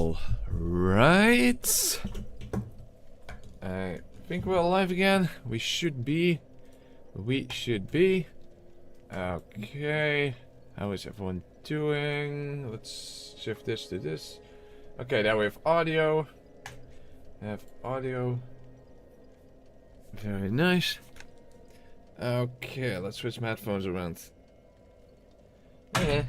All right. I think we're alive again. We should be. Okay. How is everyone doing? Let's shift this to this. Okay, now we have audio. Very nice. Okay, let's switch my headphones around. Yeah.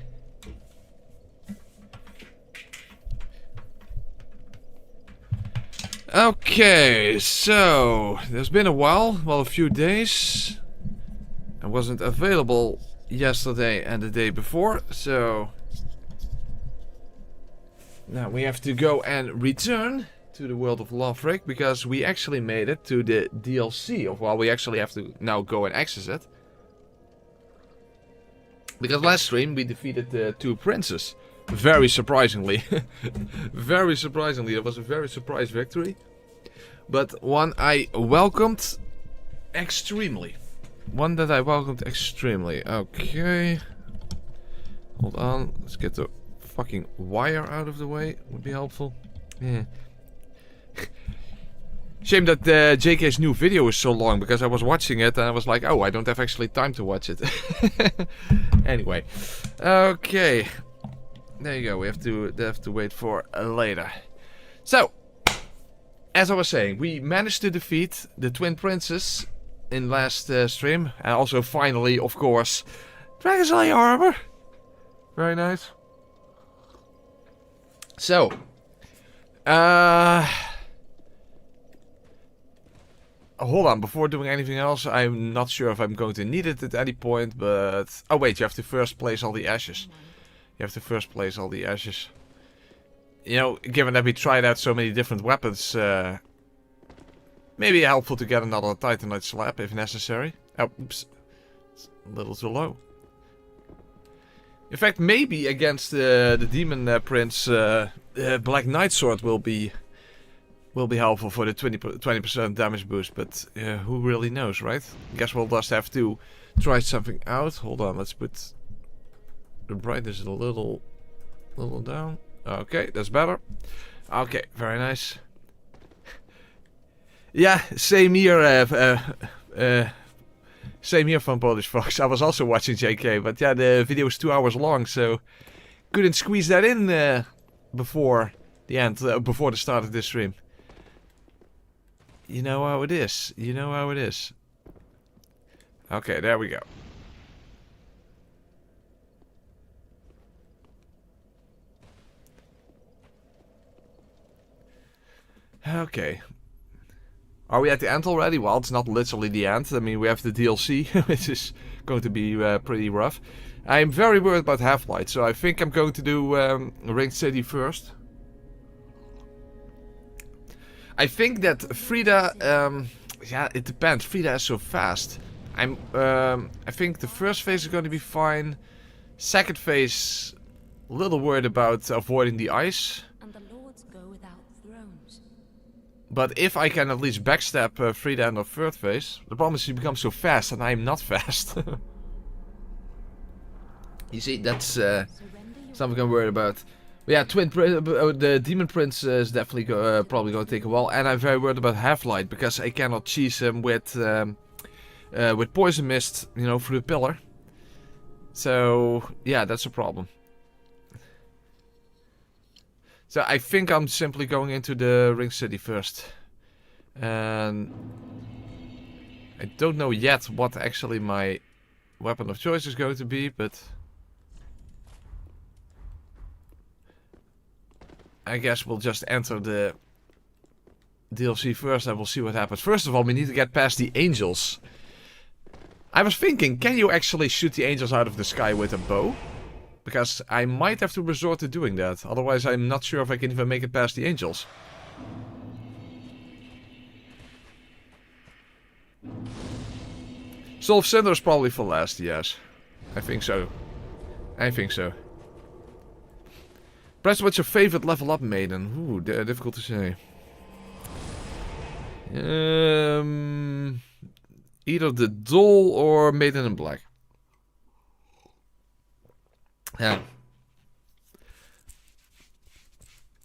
Okay, so there's been a while, a few days. I wasn't available yesterday and the day before, so now we have to go and return to the world of Lothric because we actually made it to the DLC of we actually have to now go and access it. Because last stream we defeated the two princes. Very surprisingly. Very surprisingly. It was a very surprise victory. But one I welcomed extremely. One that I welcomed extremely. Okay. Hold on. Let's get the fucking wire out of the way. Would be helpful. Yeah. Shame that JK's new video is so long, because I was watching it and I was like, oh, I don't have actually time to watch it. Anyway. Okay. There you go. We have to wait for later. So, as I was saying, we managed to defeat the twin princes in last stream. And also finally, of course, Dragon's Eye armor. Very nice. So, hold on, before doing anything else, I'm not sure if I'm going to need it at any point, but... Oh wait, you have to first place all the ashes. You have to first place all the ashes. You know, given that we tried out so many different weapons, maybe helpful to get another Titanite slab if necessary. Oh, oops. It's a little too low. In fact, maybe against the Demon Prince, Black Knight Sword will be helpful for the 20% damage boost, but who really knows, right? Guess we'll just have to try something out. Hold on, let's put the brightness a little down. Okay, that's better. Okay, very nice. Yeah, same here. Same here from Polish Fox. I was also watching JK, but yeah, the video is 2 hours long, so couldn't squeeze that in before the end, before the start of this stream. You know how it is. You know how it is. Okay, there we go. Okay. Are we at the end already? Well, it's not literally the end. I mean, we have the DLC, which is going to be pretty rough. I'm very worried about Half-Light, so I think I'm going to do Ring City first. I think that Frieda, yeah, it depends. Frieda is so fast. I think the first phase is going to be fine. Second phase, a little worried about avoiding the ice. And the lords go without thrones. But if I can at least backstab Frieda in the third phase, the problem is she becomes so fast and I'm not fast. You see, that's something I'm worried about. But yeah, the Demon Prince is definitely probably going to take a while, and I'm very worried about Half-Light because I cannot cheese him with poison mist, you know, through the pillar. So yeah, that's a problem. So I think I'm simply going into the Ring City first, and I don't know yet what actually my weapon of choice is going to be, but I guess we'll just enter the DLC first and we'll see what happens. First of all, we need to get past the angels. I was thinking, can you actually shoot the angels out of the sky with a bow? Because I might have to resort to doing that. Otherwise, I'm not sure if I can even make it past the angels. Soul of Cinder is probably for last, yes. I think so. I think so. Press, what's your favorite level up maiden? Ooh, difficult to say. Either the doll or Maiden in Black. Yeah.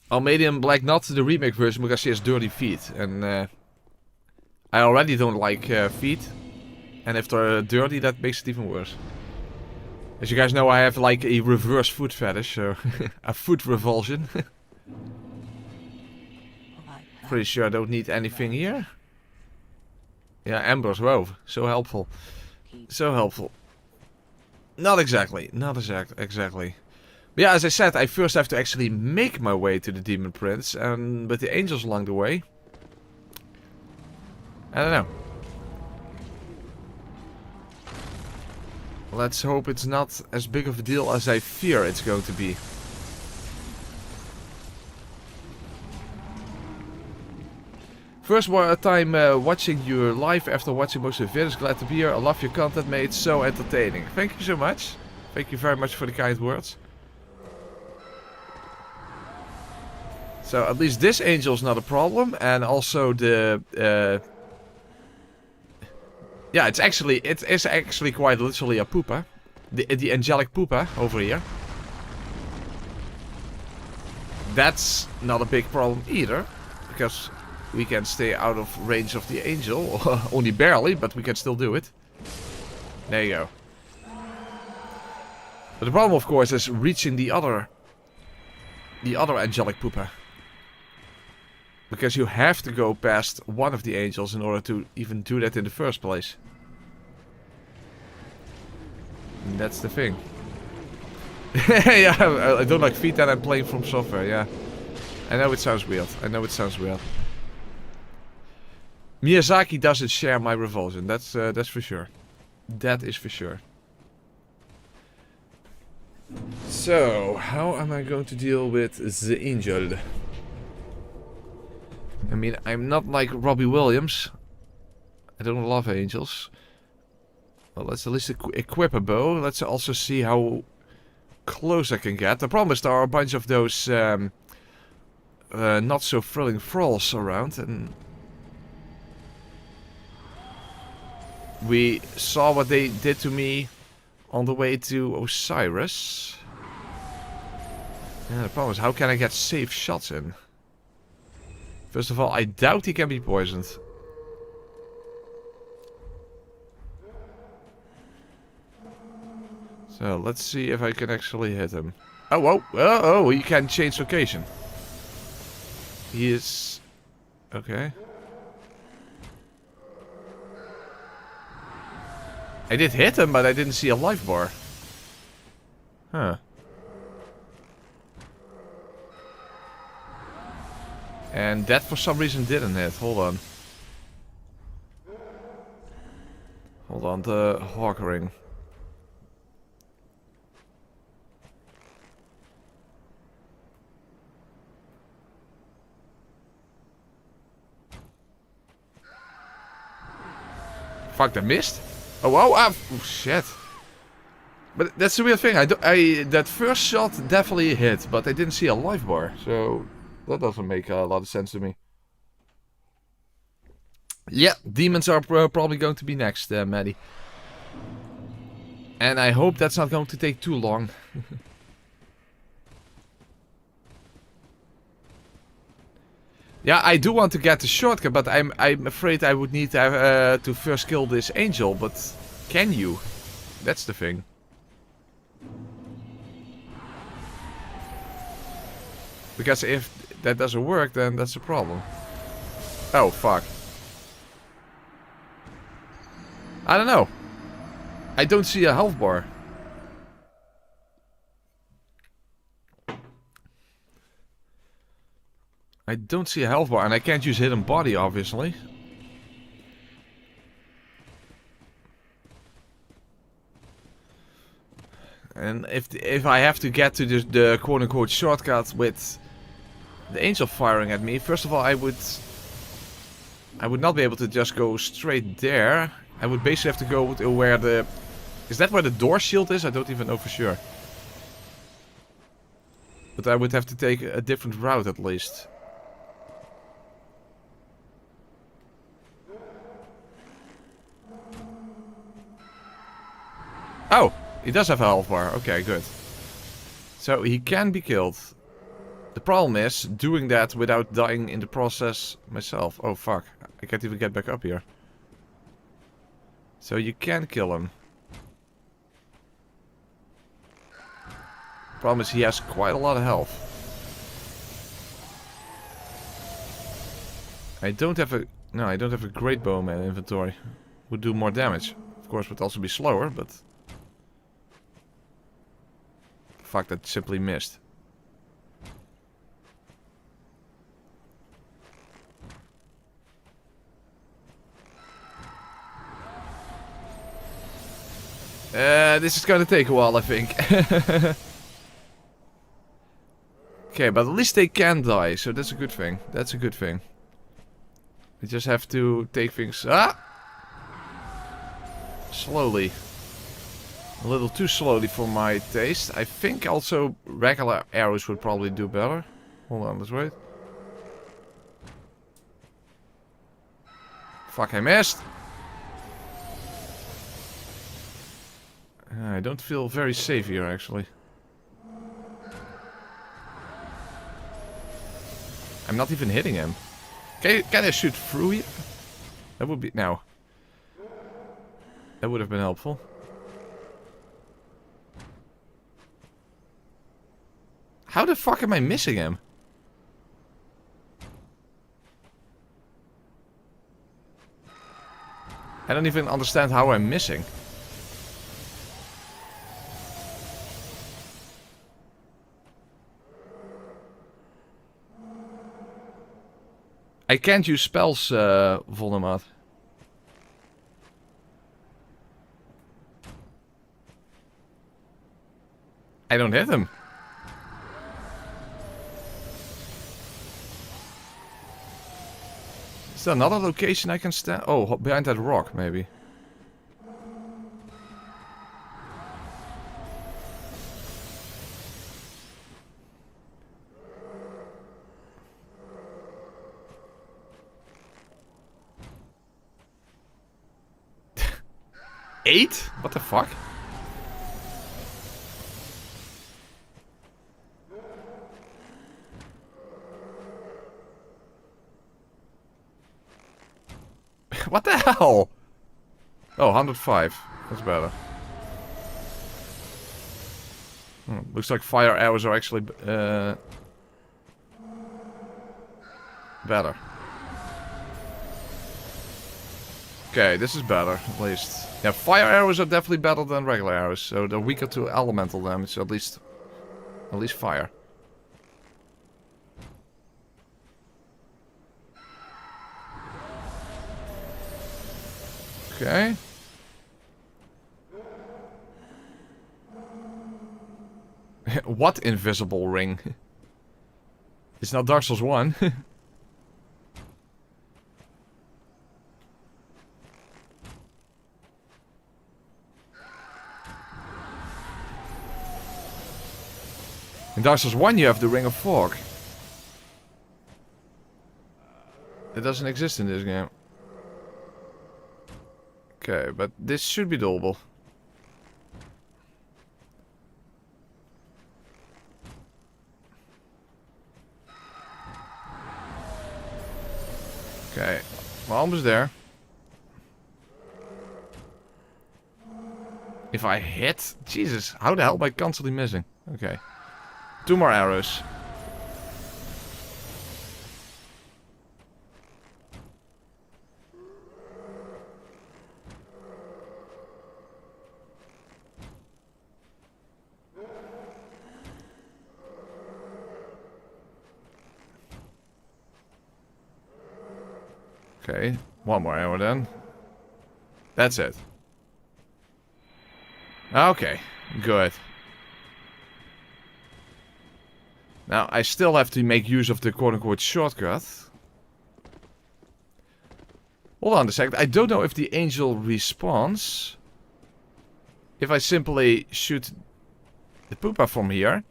I'll made him like not the remake version because he has dirty feet. And I already don't like feet. And if they're dirty, that makes it even worse. As you guys know, I have like a reverse foot fetish, so a foot revulsion. Pretty sure I don't need anything here. Yeah, embers, whoa, so helpful. So helpful. Not exactly, not exactly. But yeah, as I said, I first have to actually make my way to the Demon Prince, and with the angels along the way. I don't know. Let's hope it's not as big of a deal as I fear it's going to be. First time watching you live after watching most of the videos. Glad to be here. I love your content, mate. So entertaining. Thank you so much. Thank you very much for the kind words. So at least this angel is not a problem. And also the... yeah, it's actually quite literally a poopa. The angelic poopa over here. That's not a big problem either. Because we can stay out of range of the angel. Only barely, but we can still do it. There you go. But the problem, of course, is reaching the other angelic poopa. Because you have to go past one of the angels in order to even do that in the first place. And that's the thing. Yeah, I don't like feet and I'm playing from software, yeah. I know it sounds weird. I know it sounds weird. Miyazaki doesn't share my revulsion. That's for sure. That is for sure. So, how am I going to deal with the angel? I mean, I'm not like Robbie Williams. I don't love angels. Well, let's at least equip a bow. Let's also see how close I can get. The problem is there are a bunch of those not so thrilling thralls around. And we saw what they did to me on the way to Osiris. Yeah, the problem is how can I get safe shots in? First of all, I doubt he can be poisoned. So, let's see if I can actually hit him. Oh, whoa. Oh, he can change location. He is... Okay. I did hit him, but I didn't see a life bar. Huh. And that for some reason didn't hit. Hold on. Hold on, the Hawk Ring. Fuck, I missed? Oh, wow, oh, shit. But that's the weird thing. That first shot definitely hit, but I didn't see a life bar. So, that doesn't make a lot of sense to me. Yeah, demons are probably going to be next, Maddie. And I hope that's not going to take too long. Yeah, I do want to get the shortcut, but I'm afraid I would need to first kill this angel. But can you? That's the thing. Because if that doesn't work, then that's a problem. Oh, fuck. I don't know. I don't see a health bar. I don't see a health bar, and I can't use hidden body, obviously. And if I have to get to the quote-unquote shortcut with the angel firing at me, first of all, I would not be able to just go straight there. I would basically have to go to where the... Is that where the door shield is? I don't even know for sure. But I would have to take a different route at least. Oh, he does have a health bar. Okay, good. So he can be killed. The problem is doing that without dying in the process myself. Oh fuck, I can't even get back up here. So you can kill him. Problem is he has quite a lot of health. I don't have a great bow in my inventory. Would do more damage. Of course would also be slower, but fuck, that simply missed. This is gonna take a while, I think. Okay, but at least they can die, so that's a good thing. That's a good thing. We just have to take things slowly. A little too slowly for my taste. I think also regular arrows would probably do better. Hold on, let's wait. Fuck, I missed. I don't feel very safe here, actually. I'm not even hitting him. Can I shoot through here? That would be... No. That would have been helpful. How the fuck am I missing him? I don't even understand how I'm missing. I can't use spells, Voldemort. I don't hit him. Is there another location I can stand? Oh, behind that rock, maybe. Eight? What the fuck? What the hell? Oh, 105. That's better. Looks like fire arrows are actually better. Okay, this is better, at least. Yeah, fire arrows are definitely better than regular arrows, so they're weaker to elemental damage, so at least fire. Okay. What invisible ring? It's not Dark Souls 1. In Dark Souls 1 you have the Ring of Fog. It doesn't exist in this game. Okay, but this should be doable. Okay, we're almost there. If I hit... Jesus, how the hell am I constantly missing? Okay. 2 more arrows. Okay, 1 more arrow then. That's it. Okay, good. Now, I still have to make use of the quote-unquote shortcut. Hold on a second. I don't know if the angel respawns. If I simply shoot the pooper from here.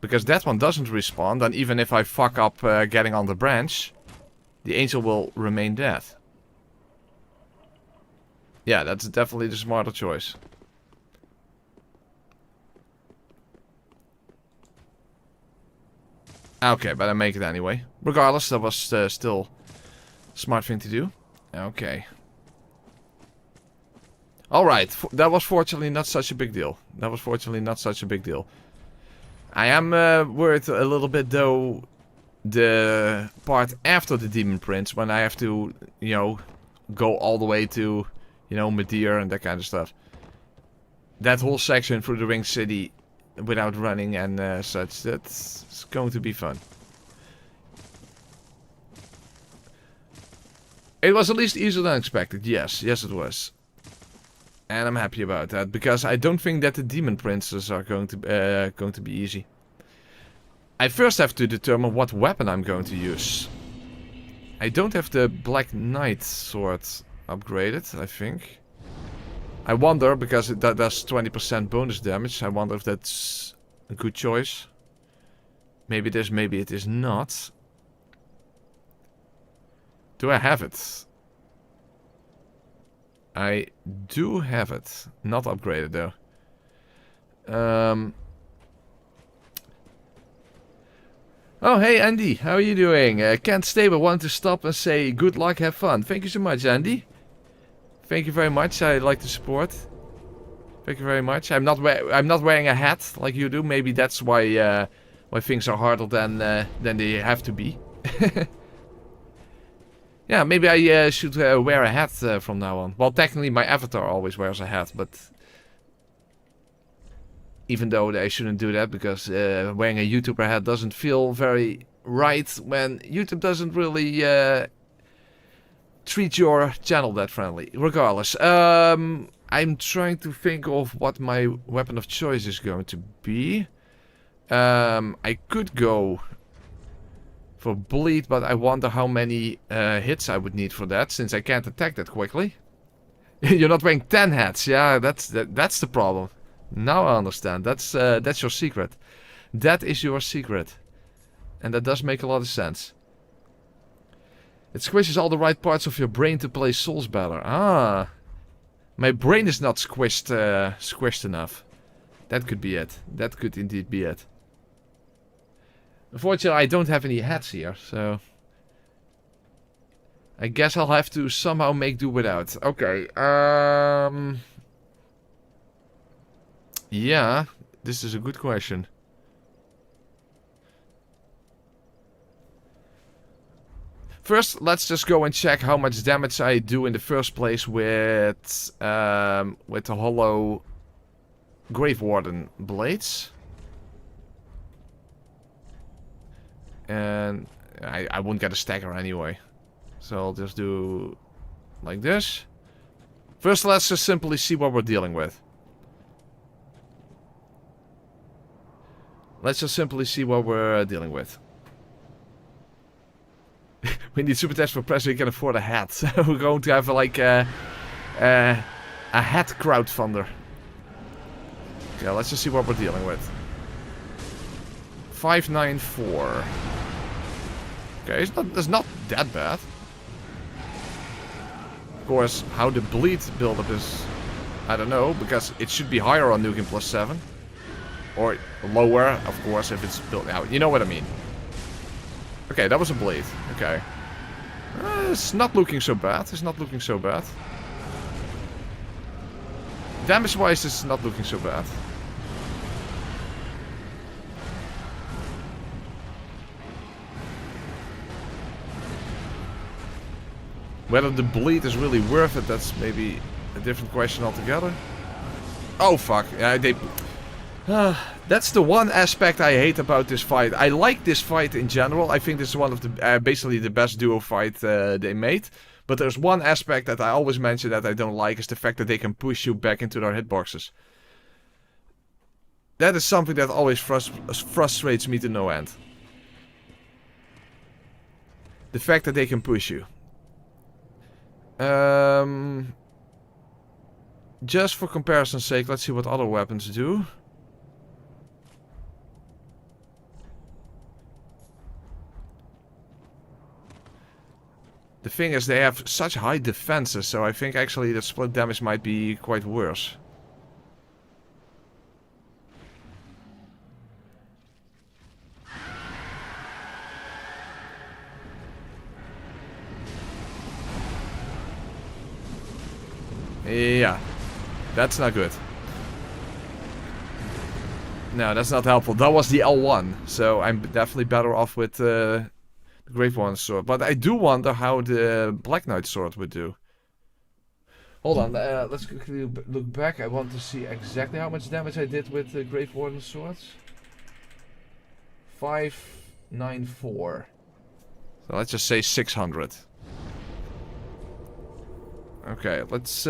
Because that one doesn't respawn. Then even if I fuck up getting on the branch, the angel will remain dead. Yeah, that's definitely the smarter choice. Okay, but I make it anyway. Regardless, that was still a smart thing to do. Okay. Alright, that was fortunately not such a big deal. That was fortunately not such a big deal. I am worried a little bit though, the part after the Demon Prince, when I have to, you know, go all the way to, you know, Medir and that kind of stuff. That whole section through the Ring City without running and such, that's going to be fun. It was at least easier than expected, yes, yes it was. And I'm happy about that, because I don't think that the Demon Princes are going to be easy. I first have to determine what weapon I'm going to use. I don't have the Black Knight sword upgraded, I think. I wonder, because that does 20% bonus damage, I wonder if that's a good choice. Maybe it is, maybe it is not. Do I have it? I do have it. Not upgraded though. Oh, hey Andy, how are you doing? Can't stay but want to stop and say good luck, have fun. Thank you so much, Andy. Thank you very much. I like the support. Thank you very much. I'm not wearing a hat like you do. Maybe that's why things are harder than they have to be. Yeah, maybe I should wear a hat from now on. Well, technically my avatar always wears a hat, but even though I shouldn't do that, because wearing a YouTuber hat doesn't feel very right when YouTube doesn't really treat your channel that friendly. Regardless, I'm trying to think of what my weapon of choice is going to be. I could go for bleed, but I wonder how many hits I would need for that, since I can't attack that quickly. You're not wearing 10 hats, yeah, that's the problem. Now I understand. That's your secret. That is your secret, and that does make a lot of sense. It squishes all the right parts of your brain to play Souls better. Ah, my brain is not squished enough. That could be it. That could indeed be it. Unfortunately, I don't have any hats here, so I guess I'll have to somehow make do without. Okay, yeah, this is a good question. First, let's just go and check how much damage I do in the first place with the hollow Grave Warden blades. And I won't get a stagger anyway. So I'll just do like this. First, let's just simply see what we're dealing with. Let's just simply see what we're dealing with. We need super test for press so we can afford a hat. We're going to have like a hat crowdfunder. Okay, let's just see what we're dealing with. 594. Okay, it's not that bad. Of course, how the bleed buildup is, I don't know, because it should be higher on NG+7. Or lower, of course, if it's built out. You know what I mean. Okay, that was a bleed. Okay. It's not looking so bad. It's not looking so bad. Damage-wise, it's not looking so bad. Whether the bleed is really worth it, that's maybe a different question altogether. Oh fuck, yeah, that's the one aspect I hate about this fight. I like this fight in general. I think this is one of the, basically the best duo fight they made. But there's one aspect that I always mention that I don't like, is the fact that they can push you back into their hitboxes. That is something that always frustrates me to no end. The fact that they can push you. Just for comparison's sake, let's see what other weapons do. The thing is, they have such high defenses, so I think actually the split damage might be quite worse. Yeah. That's not good. No, that's not helpful. That was the L1. So I'm definitely better off with the Great One sword. But I do wonder how the Black Knight sword would do. Hold on, let's quickly look back. I want to see exactly how much damage I did with the Grave Warden swords. 594. So let's just say 600. Okay, let's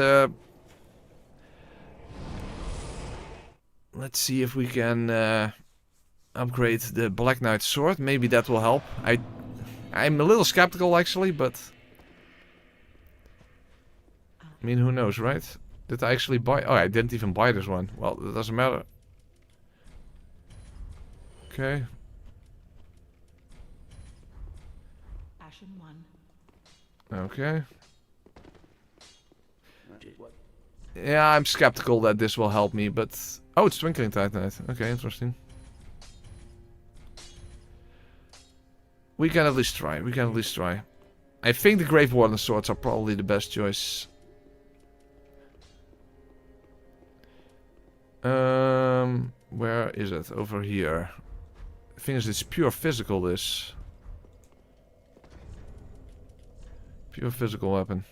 see if we can upgrade the Black Knight sword. Maybe that will help. I'm a little skeptical actually, but I mean, who knows, right? Did I actually buy? Oh, I didn't even buy this one. Well, it doesn't matter. Okay. Ashen 1. Okay. Yeah, I'm skeptical that this will help me, but... Oh, it's Twinkling Titanite. Okay, interesting. We can at least try. We can at least try. I think the Grave Warden swords are probably the best choice. Where is it? Over here. The thing is, it's pure physical, this. Pure physical weapon.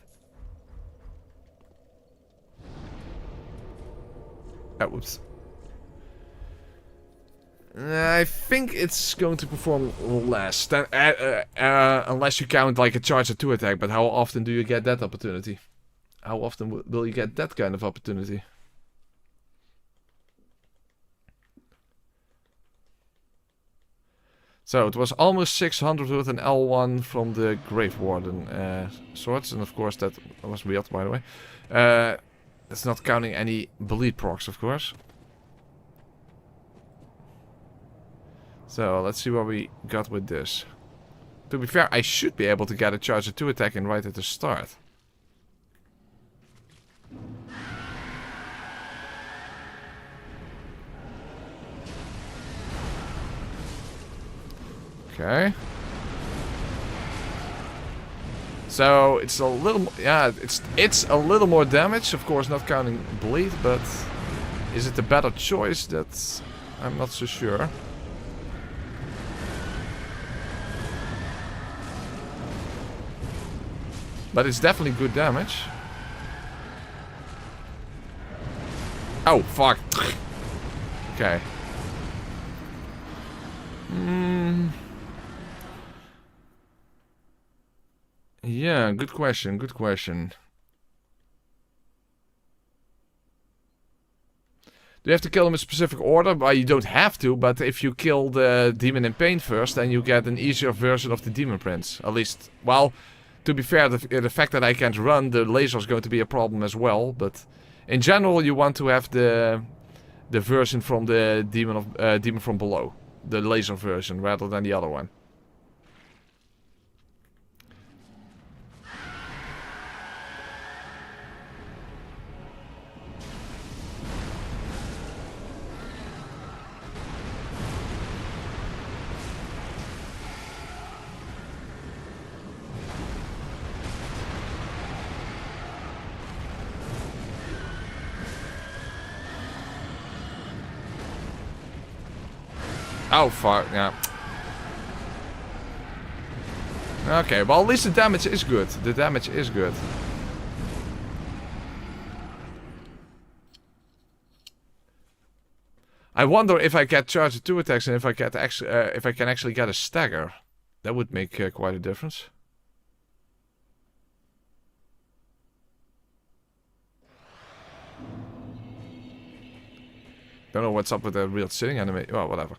Whoops. I think it's going to perform less than, unless you count like a charge or 2 attack. But how often do you get that opportunity? How often will you get that kind of opportunity? So it was almost 600 with an L1 from the Grave Warden swords, and of course that was weird, by the way. That's not counting any bleed procs, of course. So let's see what we got with this. To be fair, I should be able to get a charge or 2 attack in right at the start. Okay. So it's a little, yeah, it's a little more damage, of course, not counting bleed, but is it a better choice? That's, I'm not so sure. But it's definitely good damage. Oh, fuck. Okay. Yeah, good question, good question. Do you have to kill him in a specific order? Well, you don't have to, but if you kill the demon in pain first, then you get an easier version of the demon prince. At least, well, to be fair, the fact that I can't run, the laser is going to be a problem as well. But in general, you want to have the version from the demon from below, the laser version, rather than the other one. Oh, fuck, yeah. Okay, well, at least the damage is good. The damage is good. I wonder if I get charged 2 attacks and if I get if I can actually get a stagger. That would make quite a difference. Don't know what's up with the real sitting animation. Well, whatever.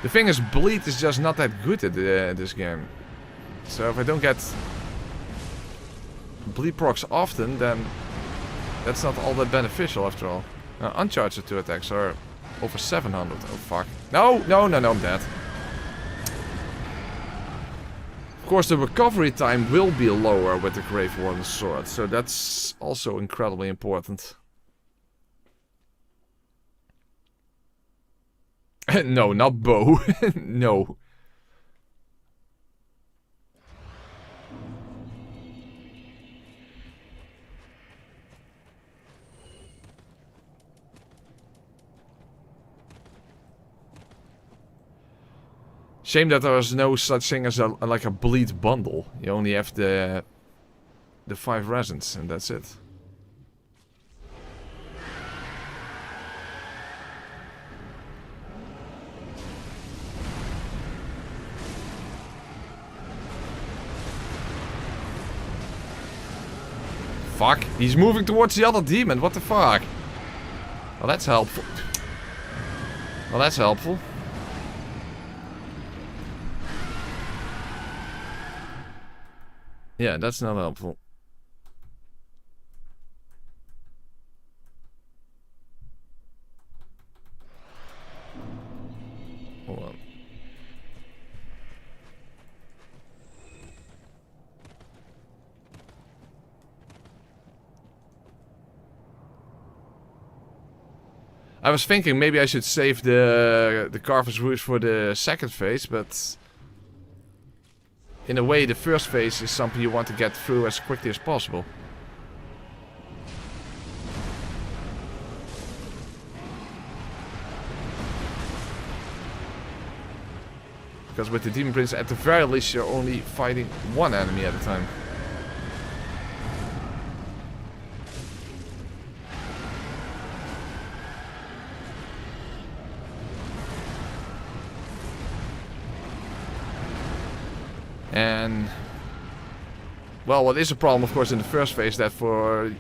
The thing is, bleed is just not that good at this game. So if I don't get bleed procs often, then that's not all that beneficial after all. Uncharged 2 attacks are over 700. Oh fuck. No, no, no, no, I'm dead. course, the recovery time will be lower with the Grave Warden's sword, so that's also incredibly important. No, not bow. No. Shame that there is no such thing as like a bleed bundle. You only have the 5 resins and that's it. Fuck, he's moving towards the other demon, what the fuck? Well, that's helpful. Well, that's helpful. Yeah, that's not helpful. Hold on. I was thinking maybe I should save the Carver's Roost for the second phase, but in a way the first phase is something you want to get through as quickly as possible. Because with the Demon Prince, at the very least, you're only fighting one enemy at a time. And, well, what is a problem, of course, in the first phase, that for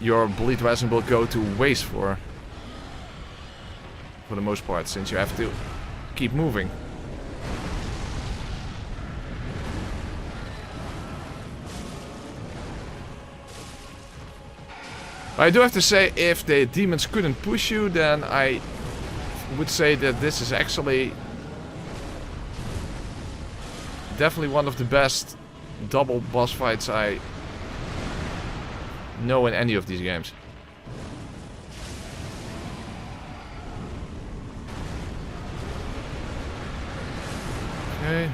your bleed resin will go to waste for the most part, since you have to keep moving. But I do have to say, if the demons couldn't push you, then I would say that this is actually definitely one of the best double boss fights I know in any of these games. Okay.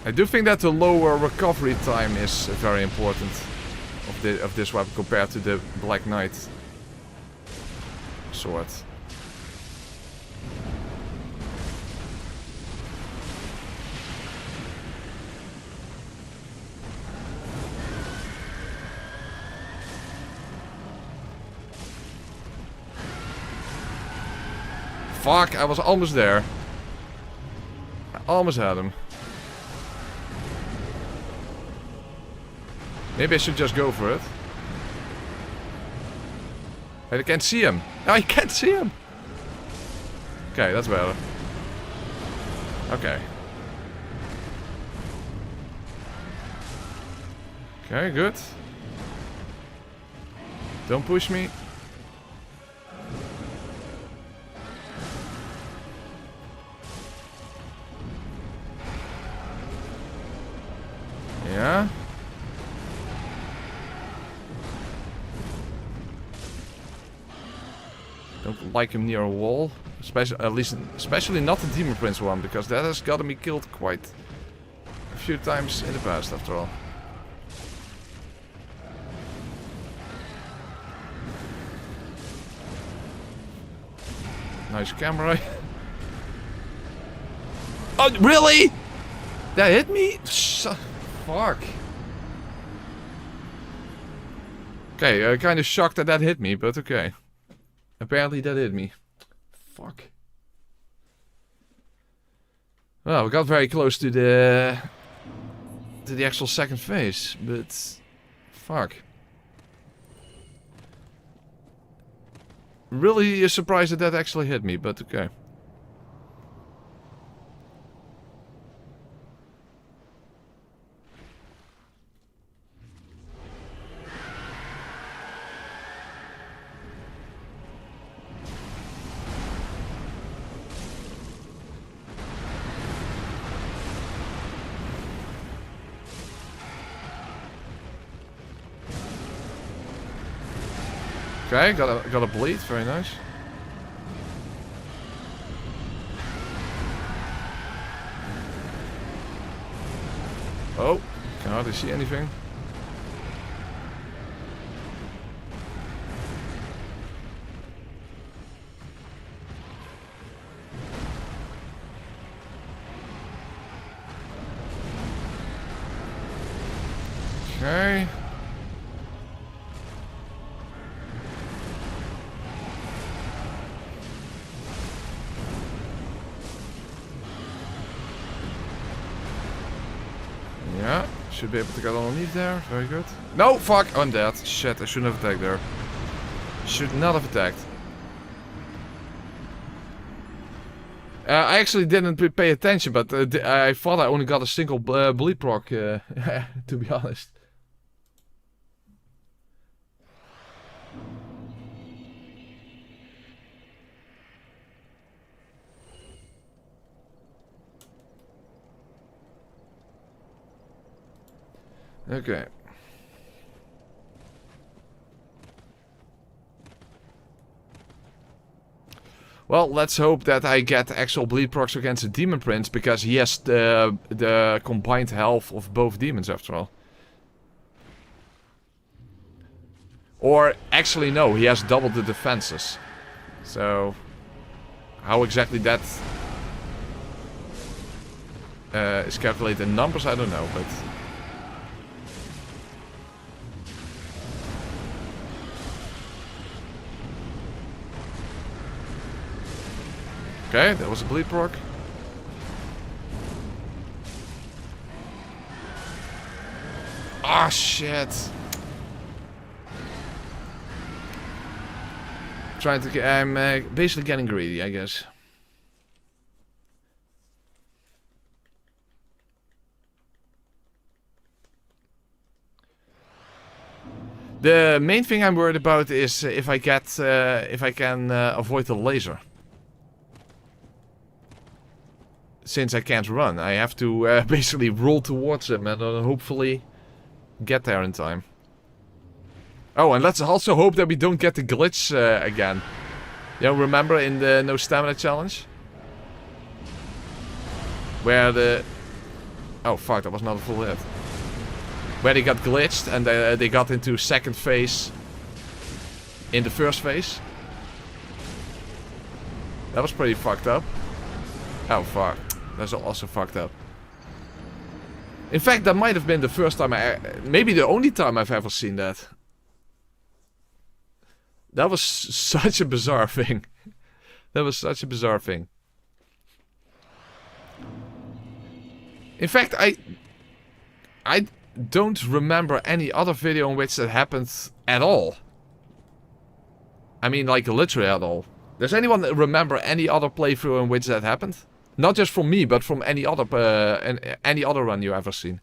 I do think that the lower recovery time is very important of this weapon compared to the Black Knight sword. Fuck, I was almost there. I almost had him. Maybe I should just go for it. Wait, I can't see him. No, I can't see him. Okay, that's better. Okay. Okay, good. Don't push me. Yeah. Don't like him near a wall, especially not the Demon Prince one, because that has gotten me killed quite a few times in the past, after all. Nice camera. Oh, really? That hit me? Fuck. Okay, kind of shocked that hit me, but okay. Apparently that hit me. Fuck. Well, we got very close to the actual second phase, but fuck. Really surprised that actually hit me, but okay. Okay, got a bleed. Very nice. Oh, can hardly see anything. Okay. Yeah, should be able to get underneath there. Very good. No, fuck! I'm dead. Shit, I shouldn't have attacked there. Should not have attacked. I actually didn't pay attention, but I thought I only got a single bleed proc, to be honest. Okay. Well, let's hope that I get actual bleed procs against the Demon Prince, because he has the combined health of both demons after all. Or, actually no, he has double the defenses. So, how exactly that is calculated in numbers, I don't know, but... Okay, that was a bleed proc. Ah, shit. Trying to get... I'm basically getting greedy, I guess. The main thing I'm worried about is if I can avoid the laser. Since I can't run, I have to basically roll towards him and hopefully get there in time. Oh, and let's also hope that we don't get the glitch again. You know, remember in the no stamina challenge? Where the... Oh fuck, that was not a full hit. Where they got glitched and they got into second phase in the first phase. That was pretty fucked up. Oh fuck. That's also fucked up. In fact, that might have been the first time maybe the only time I've ever seen that. That was such a bizarre thing. That was such a bizarre thing. In fact, I don't remember any other video in which that happened at all. I mean, like, literally at all. Does anyone remember any other playthrough in which that happened? Not just from me, but from any other run you ever seen.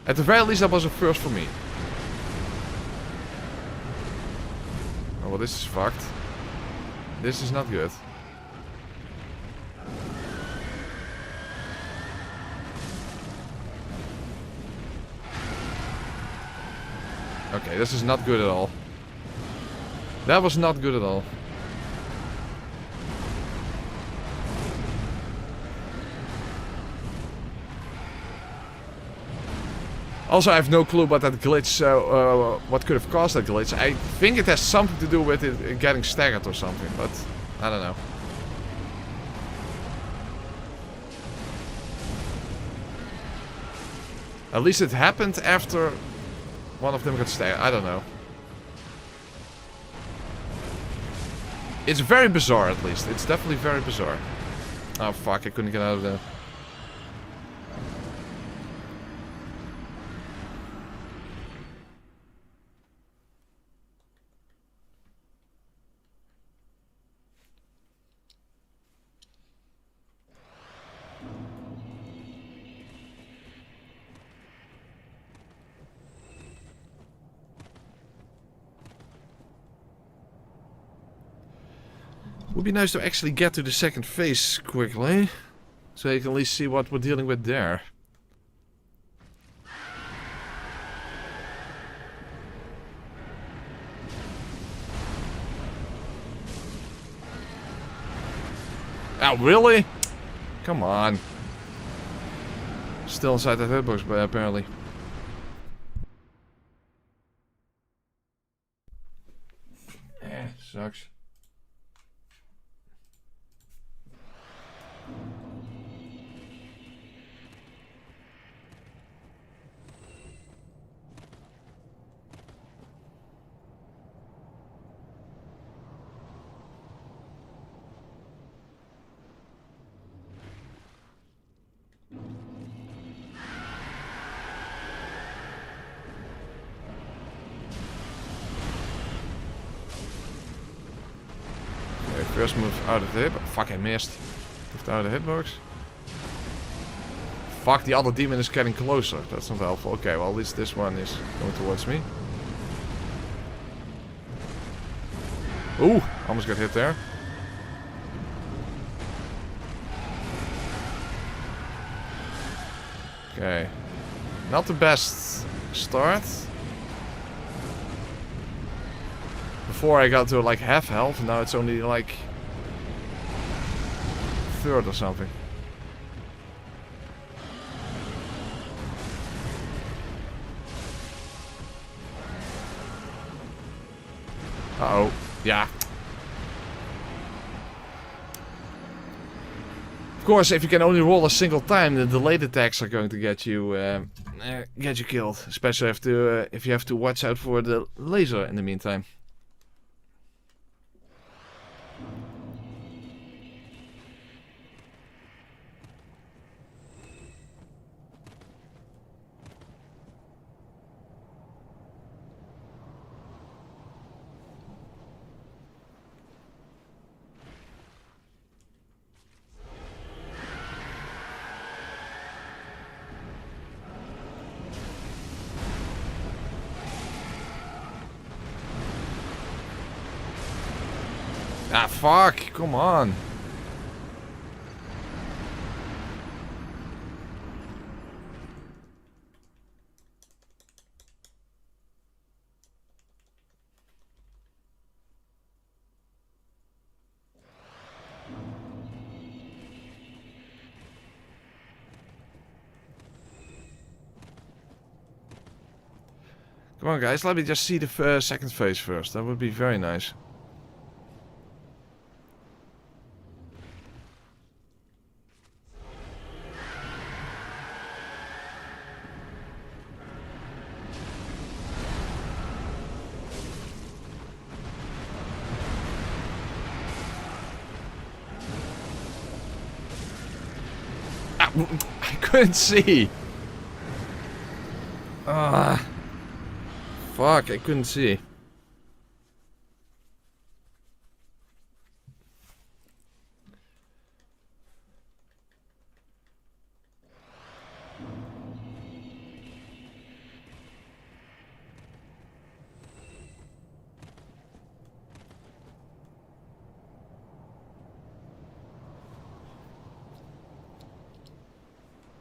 At the very least, that was a first for me. Oh, well, this is fucked. This is not good. Okay, this is not good at all. That was not good at all. Also, I have no clue about that glitch, what could have caused that glitch. I think it has something to do with it getting staggered or something, but I don't know. At least it happened after one of them got staggered. I don't know. It's very bizarre, at least. It's definitely very bizarre. Oh fuck, I couldn't get out of there. Would be nice to actually get to the second phase quickly. So you can at least see what we're dealing with there. Oh, really? Come on. Still inside that hitbox, but apparently. Sucks. First move out of the hitbox. Fuck, I missed. Moved out of the hitbox. Fuck, the other demon is getting closer. That's not helpful. Okay, well, at least this one is going towards me. Ooh, almost got hit there. Okay. Not the best start. Before I got to like half health, now it's only like third or something. Uh-oh. Yeah. Of course, if you can only roll a single time, the delayed attacks are going to get you killed. Especially if you have to watch out for the laser in the meantime. Ah, fuck! Come on! Come on, guys, let me just see the second phase first. That would be very nice. I couldn't see. Fuck, I couldn't see.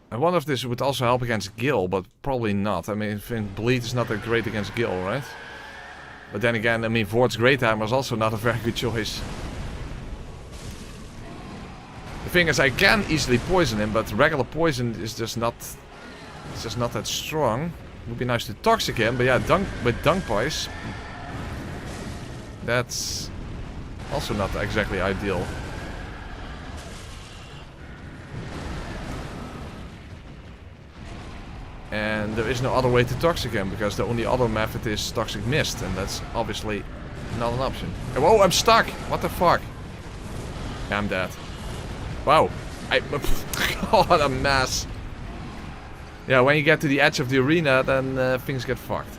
I wonder if this would also help against Gil, but probably not. I mean, I think Bleed is not that great against Gil, right? But then again, I mean, Vort's Great Hammer is also not a very good choice. The thing is, I can easily poison him, but regular poison is just not... It's just not that strong. It would be nice to toxic him, but yeah, with Dunk Pies... That's... also not exactly ideal. And there is no other way to toxic him, because the only other method is Toxic Mist, and that's obviously not an option. Whoa, I'm stuck! What the fuck? Yeah, I'm dead. Wow. God, a mess. Yeah, when you get to the edge of the arena, then things get fucked.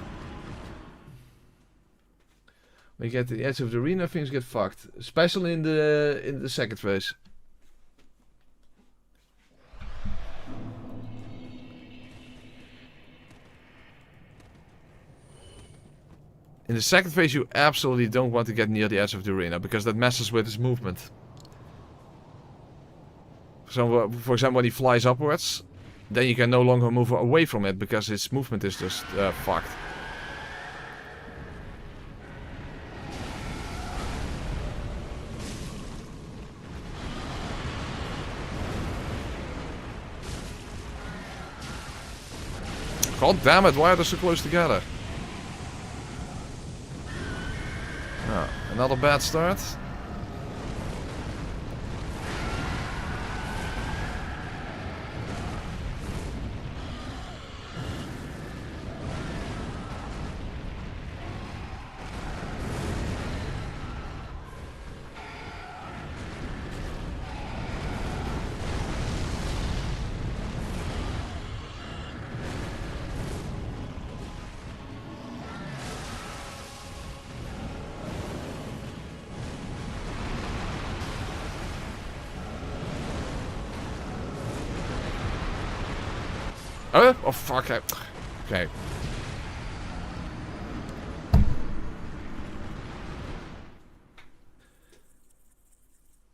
When you get to the edge of the arena, things get fucked. Especially in the second phase. In the second phase, you absolutely don't want to get near the edge of the arena, because that messes with his movement. For So, for example, when he flies upwards, then you can no longer move away from it because its movement is just fucked. God damn it, why are they so close together? Oh, another bad start. Oh fuck. Okay.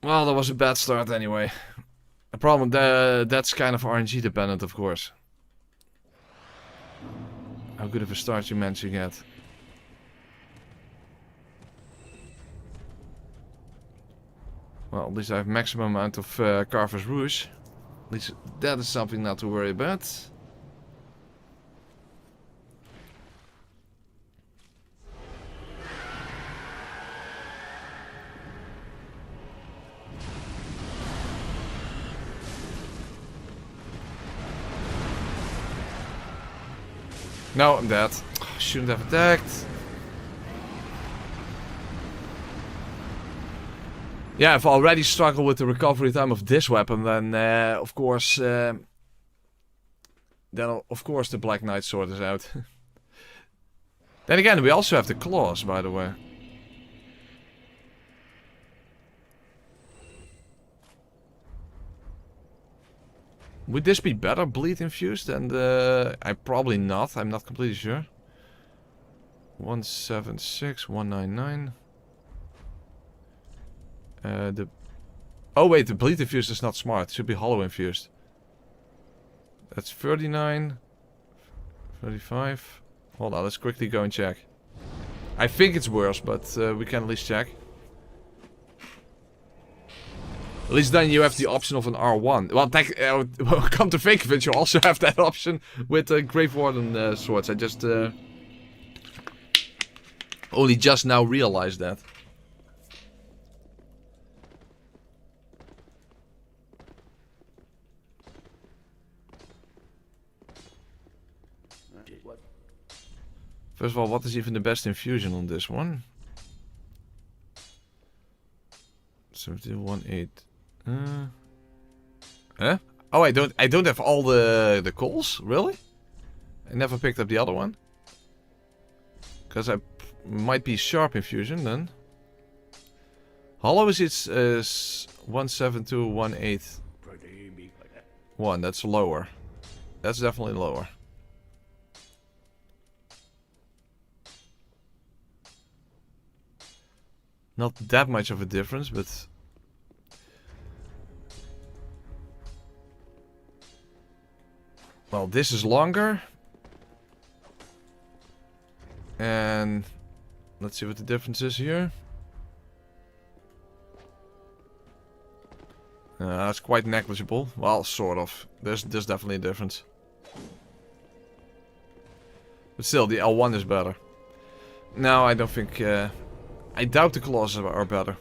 Well, that was a bad start anyway. The problem, that's kind of RNG dependent, of course. How good of a start you managed to get. Well, at least I have maximum amount of Carver's Rouge. At least that is something not to worry about. No, I'm dead. Shouldn't have attacked. Yeah, if I already struggle with the recovery time of this weapon, then of course the Black Knight sword is out. Then again, we also have the claws, by the way. Would this be better bleed infused than the... probably not, I'm not completely sure. 176, 199. Oh wait, the bleed infused is not smart, it should be hollow infused. That's 39. 35. Hold on, let's quickly go and check. I think it's worse, but we can at least check. At least then you have the option of an R1. Well, come to think of it, you also have that option with Grave Warden swords. I just only just now realized that. First of all, what is even the best infusion on this one? 1718. Huh? Oh, I don't have all the calls? Really? I never picked up the other one. Because I might be sharp infusion then. Hollow is its 17218. That's lower. That's definitely lower. Not that much of a difference, but... Well, this is longer. And... Let's see what the difference is here. It's quite negligible. Well, sort of. There's definitely a difference. But still, the L1 is better. No, I don't think... I doubt the claws are better.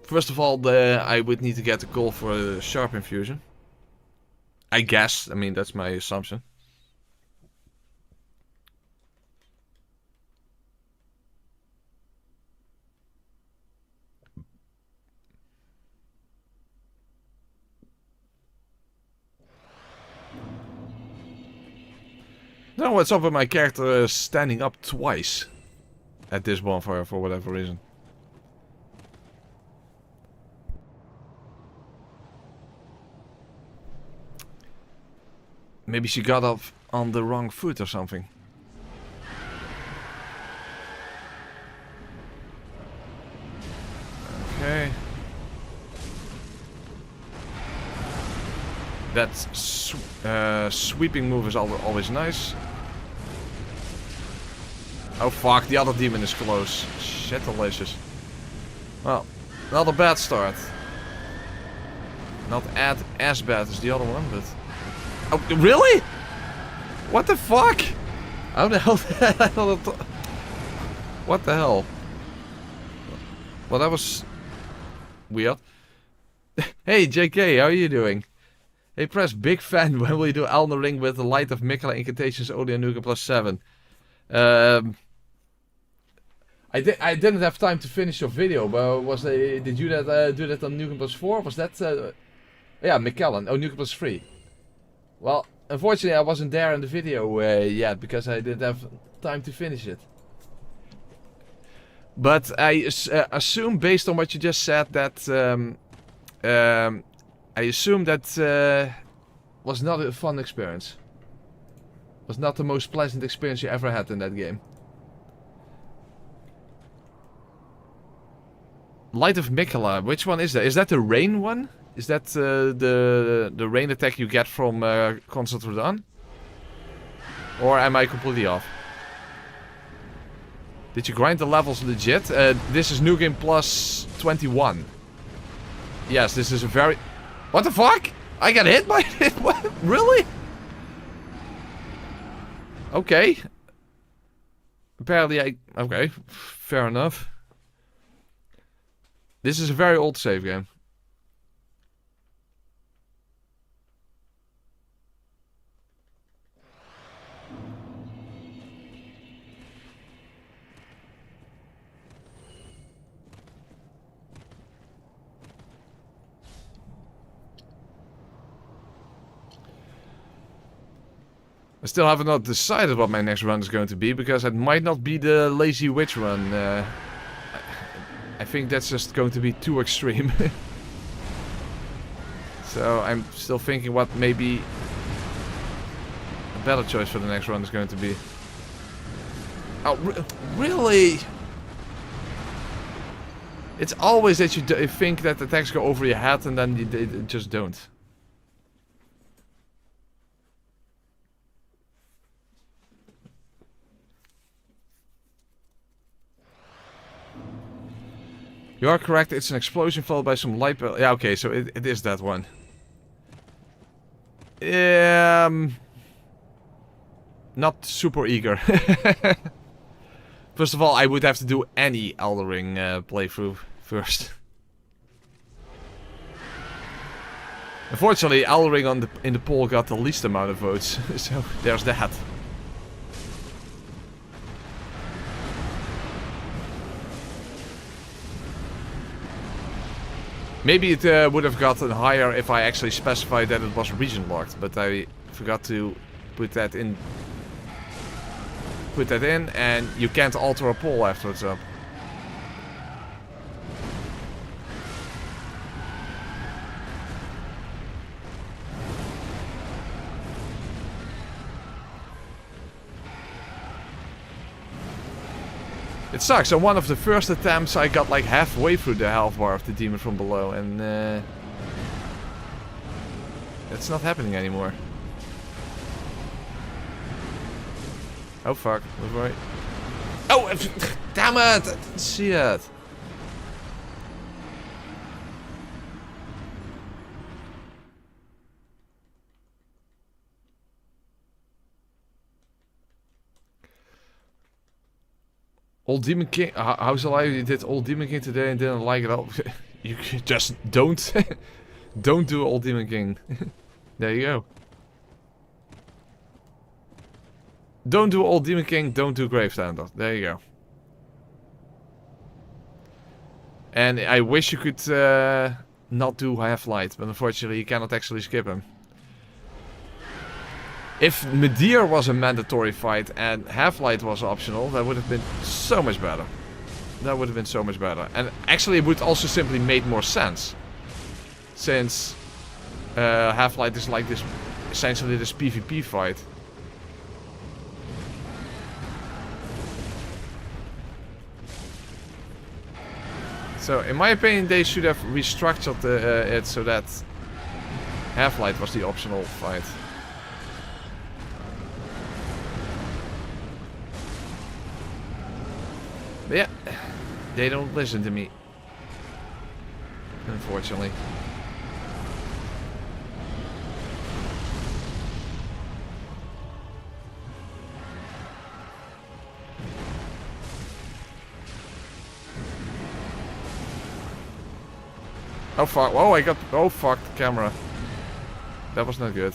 First of all, I would need to get the call for a sharp infusion. I guess. I mean, that's my assumption. Now what's up with my character standing up twice at this bonfire for whatever reason. Maybe she got off on the wrong foot or something. Okay. That sweeping move is always nice. Oh fuck, the other demon is close. Shit delicious. Well, not a bad start. Not as bad as the other one, but... Oh, really? What the fuck? How the hell what the hell? Well, that was... weird. Hey, JK, how are you doing? Hey, Press, big fan. When will you do Elden Ring with the Light of Mikela incantations only on NG+7? I didn't have time to finish your video, but did you do that on NG+4? Was that... yeah, Mikela. Oh, NG+3. Well, unfortunately I wasn't there in the video yet, because I didn't have time to finish it. But I assume, based on what you just said, that... I assume that was not a fun experience. Was not the most pleasant experience you ever had in that game. Light of Mikela, which one is that? Is that the rain one? Is that the rain attack you get from Constant Rodan? Or am I completely off? Did you grind the levels legit? This is New Game Plus 21. Yes, this is a very... What the fuck? I got hit by it? What? Really? Okay. Apparently okay, fair enough. This is a very old save game. I still have not decided what my next run is going to be, because it might not be the Lazy Witch run. I think that's just going to be too extreme. So I'm still thinking what maybe a better choice for the next run is going to be. Oh, really? It's always that you think that attacks go over your head and then they just don't. You are correct, it's an explosion followed by some light... Yeah, okay, so it is that one. Not super eager. First of all, I would have to do any Elden Ring playthrough first. Unfortunately, Elden Ring in the poll got the least amount of votes, so there's that. Maybe it would have gotten higher if I actually specified that it was region locked, but I forgot to put that in. And you can't alter a poll after it's up. It sucks. On one of the first attempts I got like halfway through the health bar of the demon from below, and it's not happening anymore. Oh fuck, was right. Oh, damn it! I didn't see it. Old Demon King, how's the life? You did Old Demon King today and didn't like it all. You just don't do Old Demon King. There you go. Don't do Old Demon King, don't do Gravestander. There you go. And I wish you could not do Half-Light, but unfortunately you cannot actually skip him. If Medir was a mandatory fight and Half-Light was optional, that would have been so much better. That would have been so much better. And actually it would also simply made more sense. Since Half-Light is like this, essentially this PvP fight. So in my opinion they should have restructured it so that Half-light was the optional fight. But yeah, they don't listen to me. Unfortunately. Oh fuck, whoa, I got, oh fuck, the camera. That was not good.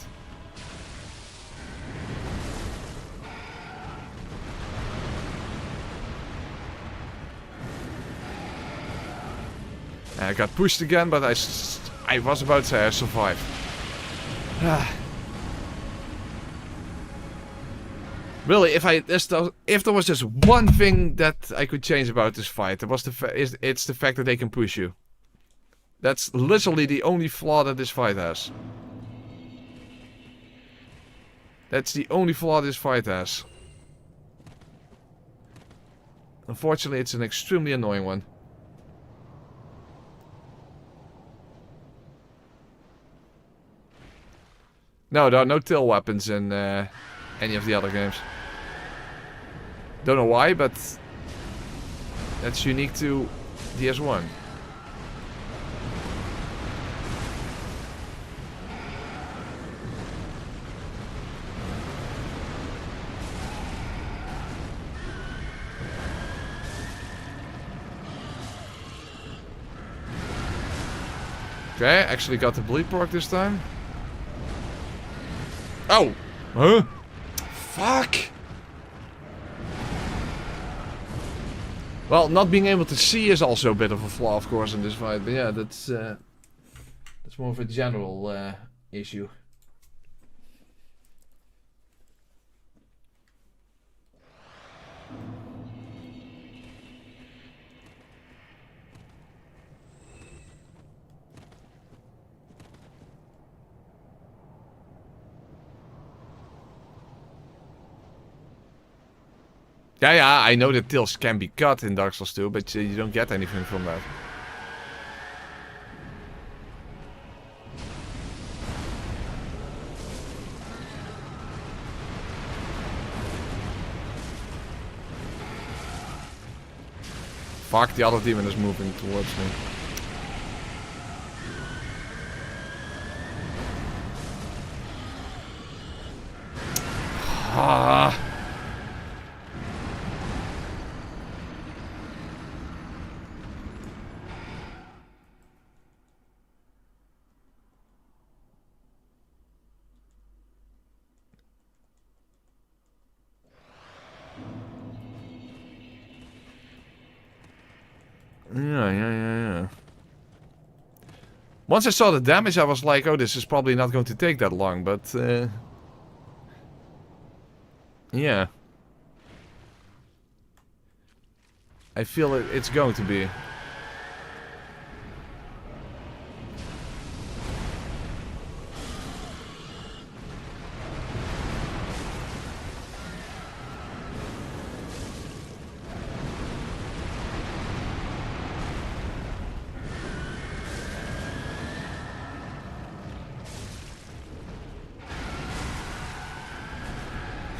I got pushed again, but I was about to say I survived. Really, if there was just one thing that I could change about this fight, it was it's the fact that they can push you. That's literally the only flaw that this fight has. That's the only flaw this fight has. Unfortunately, it's an extremely annoying one. No, there are no tail weapons in any of the other games. Don't know why, but that's unique to DS1. Okay, actually got the bleed proc this time. Oh! Huh? Fuck! Well, not being able to see is also a bit of a flaw, of course, in this fight. But yeah, that's more of a general issue. Yeah, I know that tails can be cut in Dark Souls 2, but you don't get anything from that. Fuck, the other demon is moving towards me. Ah. Yeah. Once I saw the damage, I was like, oh, this is probably not going to take that long, but... yeah. I feel it's going to be.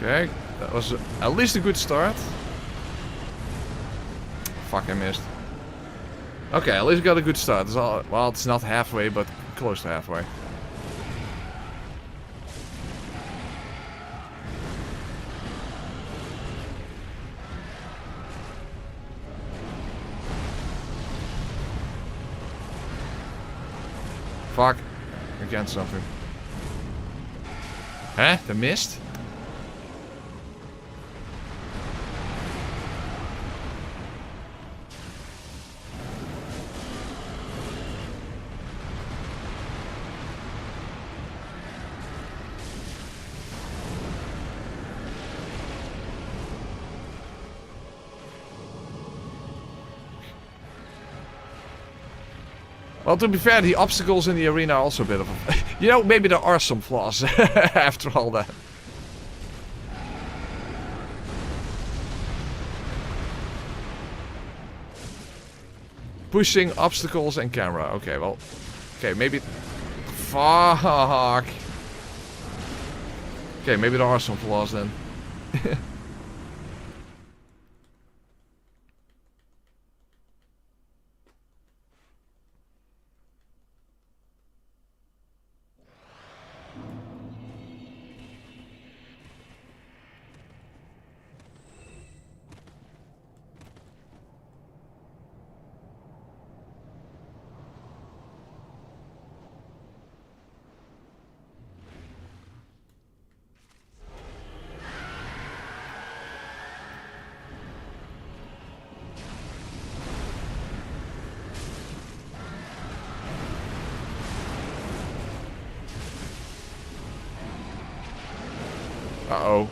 Okay, that was at least a good start. Fuck, I missed. Okay, at least got a good start. It's all, well, it's not halfway, but close to halfway. Fuck. Against something. Huh? The mist? Well, to be fair, the obstacles in the arena are also a bit of a... You know, maybe there are some flaws after all that. Pushing, obstacles, and camera. Okay, well... Okay, maybe... Fuck. Okay, maybe there are some flaws then. Uh-oh.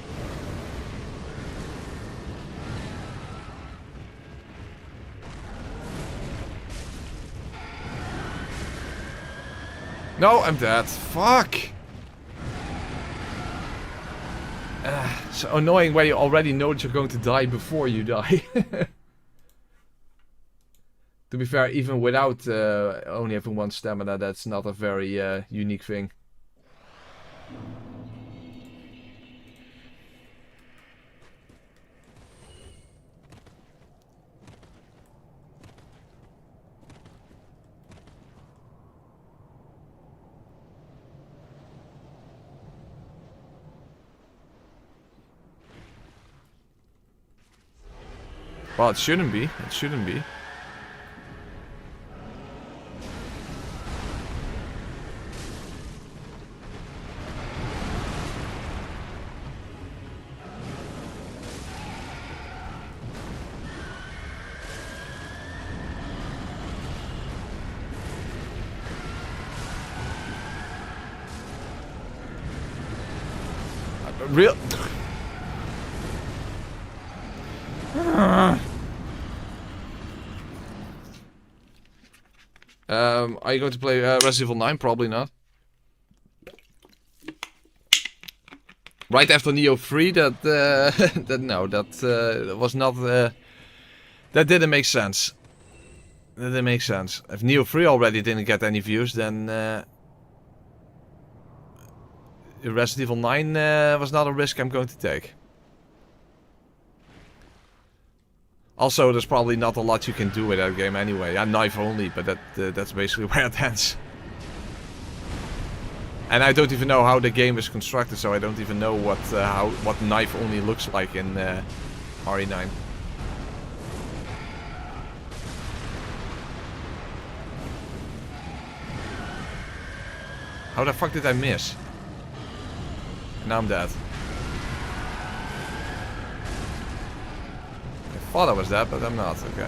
No, I'm dead. Fuck! So annoying when you already know that you're going to die before you die. To be fair, even without only having one stamina, that's not a very unique thing. Well, it shouldn't be. It shouldn't be. Real. Are you going to play Resident Evil 9? Probably not. Right after Neo 3, that was not. That didn't make sense. That didn't make sense. If Neo 3 already didn't get any views, then Resident Evil 9 was not a risk I'm going to take. Also, there's probably not a lot you can do with that game anyway. I'm knife only, but that's basically where it ends. And I don't even know how the game is constructed, so I don't even know what knife only looks like in RE9. How the fuck did I miss? Now I'm dead. I thought I was dead, but I'm not. Okay.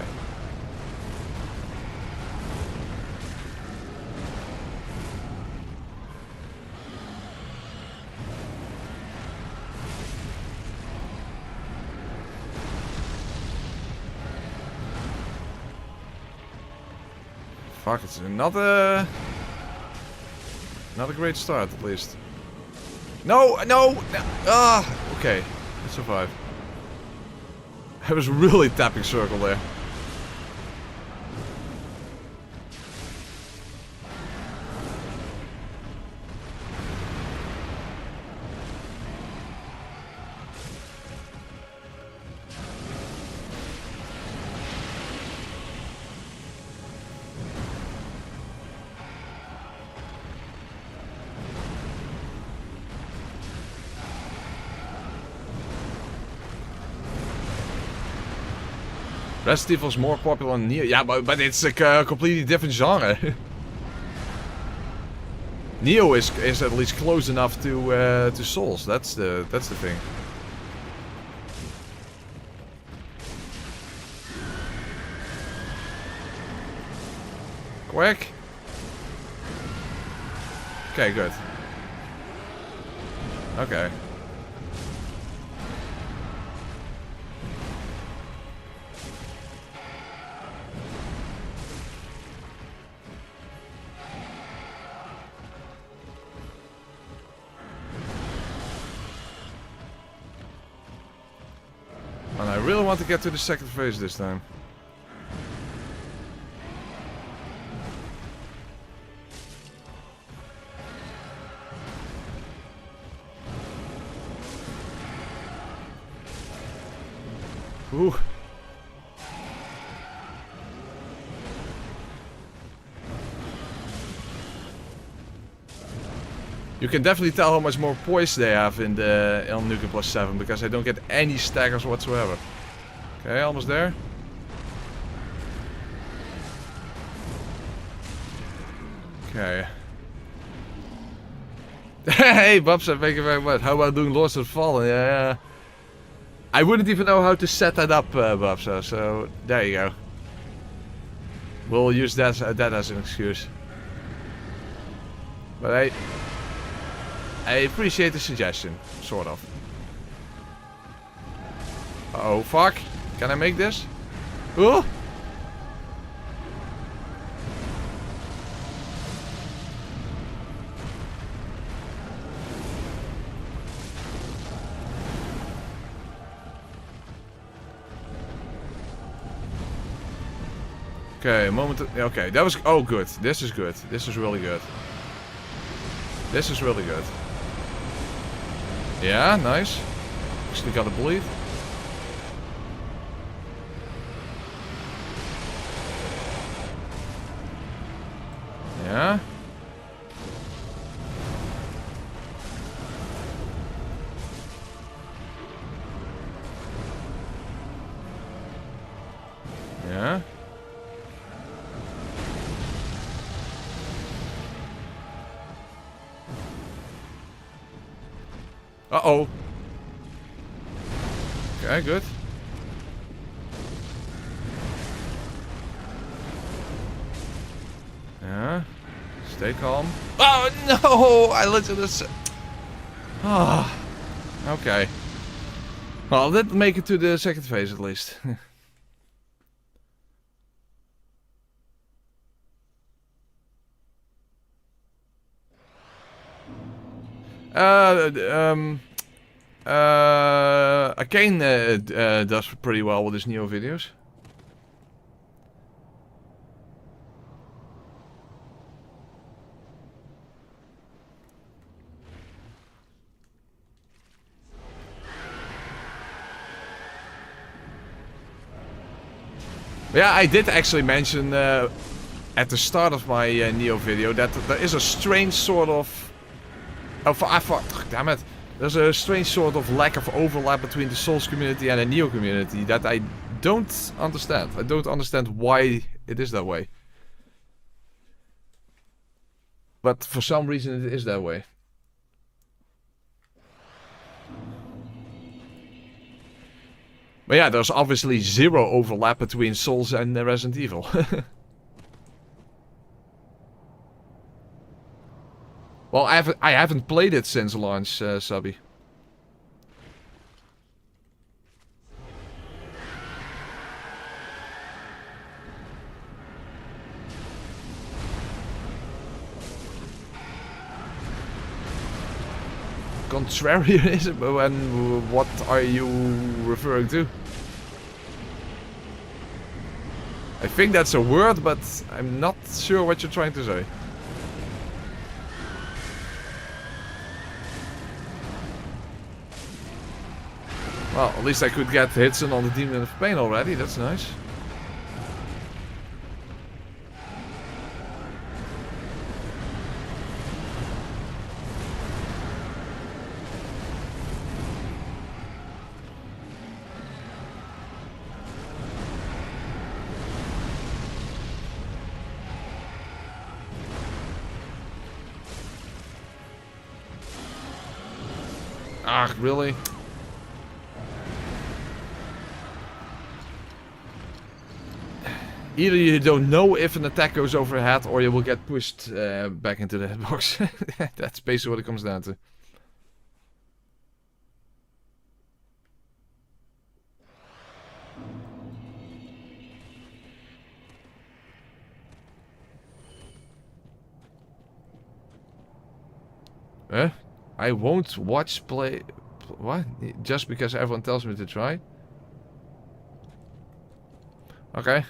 Fuck, it's not a great start, at least. No, no, no. Ah, okay. I survived. I was really tapping circle there. Resident Evil is more popular than Neo. Yeah, but it's a completely different genre. Neo is at least close enough to Souls. That's the thing. Quick. Okay, good. Okay. And I really want to get to the second phase this time. Ooh. You can definitely tell how much more poise they have in the NG+7 because I don't get any staggers whatsoever. Okay, almost there. Okay. Hey, Babsa, thank you very much. How about doing Lords of the Fallen? Yeah. I wouldn't even know how to set that up, Babsa, so there you go. We'll use that as an excuse. But I appreciate the suggestion, sort of. Uh-oh, fuck. Can I make this? Oh! Okay, a moment. Okay, that was. Oh, good. This is good. This is really good. This is really good. Yeah, nice. Actually got a bleed. Yeah. Yeah. Uh-oh. Okay, good. Yeah. Stay calm. Oh, no! I literally... Ah. Okay. Well, that make it to the second phase at least. Arcane does pretty well with his Neo videos. Yeah, I did actually mention at the start of my Neo video that there is a strange sort of... Oh, damn it. There's a strange sort of lack of overlap between the Souls community and the Neo community that I don't understand. I don't understand why it is that way. But for some reason it is that way. But yeah, there's obviously zero overlap between Souls and Resident Evil. Well, I haven't played it since launch, Subby. Contrarianism? When what are you referring to? I think that's a word, but I'm not sure what you're trying to say. Well, at least I could get hits in on the Demon of Pain already, that's nice. Ah, really? Either you don't know if an attack goes over your head, or you will get pushed back into the hitbox. That's basically what it comes down to. I won't watch play... What? Just because everyone tells me to try? Okay.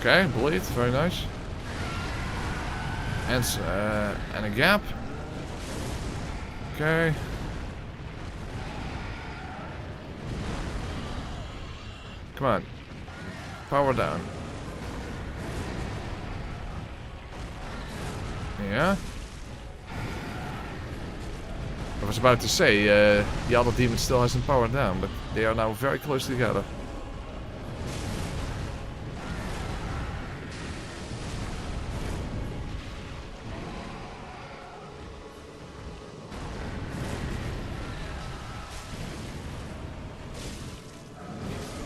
Okay, bleed, very nice. And a gap. Okay. Come on. Power down. Yeah. I was about to say, the other demon still hasn't powered down, but they are now very close together.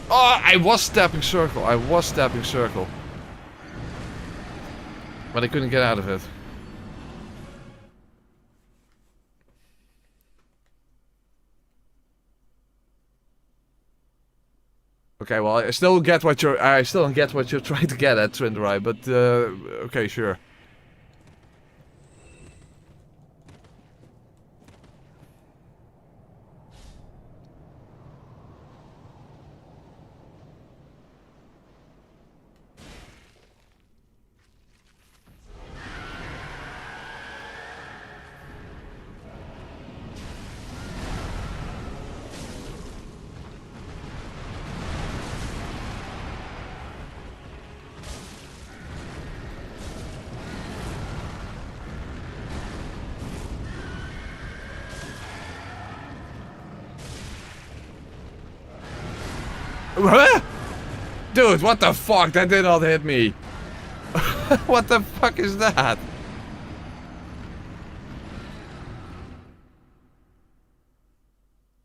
Oh, I was stepping circle. I was stepping circle. But I couldn't get out of it. Okay, well, I still don't get what you're trying to get at, Trinderai, but okay, sure. Dude, what the fuck? That did not hit me. What the fuck is that?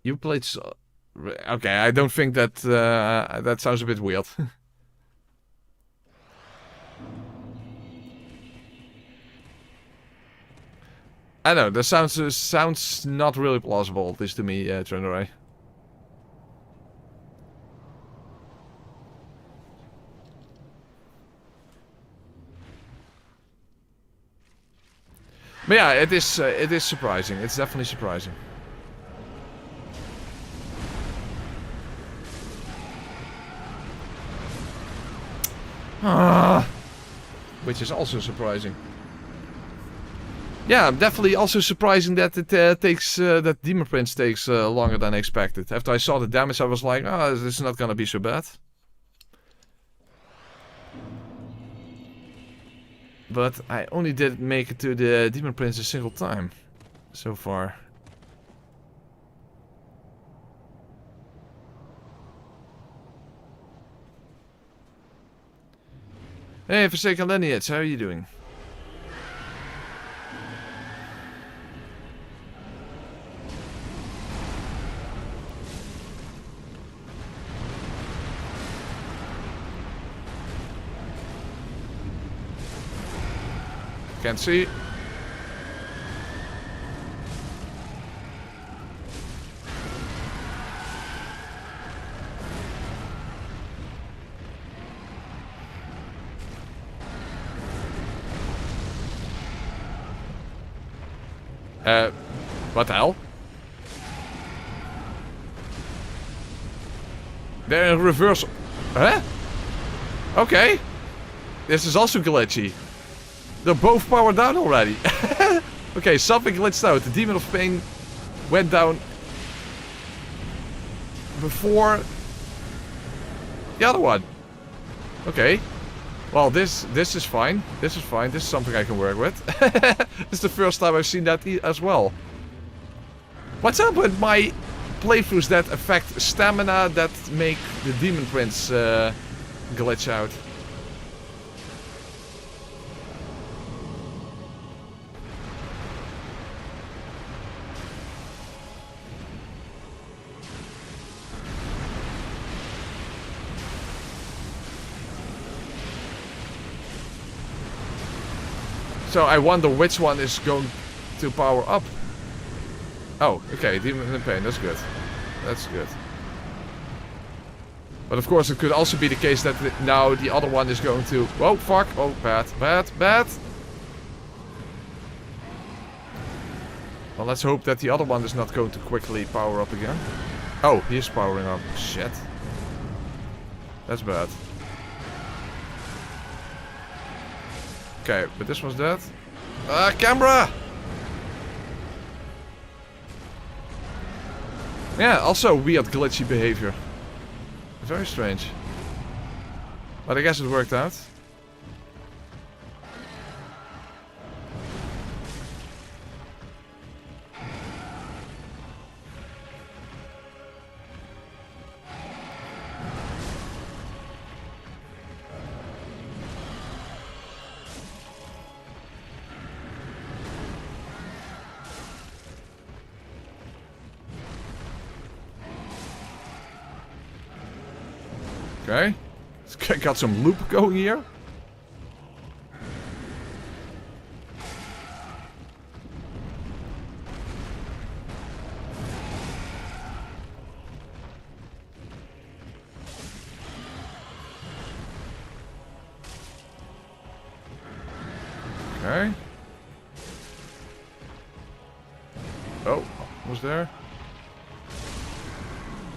You played so... Okay, I don't think that... that sounds a bit weird. I know, that sounds not really plausible, at least to me, Trinderai. But yeah, it is surprising. It's definitely surprising. Which is also surprising. Yeah, definitely also surprising that it takes that Demon Prince takes longer than I expected. After I saw the damage, I was like, oh, this is not gonna be so bad. But I only did make it to the Demon Prince a single time so far. Hey, Forsaken Lineage, how are you doing? Can't see. What the hell? They're in reversal. Huh? Okay. This is also glitchy. They're both powered down already. Okay, something glitched out. The Demon of Pain went down before the other one. Okay. Well, this is fine. This is fine. This is something I can work with. This is the first time I've seen that as well. What's up with my playthroughs that affect stamina that make the Demon Prince glitch out? So I wonder which one is going to power up. Oh, okay, Demon in Pain, that's good. That's good. But of course it could also be the case that now the other one is going to... Oh, fuck. Oh, bad, bad, bad. Well, let's hope that the other one is not going to quickly power up again. Oh, he is powering up. Shit. That's bad. Okay, but this was dead. Camera! Yeah, also weird glitchy behavior. Very strange. But I guess it worked out. Okay. Got some loop going here. Okay. Oh, was there?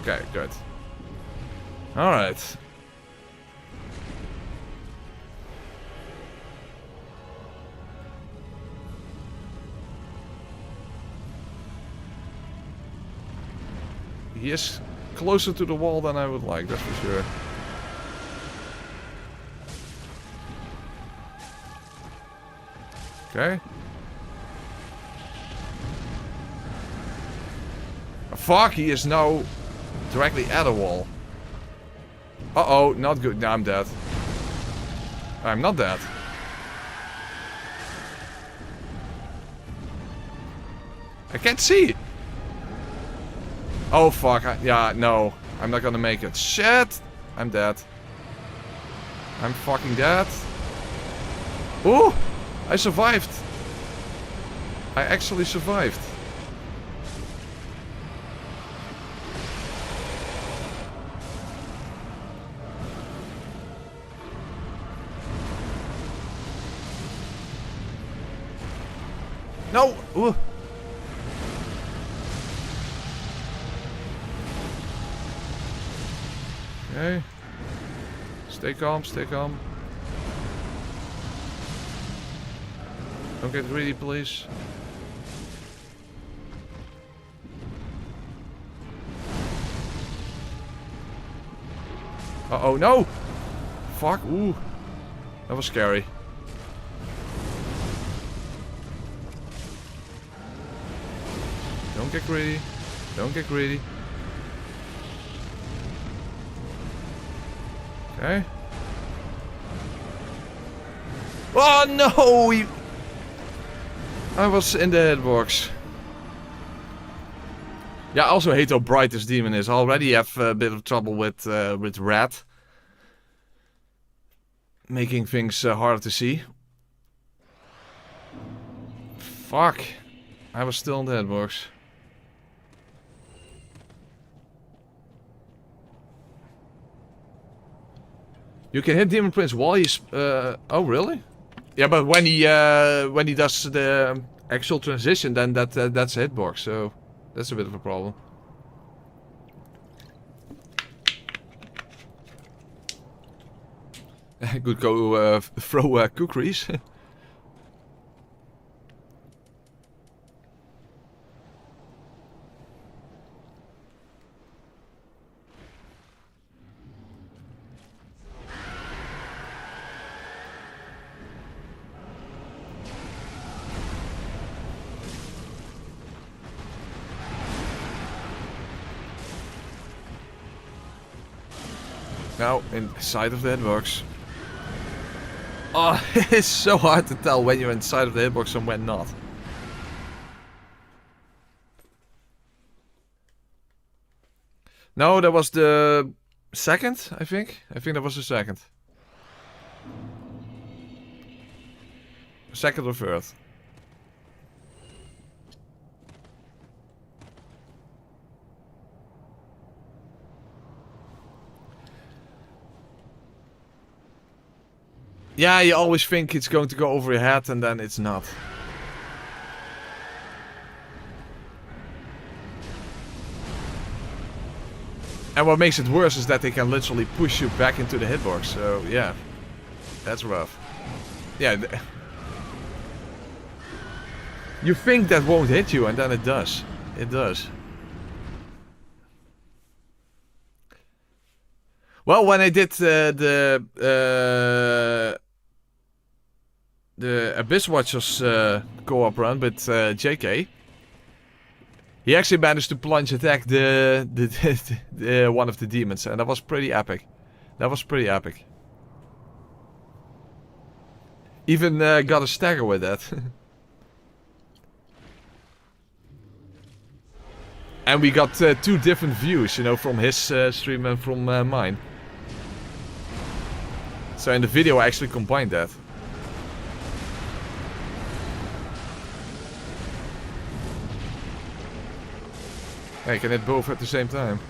Okay, good. Alright. He is closer to the wall than I would like, that's for sure. Okay. Fuck, he is now directly at a wall. Uh-oh, not good. No, I'm dead. I'm not dead. I can't see. Oh, fuck. Yeah, no. I'm not gonna make it. Shit! I'm dead. I'm fucking dead. Ooh! I survived. I actually survived. No! Ooh. Okay. Stay calm, stay calm. Don't get greedy, please. Uh-oh, no! Fuck, ooh. That was scary. Don't get greedy. Don't get greedy. Okay. Oh no! I was in the hitbox. Yeah, I also hate how bright this demon is. I already have a bit of trouble with red. Making things harder to see. Fuck. I was still in the hitbox. You can hit Demon Prince while he's... oh, really? Yeah, but when he does the actual transition, then that's a hitbox, so that's a bit of a problem. I could go throw kukris. Now, inside of the hitbox. Oh, it's so hard to tell when you're inside of the hitbox and when not. No, that was the second, I think. I think that was the second. Second or third. Yeah, you always think it's going to go over your head and then it's not. And what makes it worse is that they can literally push you back into the hitbox, so yeah. That's rough. Yeah. You think that won't hit you, and then it does. It does. Well, when I did the Abyss Watchers co-op run with JK, he actually managed to plunge attack the one of the demons, and that was pretty epic. That was pretty epic. Even got a stagger with that. And we got 2 different views, you know, from his stream and from mine. So in the video I actually combined that. I can hit both at the same time.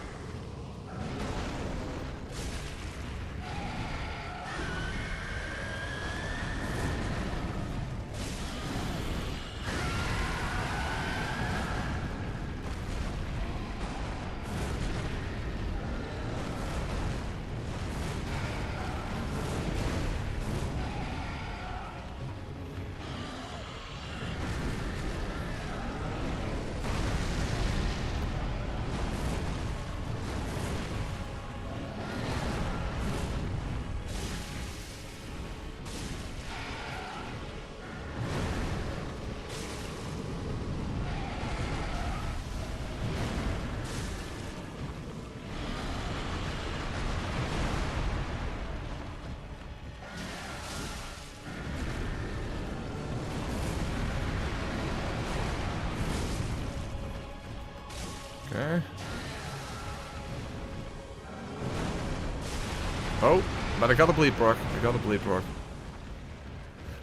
Okay. Oh, but I got a bleed proc. I got a bleed proc.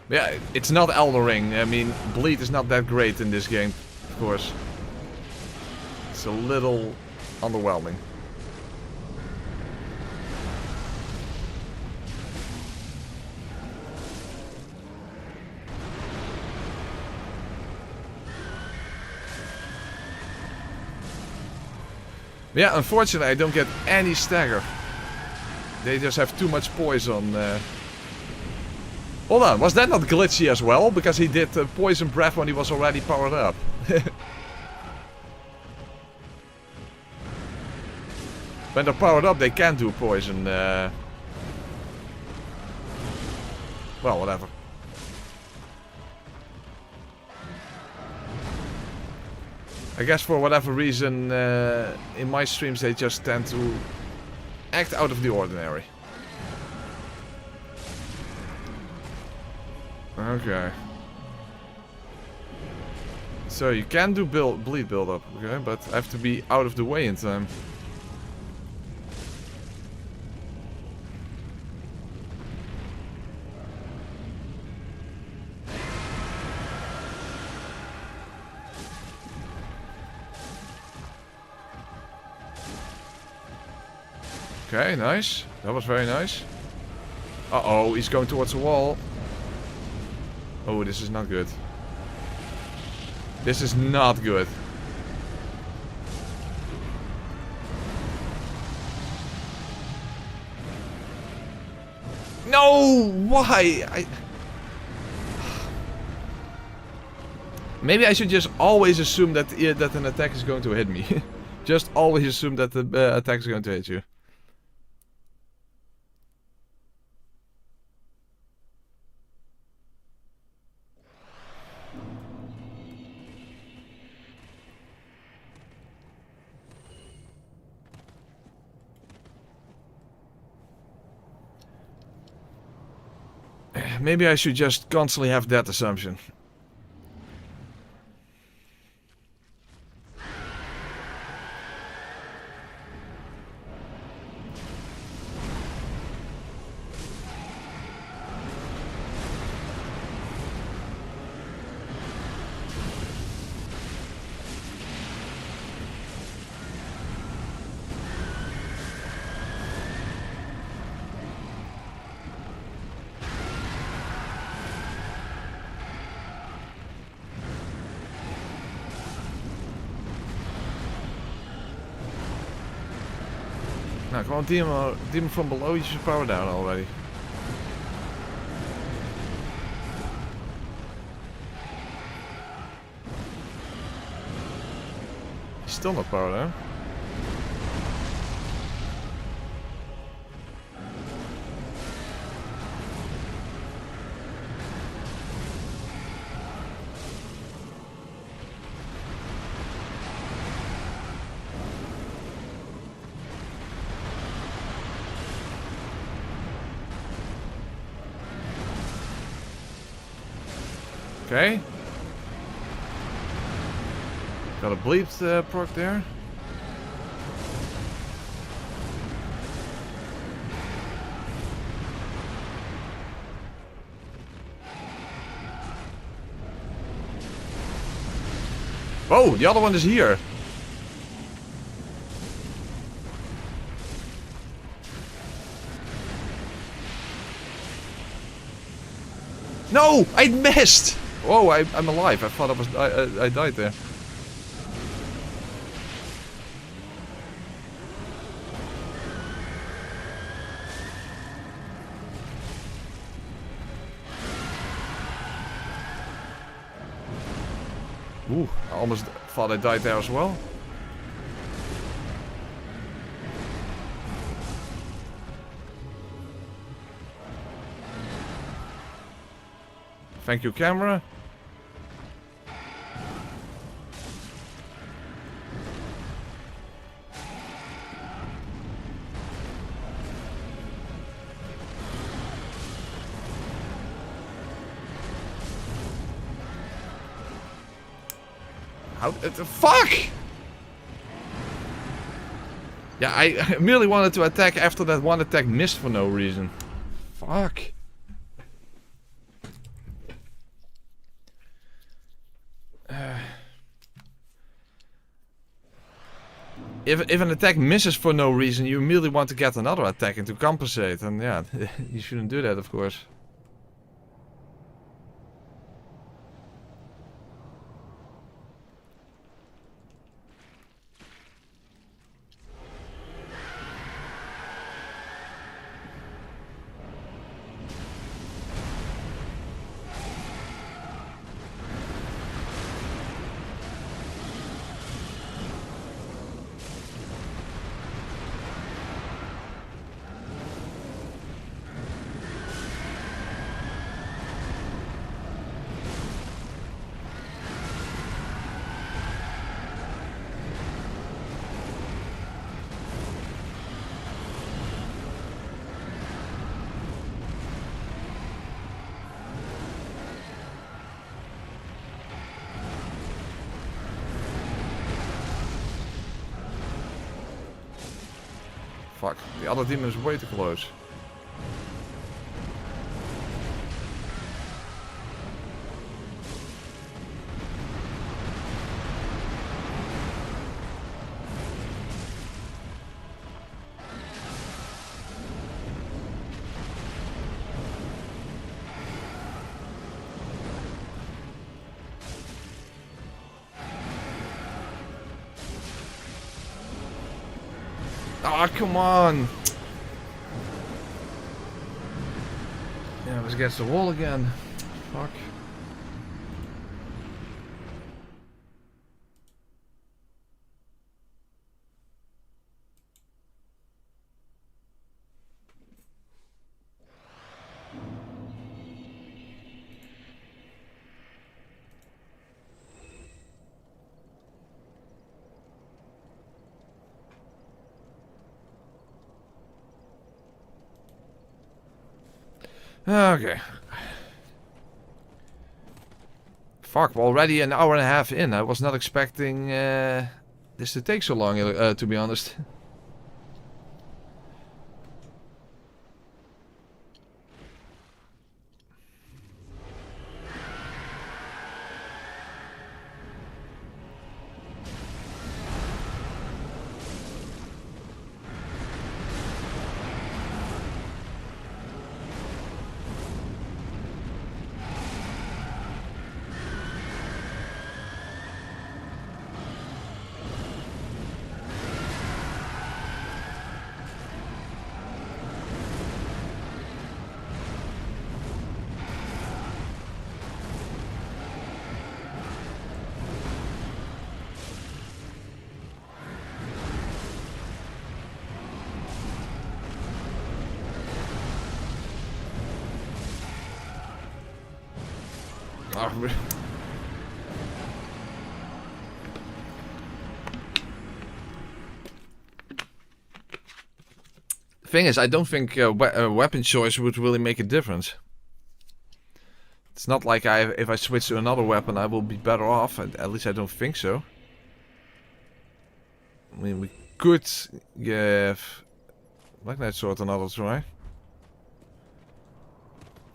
Yeah, it's not Elden Ring. I mean, bleed is not that great in this game, of course. It's a little underwhelming. Yeah, unfortunately I don't get any stagger. They just have too much poison. Hold on, was that not Glitchy as well? Because he did poison breath when he was already powered up. When they're powered up they can do poison. Well, whatever. I guess for whatever reason, in my streams they just tend to act out of the ordinary. Okay. So you can do bleed build-up, okay, but I have to be out of the way in time. Okay, nice. That was very nice. Uh-oh, he's going towards the wall. Oh, this is not good. This is not good. No! Why? Maybe I should just always assume that that an attack is going to hit me. Just always assume that the attack is going to hit you. Maybe I should just constantly have that assumption. Now, come on, demon from below, you should power down already. still not powered, huh? Okay. Got a bleed proc there. Oh, the other one is here. No, I missed. Whoa, I'm alive. I thought I died there. Ooh, I almost thought I died there as well. Thank you, camera. How the fuck? Yeah, I merely wanted to attack after that one attack missed for no reason. Fuck. If an attack misses for no reason, you immediately want to get another attack in to compensate, and yeah, you shouldn't do that, of course. Fuck, the other demon is way too close. Ah, come on! Yeah, I was against the wall again. Fuck. Okay. Fuck, we're already an hour and a half in. I was not expecting this to take so long, to be honest. Oh, thing is, I don't think weapon choice would really make a difference. It's not like if I switch to another weapon, I will be better off. At least I don't think so. I mean, we could give Black Knight Sword another try.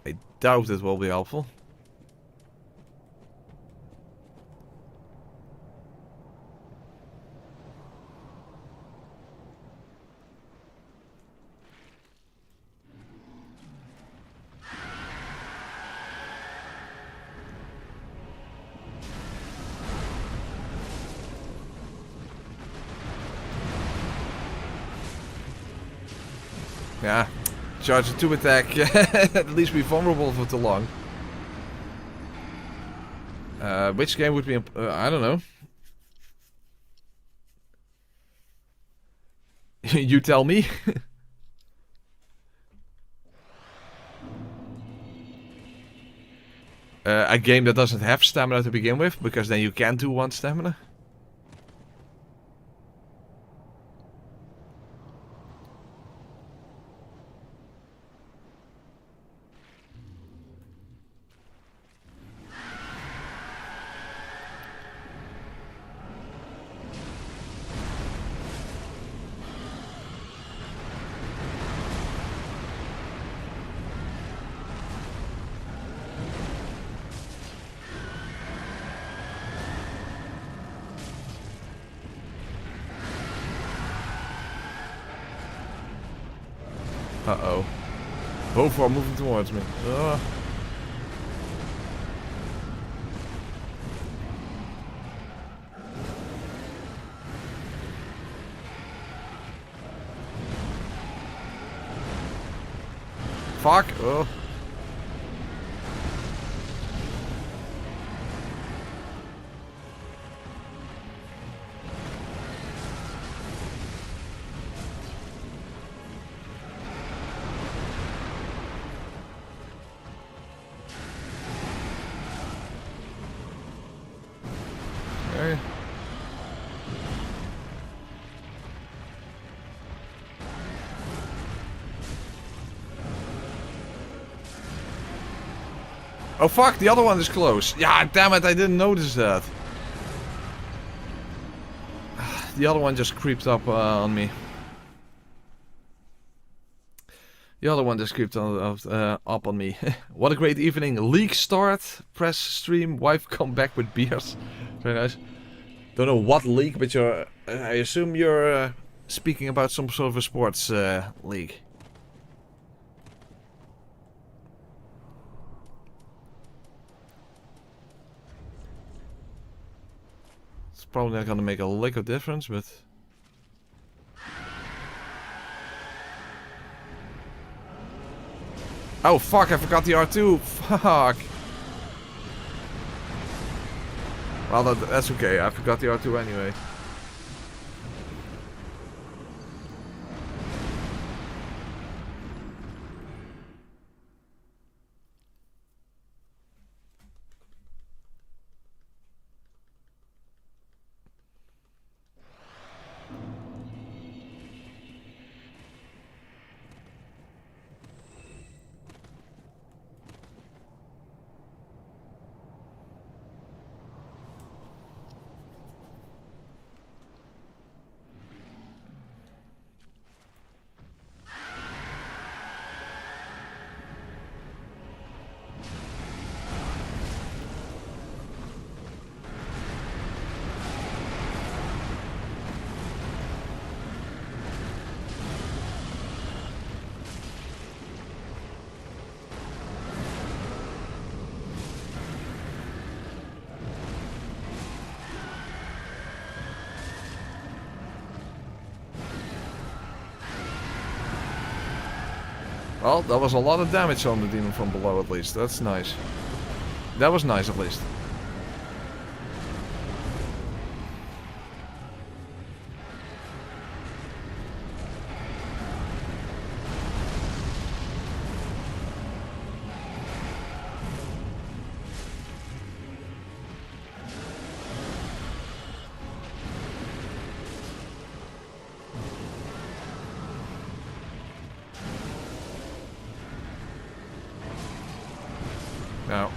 I doubt it will be helpful. Yeah, charge a 2 attack. At least be vulnerable for too long. Which game would be? I don't know. You tell me. A game that doesn't have stamina to begin with, because then you can't do 1 stamina. Uh-oh. Both are moving towards me. Fuck. Oh. Okay. Oh fuck, the other one is close. Yeah, damn it, I didn't notice that. The other one just creeped up on me. The other one just creeped up on me. What a great evening. League start, press stream, wife come back with beers. Very nice. Don't know what league, but you're... I assume you're speaking about some sort of a sports league. It's probably not gonna make a lick of difference, but... Oh fuck, I forgot the R2. Fuck. Well, that's okay. I forgot the R2 anyway. Well, that was a lot of damage on the demon from below at least. That's nice. That was nice at least. No.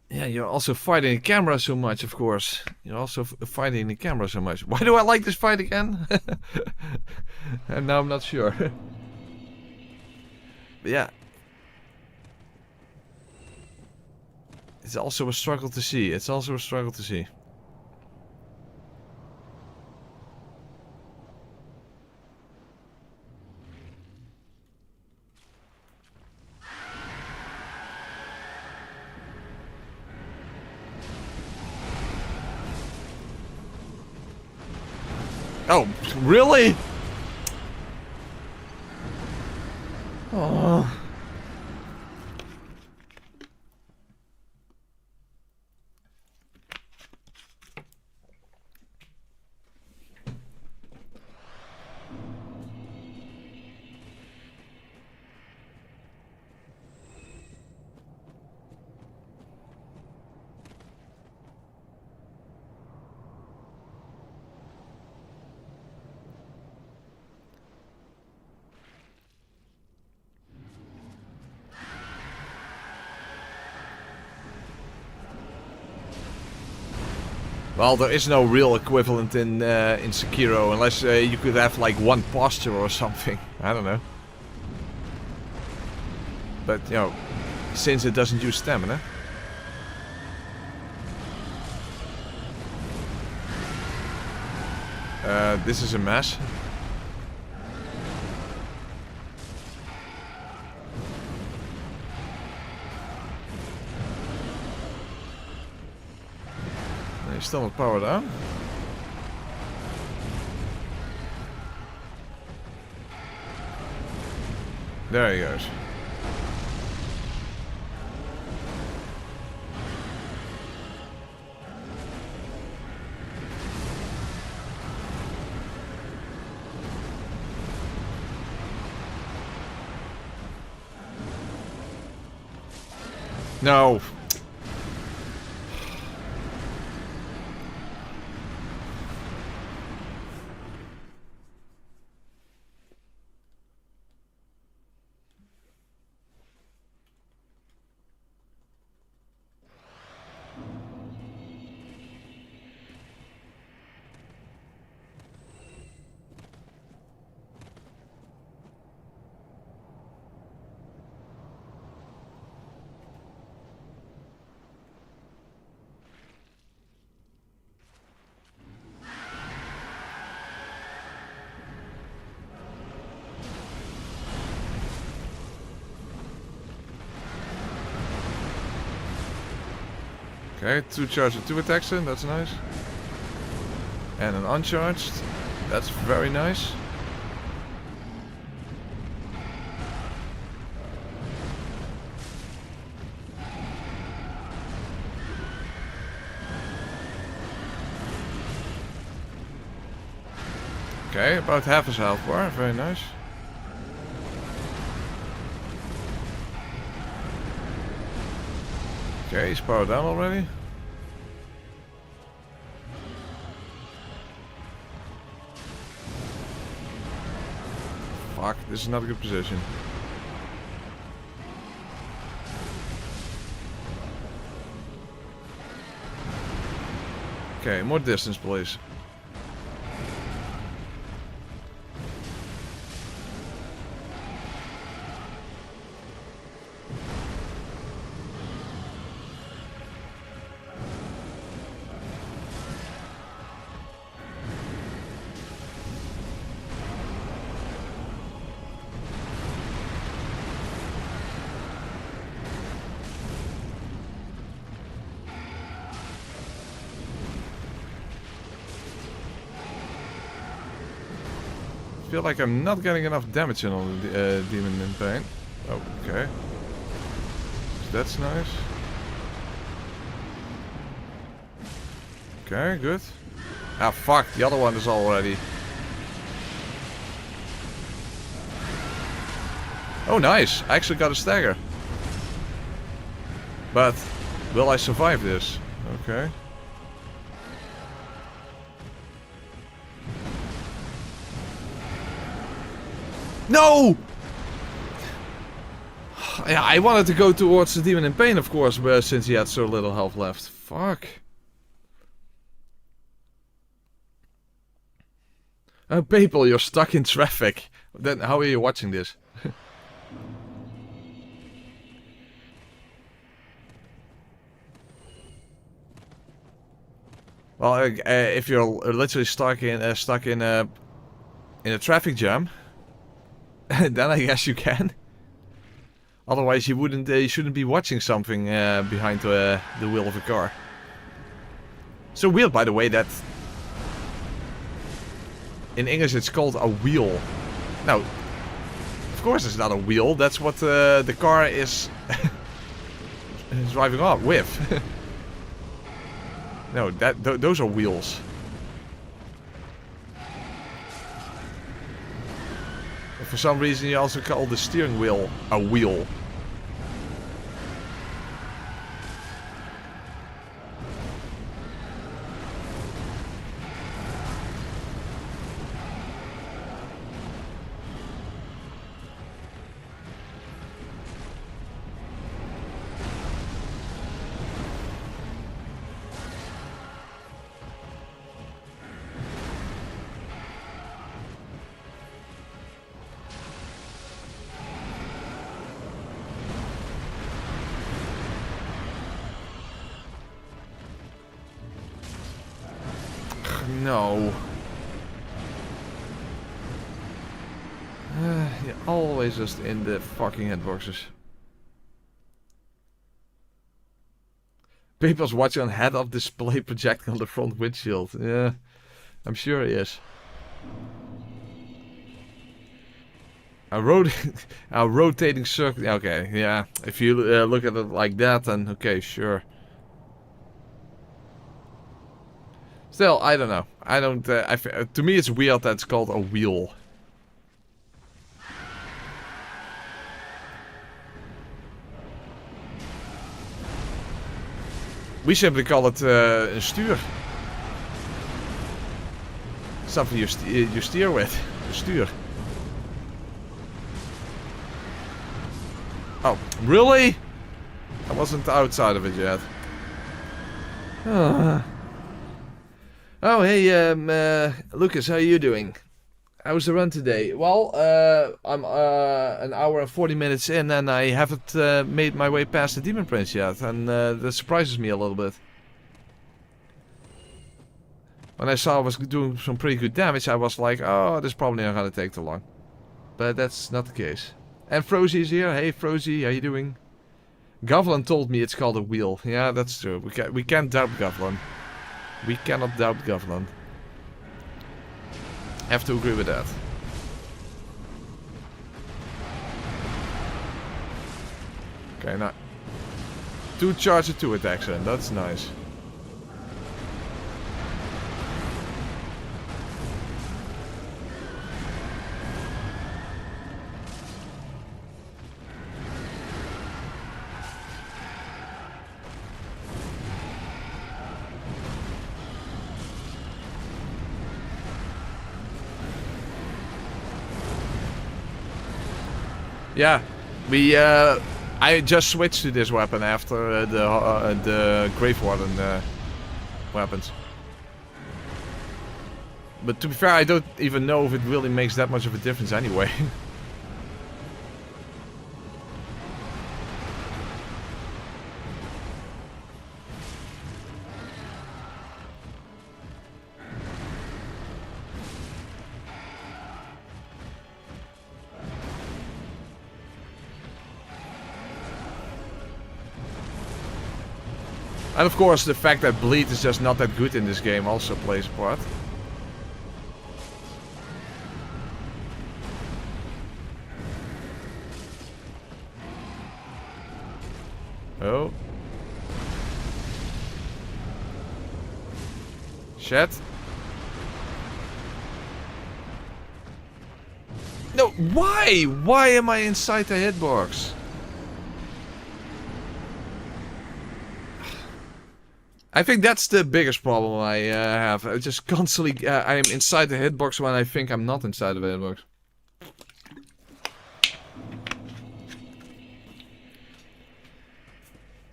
Yeah, you're also fighting the camera so much, of course. You're also fighting the camera so much. Why do I like this fight again? And now I'm not sure. But yeah. It's also a struggle to see. It's also a struggle to see. Oh, really? Oh. Well, there is no real equivalent in Sekiro, unless you could have like one posture or something. I don't know. But, you know, since it doesn't use stamina. This is a mess. He's still not powered down. There he goes. No. Okay, 2 charged and 2 attacks in, that's nice. And an uncharged, that's very nice. Okay, about half his health bar, very nice. Okay, he's powered down already. Fuck, this is not a good position. Okay, more distance, please. I feel like I'm not getting enough damage in on the demon in pain. Oh, okay. That's nice. Okay, good. Ah, fuck. The other one is already. Oh, nice. I actually got a stagger. But will I survive this? Okay. No! Yeah, I wanted to go towards the demon in pain, of course, but since he had so little health left. Fuck. Oh, people, you're stuck in traffic. Then how are you watching this? Well, if you're literally stuck in a traffic jam, then I guess you can. Otherwise, you wouldn't. You shouldn't be watching something behind the wheel of a car. So weird, by the way, that in English it's called a wheel. No, of course it's not a wheel. That's what the car is driving on with. No, those are wheels. And for some reason you also call the steering wheel a wheel. No. You're always just in the fucking hitboxes. People's watching on head-up display projecting on the front windshield. Yeah, I'm sure he is. A rotating circle. Okay, yeah. If you look at it like that, then okay, sure. Still, I don't know. I don't. To me, it's weird that it's called a wheel. We simply call it een stuur. Something you steer with. A stuur. Oh, really? I wasn't outside of it yet. Oh, hey, Lucas, how are you doing? How's the run today? Well, I'm an hour and 40 minutes in and I haven't made my way past the Demon Prince yet. And that surprises me a little bit. When I saw I was doing some pretty good damage, I was like, oh, this is probably not gonna take too long. But that's not the case. And Frozy is here. Hey, Frozy, how you doing? Govlin told me it's called a wheel. Yeah, that's true. We can't doubt Govlin. We cannot doubt Govlin. Have to agree with that. Okay, now 2 charge and 2 attacks in. That's nice. Yeah, I just switched to this weapon after the Grave Warden weapons. But to be fair, I don't even know if it really makes that much of a difference anyway. And of course, the fact that bleed is just not that good in this game also plays a part. Oh. Shit. No, why? Why am I inside the hitbox? I think that's the biggest problem I have. I just constantly I am inside the hitbox when I think I'm not inside of the hitbox.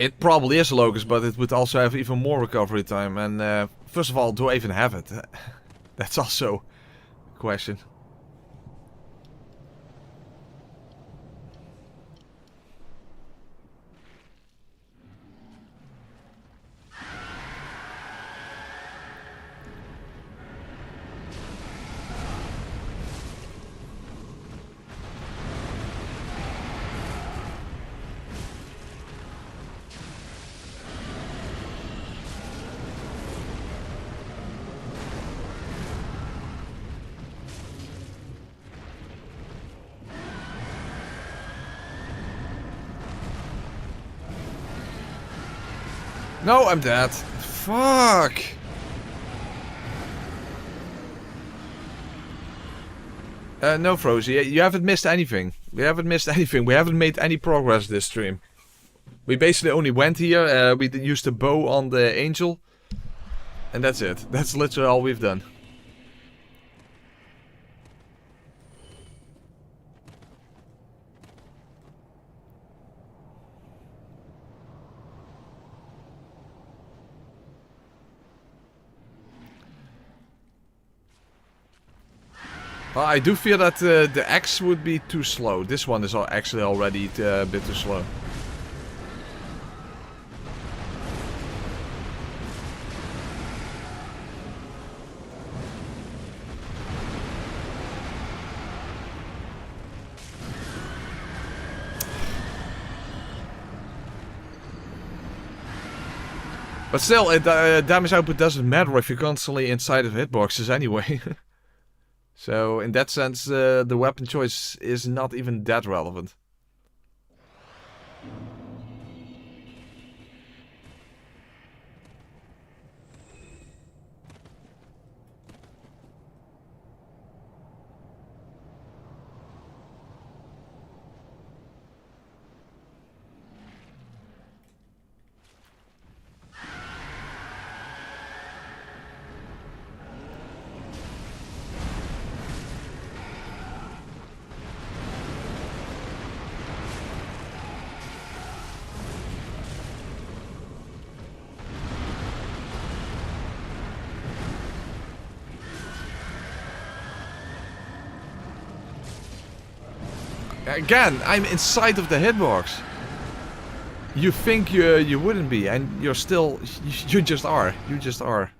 It probably is a locust, but it would also have even more recovery time. And first of all, do I even have it? That's also a question. No, I'm dead. Fuck. No, Frozy, you haven't missed anything. We haven't missed anything. We haven't made any progress this stream. We basically only went here. We used a bow on the angel. And that's it. That's literally all we've done. Well, I do fear that the X would be too slow. This one is actually already a bit too slow. But still, damage output doesn't matter if you're constantly inside of hitboxes anyway. So, in that sense, the weapon choice is not even that relevant. Again, I'm inside of the hitbox. You think you wouldn't be, and you're still... You just are. You just are.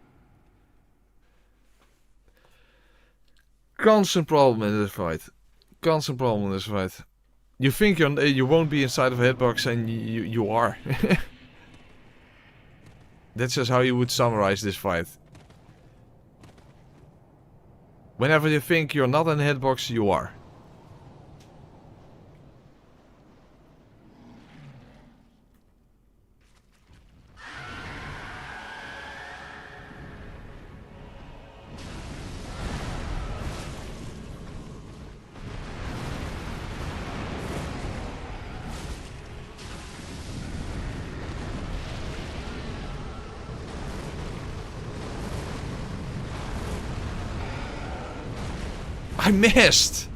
Constant problem in this fight. Constant problem in this fight. You think you won't be inside of a hitbox, and you are. That's just how you would summarize this fight. Whenever you think you're not in a hitbox, you are. I missed!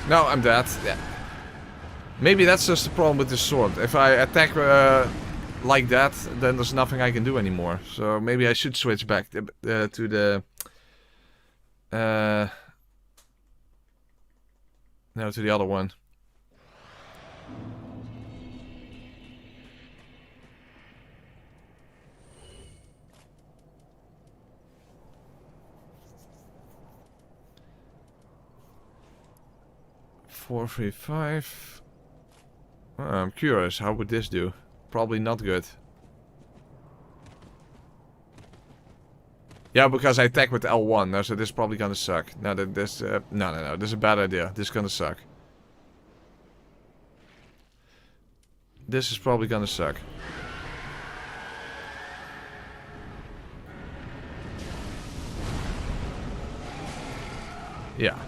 No, I'm dead. Yeah. Maybe that's just the problem with this sword. If I attack like that, then there's nothing I can do anymore. So maybe I should switch back to the... no, to the other one. Four, 3, 5. I'm curious, how would this do? Probably not good. Yeah, because I attack with L1, no, so this is probably gonna suck. No, this no, this is a bad idea. This is gonna suck. This is probably gonna suck. Yeah.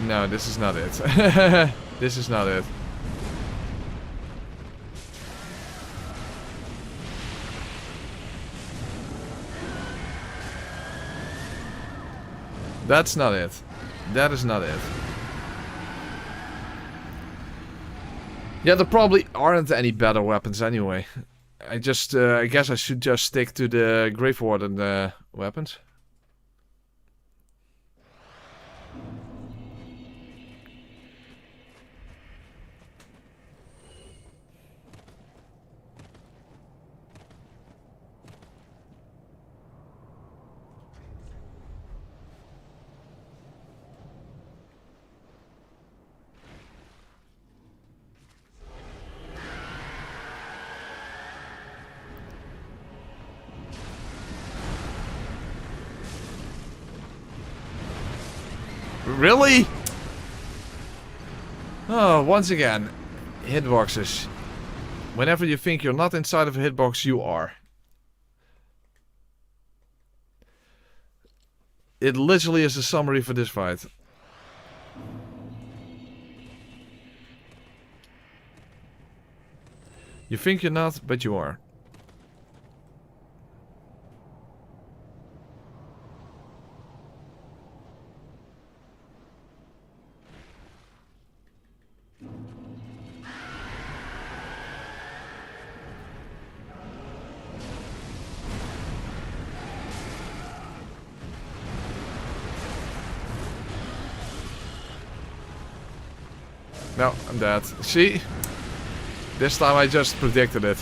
No, this is not it. This is not it. That's not it. That is not it. Yeah, there probably aren't any better weapons anyway. I guess I should just stick to the Grave Warden weapons. Really? Oh, once again, hitboxes. Whenever you think you're not inside of a hitbox, you are. It literally is a summary for this fight. You think you're not, but you are. No, I'm dead. See? This time I just predicted it.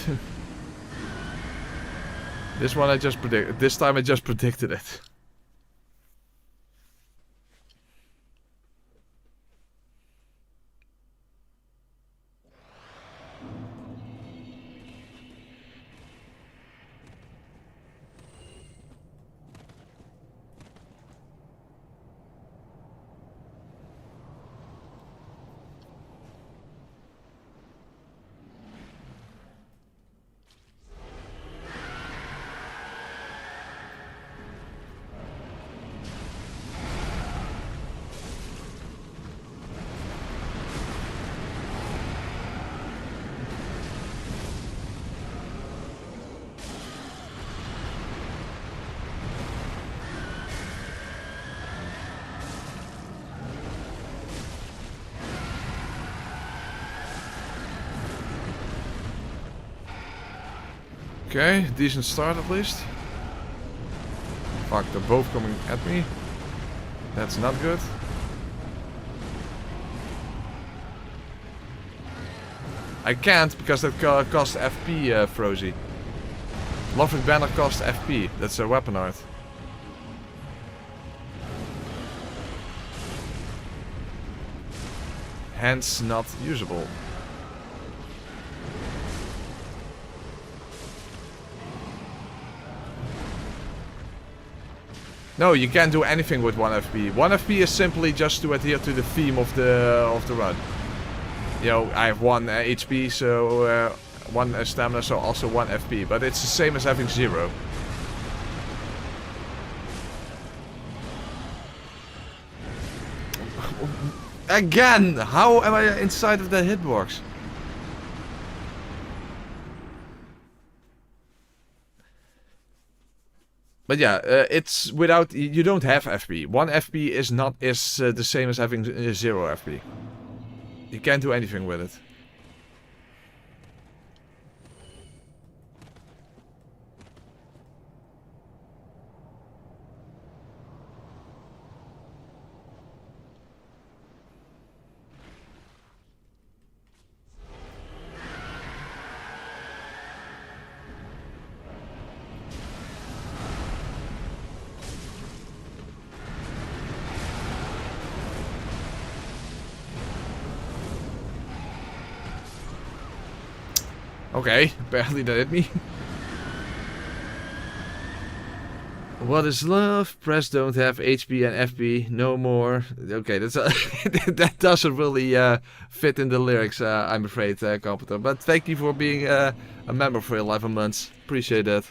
This time I just predicted it. Okay, decent start at least. Fuck, they're both coming at me. That's not good. I can't because that costs FP, Frozy. Loving Banner costs FP. That's a weapon art. Hence not usable. No, you can't do anything with 1 FP. 1 FP is simply just to adhere to the theme of the run. You know, I have 1 HP, so 1 stamina, so also 1 FP. But it's the same as having 0. Again! How am I inside of the hitbox? But yeah, it's without, you don't have FP. 1 FP is the same as having 0 FP. You can't do anything with it. Okay, apparently that hit me. What is love? Press don't have HP and FP, no more. Okay, that's that doesn't really fit in the lyrics, I'm afraid, Computer. But thank you for being a member for 11 months. Appreciate that.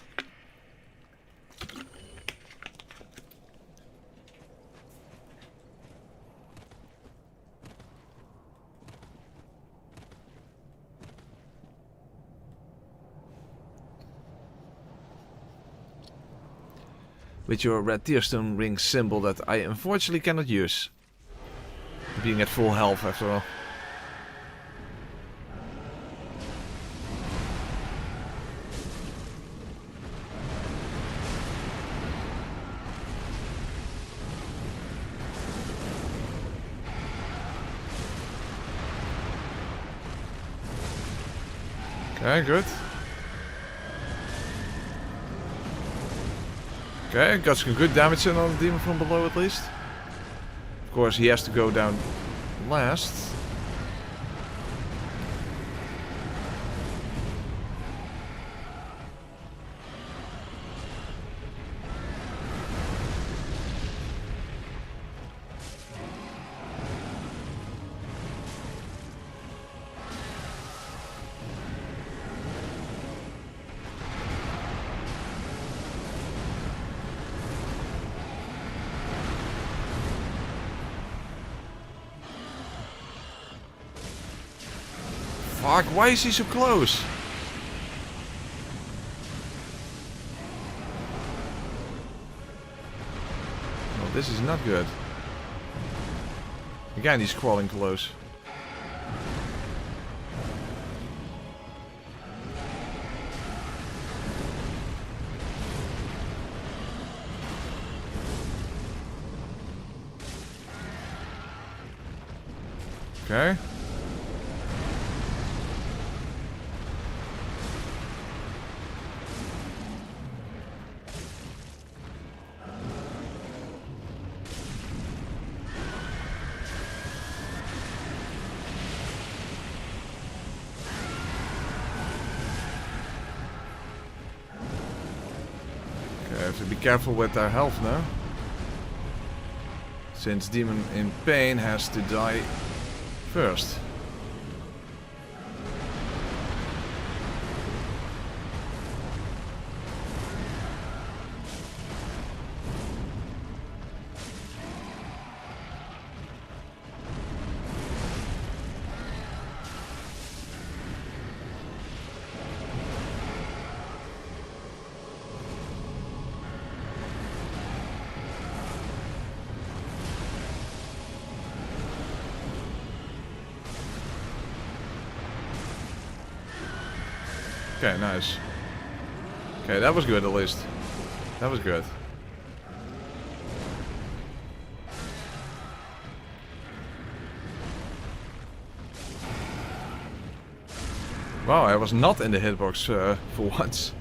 With your red tearstone ring symbol that I unfortunately cannot use. Being at full health after all. Okay, good. Okay, got some good damage in on the demon from below at least. Of course, he has to go down last. Fuck, why is he so close? Well, this is not good. Again, he's crawling close. Okay. Have to be careful with our health now. Since Demon in Pain has to die first. Okay, nice. Okay, that was good at least. That was good. Wow, I was not in the hitbox for once.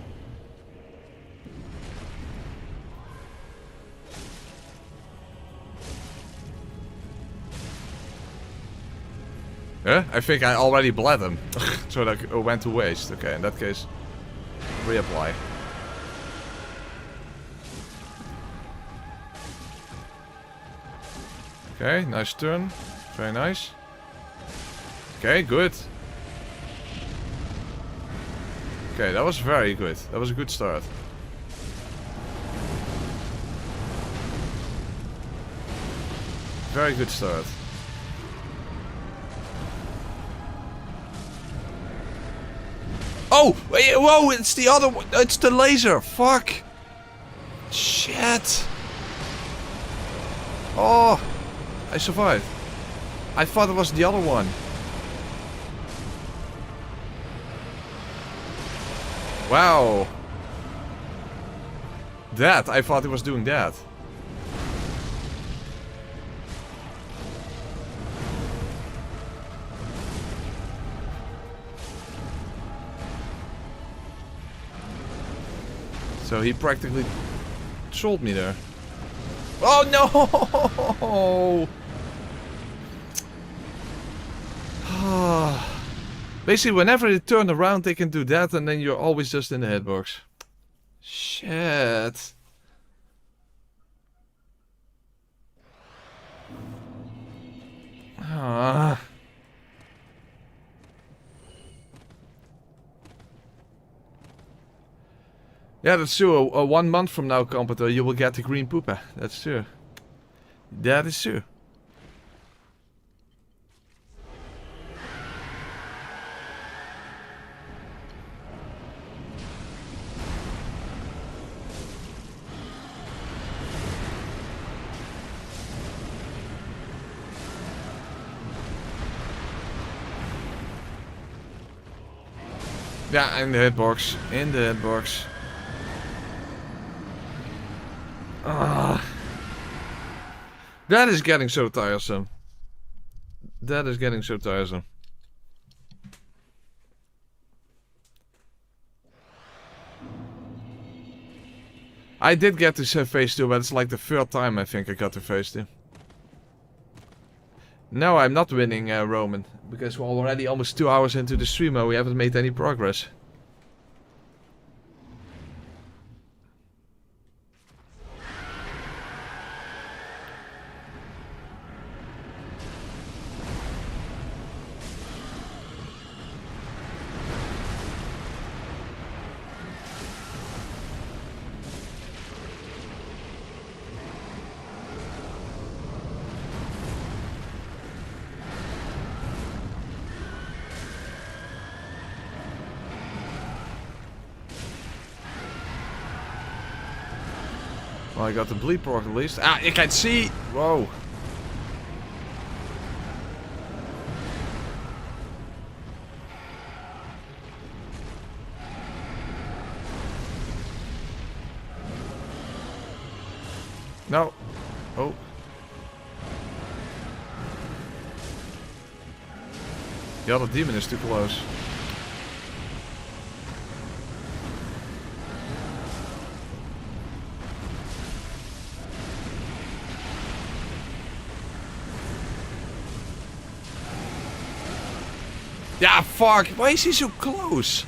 Yeah, I think I already bled him. So that went to waste. Okay, in that case, reapply. Okay, nice turn. Very nice. Okay, good. Okay, that was very good. That was a good start. Very good start. Oh! Wait, whoa! It's the other one! It's the laser! Fuck! Shit! Oh! I survived. I thought it was the other one. Wow! That! I thought it was doing that. So he practically trolled me there. Oh no! Basically, whenever they turn around, they can do that, and then you're always just in the hitbox. Shit. Ah. Yeah, that's true. 1 month from now, Computer, you will get the green pooper. That's true. That is true. Yeah, in the hitbox. In the hitbox. That is getting so tiresome. That is getting so tiresome. I did get to phase 2, but it's like the third time I think I got to phase 2. No, I'm not winning Roman, because we're already almost 2 hours into the stream and we haven't made any progress. Well, I got the bleed proc at least. Ah, I can see! Whoa. No. Oh. The other demon is too close. Yeah, fuck! Why is he so close?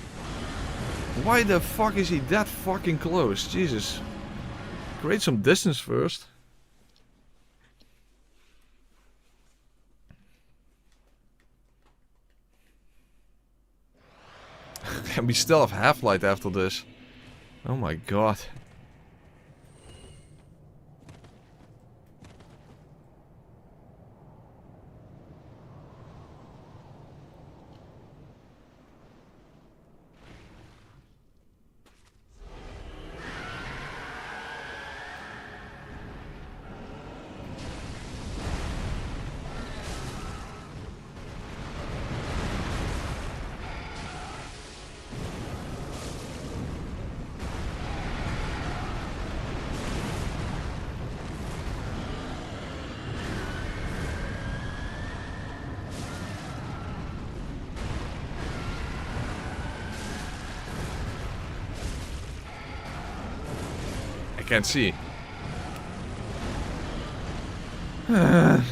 Why the fuck is he that fucking close? Jesus. Create some distance first. And we still have Half-Light after this. Oh my god. Can't see. At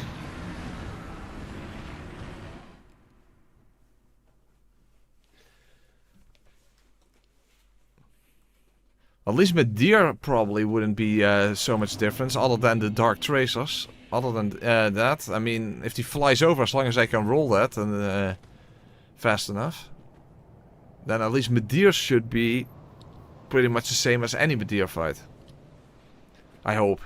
least with deer probably wouldn't be so much difference, other than the dark tracers. Other than that, I mean, if he flies over, as long as I can roll that and fast enough, then at least Medeer should be pretty much the same as any Medeer fight. I hope.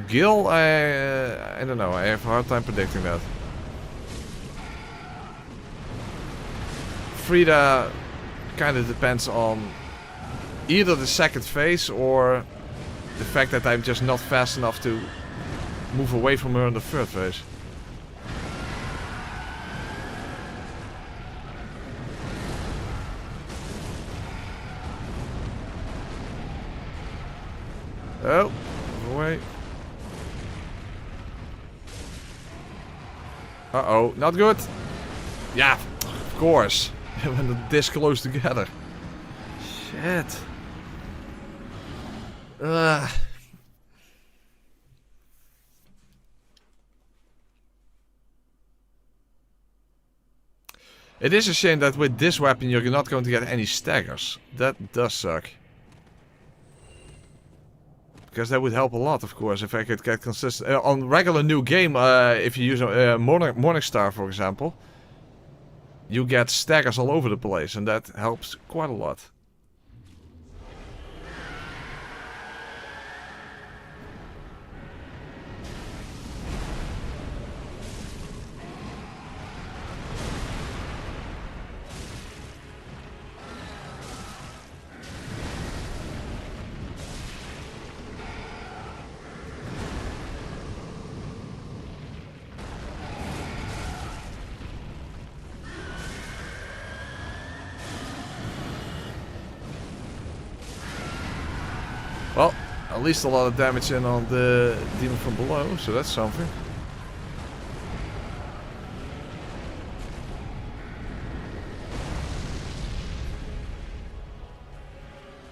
Gil, I don't know. I have a hard time predicting that. Frieda kind of depends on either the second phase or the fact that I'm just not fast enough to move away from her in the third phase. Oh, move away. Uh-oh, not good. Yeah, of course. When they're this close together. Shit. Ugh. It is a shame that with this weapon you're not going to get any staggers. That does suck. Because that would help a lot, of course, if I could get consistent... on regular new game, if you use a Morningstar, for example, you get staggers all over the place, and that helps quite a lot. Well, at least a lot of damage in on the demon from below, so that's something.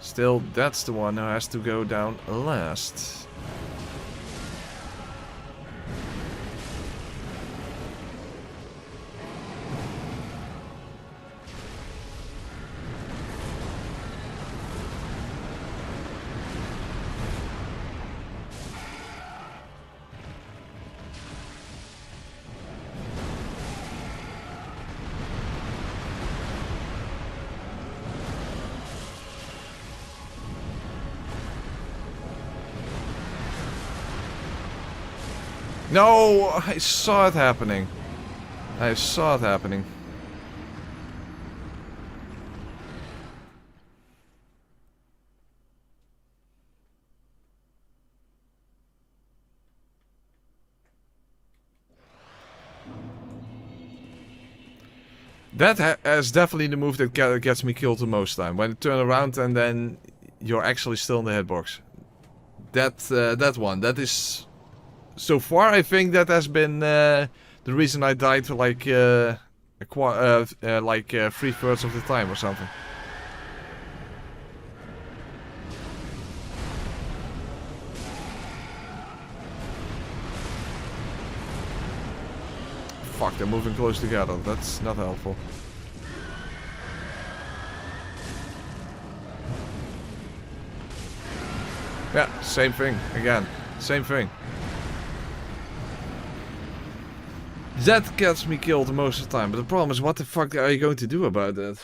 Still, that's the one who has to go down last. No, I saw it happening. I saw it happening. That is definitely the move that gets me killed the most time. When you turn around and then you're actually still in the hitbox. That one. That is... So far, I think that has been the reason I died for like 3/3 of the time or something. Fuck, they're moving close together. That's not helpful. Yeah, same thing again. Same thing. That gets me killed most of the time, but the problem is, what the fuck are you going to do about that?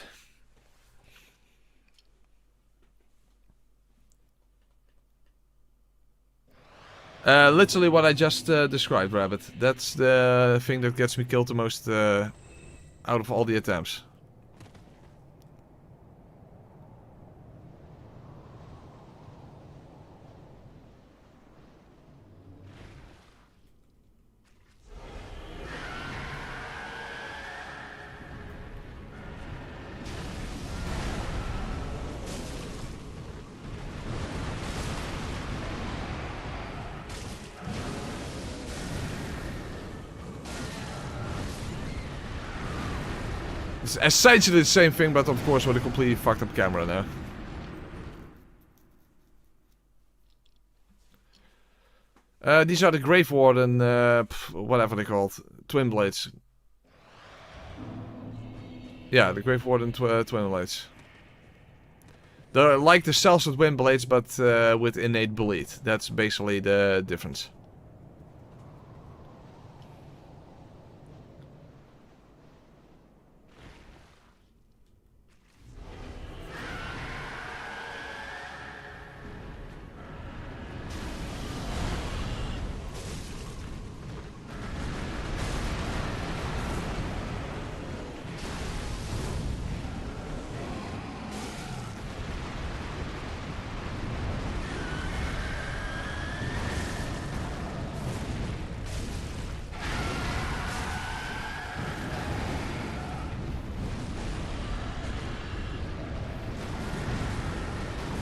Literally what I just described, Rabbit. That's the thing that gets me killed the most out of all the attempts. It's essentially the same thing, but of course with a completely fucked up camera now. These are the Grave Warden, whatever they're called, twin blades. Yeah, the Grave Warden twin blades. They're like the Cells Wind blades, but with innate bleed. That's basically the difference.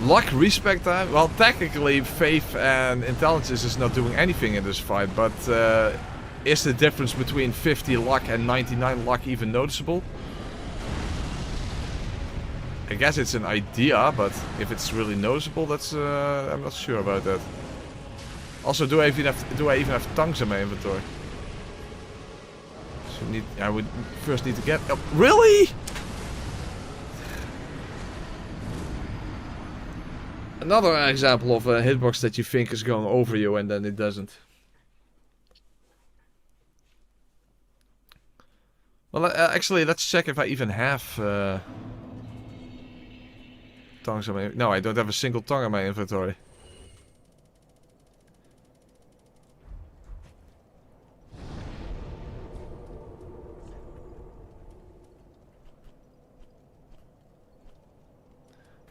Luck, respect time? Well, technically, faith and intelligence is not doing anything in this fight, but is the difference between 50 luck and 99 luck even noticeable? I guess it's an idea, but if it's really noticeable, that's I'm not sure about that. Also, do I even have tongues in my inventory? So I would first need to get... Oh, really? Another example of a hitbox that you think is going over you and then it doesn't. Well, actually, let's check if I even have tongues in my... No, I don't have a single tongue in my inventory.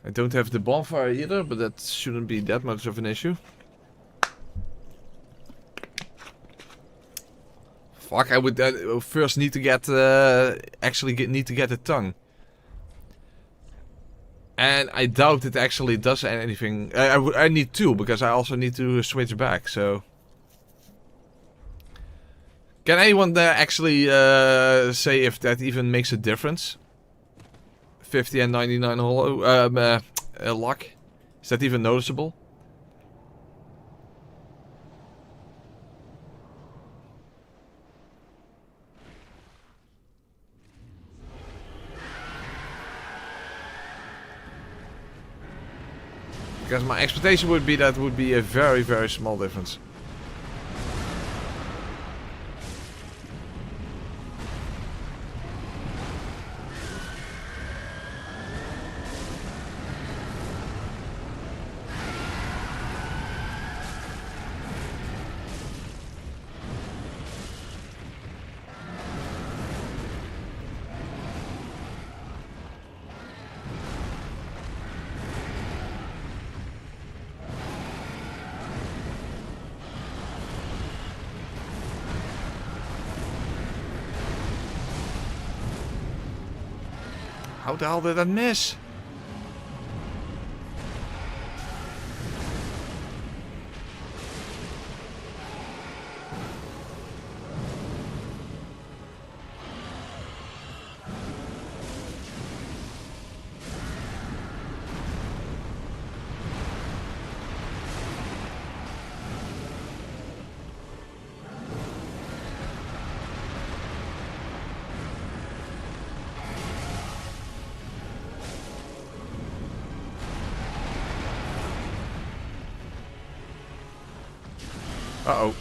I don't have the bonfire either, but that shouldn't be that much of an issue. Fuck, I would first need to get need to get a tongue. And I doubt it actually does anything. I need two, because I also need to switch back, so... Can anyone actually say if that even makes a difference? 50 and 99 hollow, luck. Is that even noticeable? Because my expectation would be that would be a very, very small difference. How the hell did I miss? Uh-oh.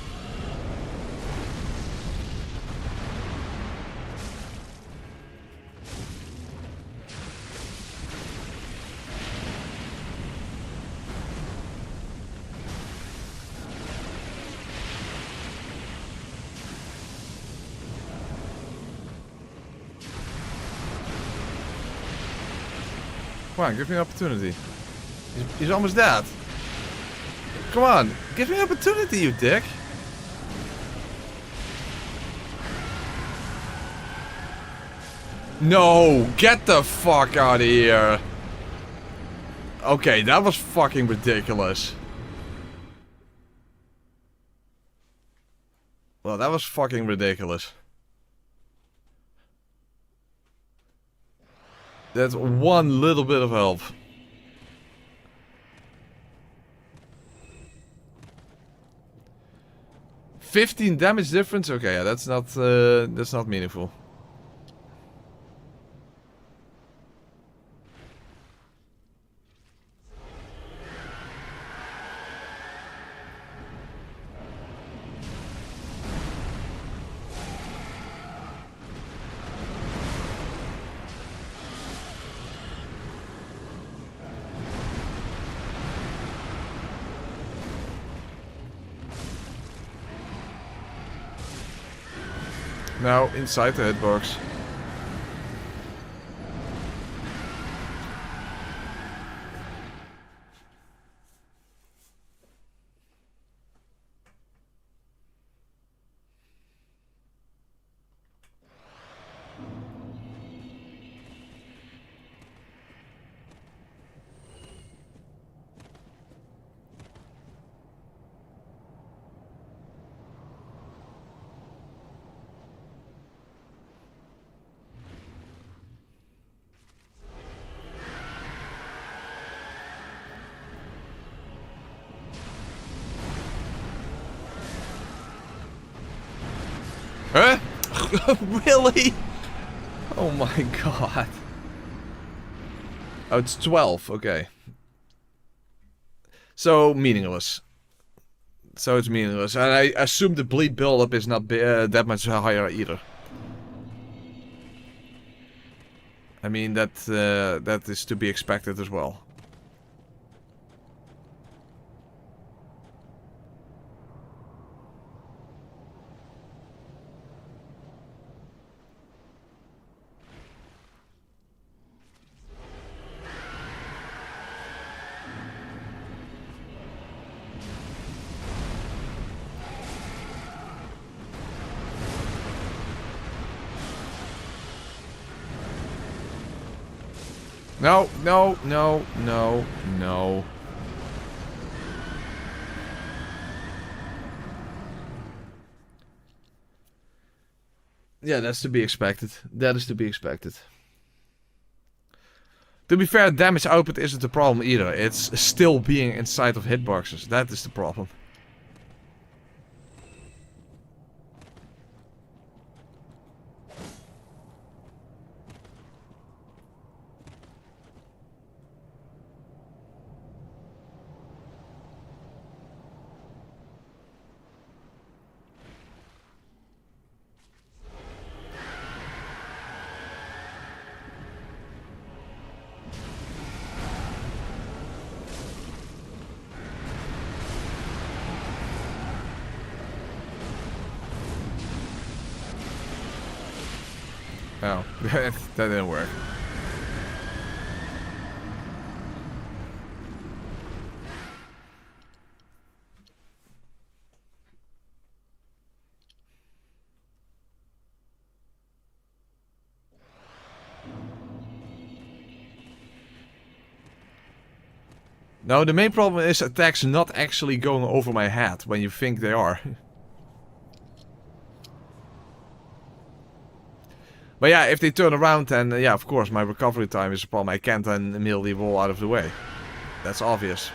Come on, give me an opportunity. He's almost dead. Come on, give me an opportunity, you dick. No, get the fuck out of here. Okay, that was fucking ridiculous. Well, that was fucking ridiculous. That's one little bit of help. 15 damage difference? Okay, yeah, that's not meaningful. Now inside the hitbox. Huh? Really? Oh my god. Oh, it's 12. Okay. So, meaningless. So it's meaningless. And I assume the bleed buildup is not that much higher either. I mean, that is to be expected as well. No, no, no, no, no. Yeah, that's to be expected. That is to be expected. To be fair, damage output isn't the problem either. It's still being inside of hitboxes. That is the problem. Oh, that didn't work. No, the main problem is attacks not actually going over my head when you think they are. But yeah, if they turn around, then yeah, of course, my recovery time is a problem. I can't then immediately roll out of the way. That's obvious.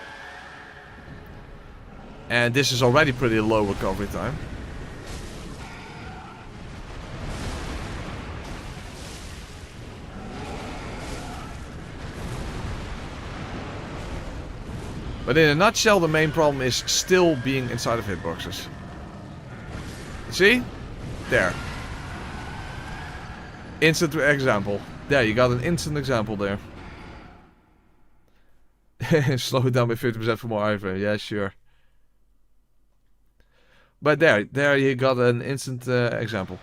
And this is already pretty low recovery time. But in a nutshell, the main problem is still being inside of hitboxes. See? There. Instant example. There, you got an instant example there. Slow it down by 50% for more ivory. Yeah, sure. But there you got an instant example.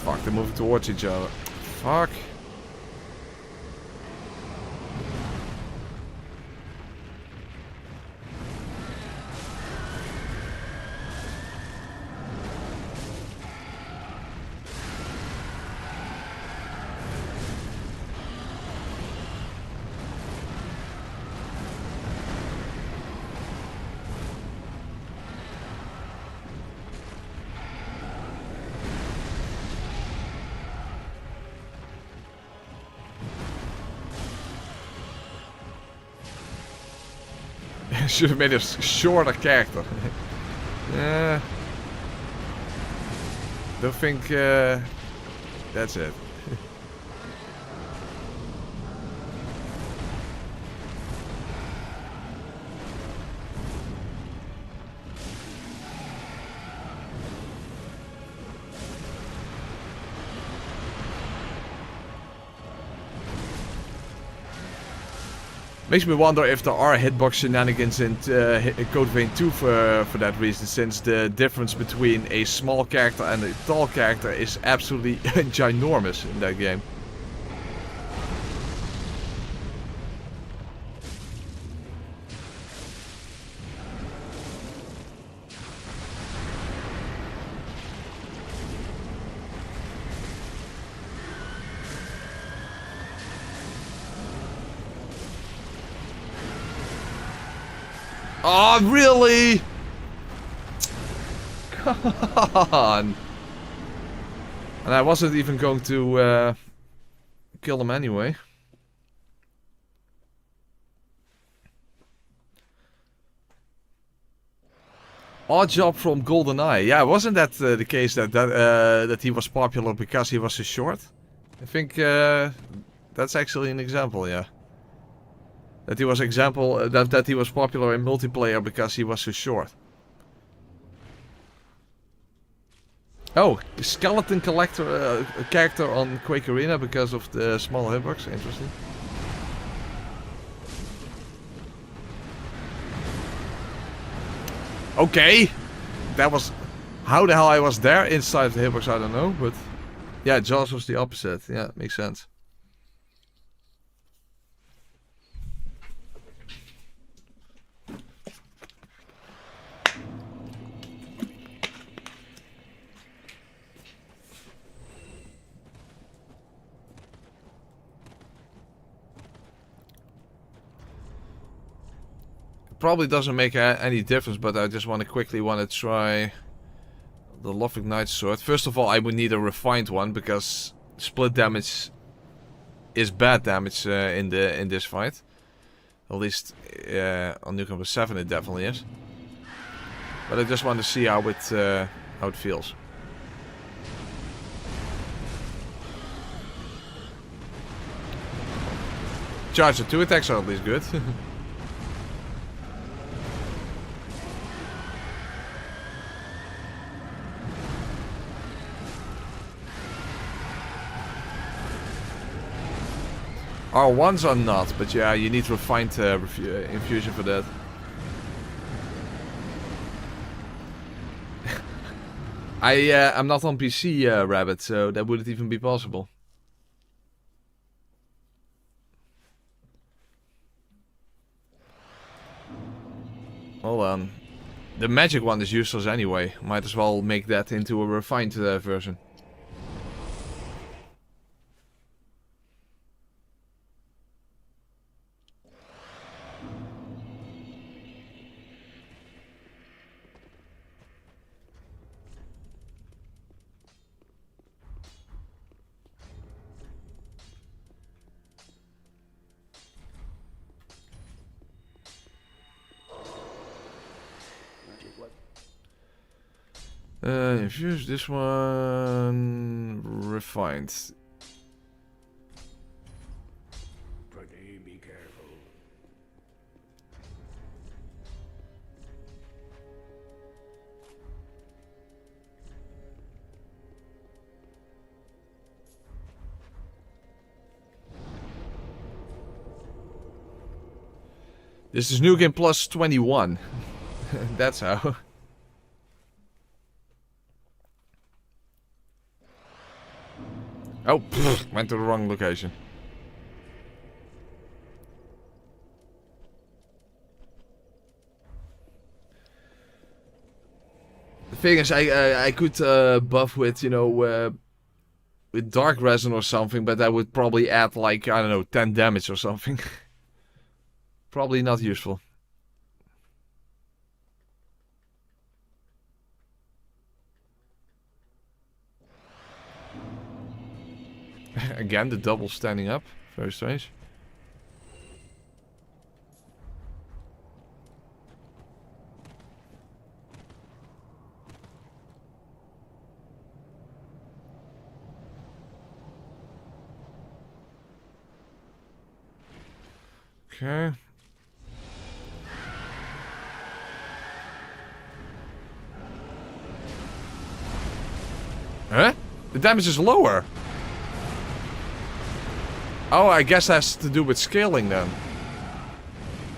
Fuck, they're moving towards each other. Fuck. Should have made a shorter character. Don't think that's it. Makes me wonder if there are hitbox shenanigans in Code Vein 2 for that reason, since the difference between a small character and a tall character is absolutely ginormous in that game. Oh, really? Come on. And I wasn't even going to kill them anyway. Odd job from GoldenEye. Yeah, wasn't that the case that he was popular because he was so short? I think that's actually an example, yeah. That he was that he was popular in multiplayer because he was so short. Oh, skeleton collector character on Quake Arena because of the small hitbox. Interesting. Okay, that was how the hell I was there inside the hitbox. I don't know, but yeah, Jaws was the opposite. Yeah, makes sense. probably doesn't make any difference, but I just quickly want to try the Love Ignite sword. First of all, I would need a refined one because split damage is bad damage in this fight. At least on Nukem 7 it definitely is. But I just want to see how it feels. Charge the 2 attacks are at least good. R1s are not, but yeah, you need refined infusion for that. I'm not on PC, Rabbit, so that wouldn't even be possible. Hold on. The magic one is useless anyway. Might as well make that into a refined version. Infuse this one. Refined. Be careful. This is New Game Plus 21. That's how. Oh, pfft, went to the wrong location. The thing is, I could buff with, you know, with dark resin or something, but that would probably add like, I don't know, 10 damage or something. Probably not useful. Again, the double standing up. Very strange. Okay. Huh? The damage is lower. Oh, I guess that has to do with scaling then.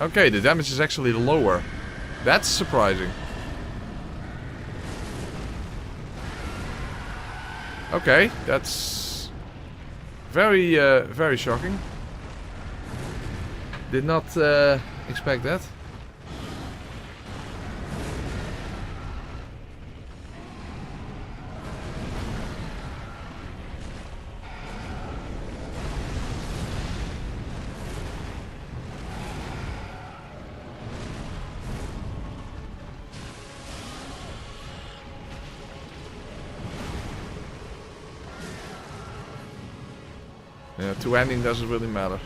Okay, the damage is actually lower. That's surprising. Okay, that's very, very shocking. Did not expect that. Yeah, two-handing doesn't really matter.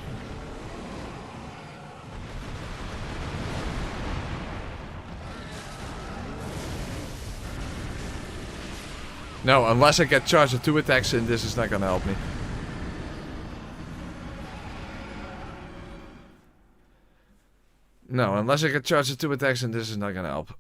No, unless I get charged with 2 attacks in, this is not gonna help me. No, unless I get charged with 2 attacks in, this is not gonna help.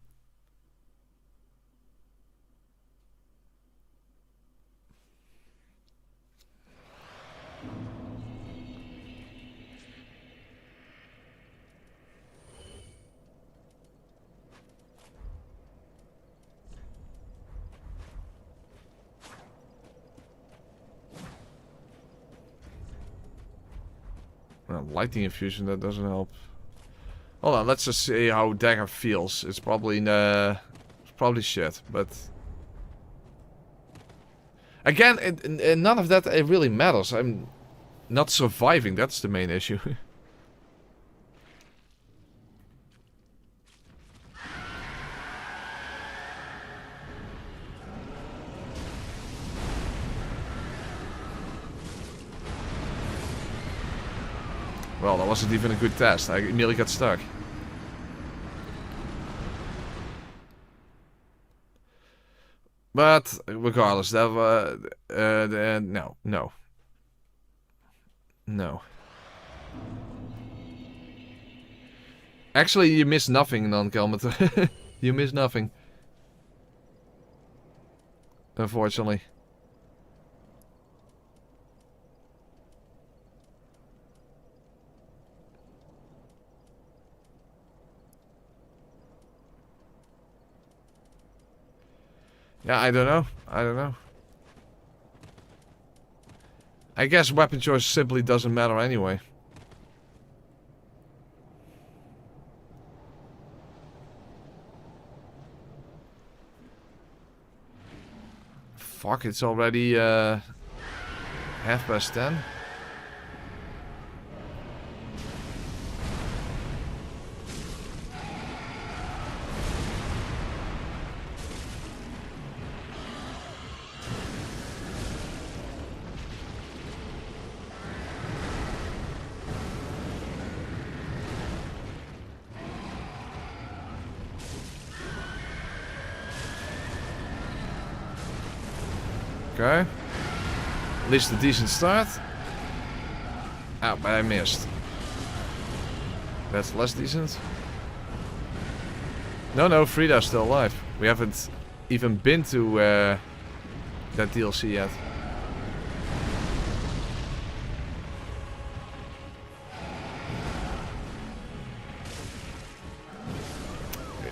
Well, lighting infusion, that doesn't help. Hold on, let's just see how Dagger feels. It's probably shit, but again, none of that really matters. I'm not surviving. That's the main issue. Well, that wasn't even a good test. I nearly got stuck. But regardless, that no. Actually, you miss nothing, non-kilometer. You miss nothing. Unfortunately. Yeah, I don't know. I guess weapon choice simply doesn't matter anyway. Fuck, it's already 10:30. Okay. At least a decent start. Ah, but I missed. That's less decent. No, Frieda's still alive. We haven't even been to that DLC yet.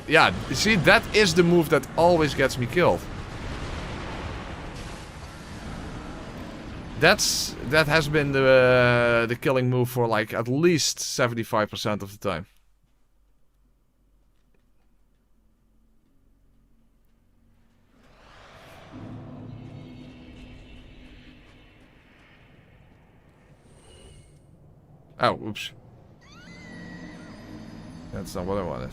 Yeah, you see, that is the move that always gets me killed. That has been the killing move for like at least 75% of the time. Oh, oops. That's not what I wanted.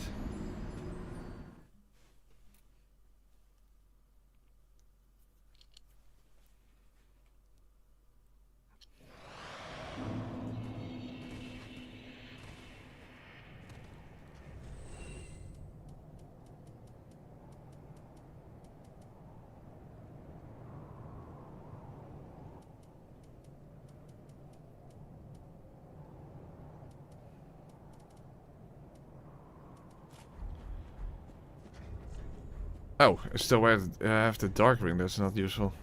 Oh, I still have the dark ring. That's not useful.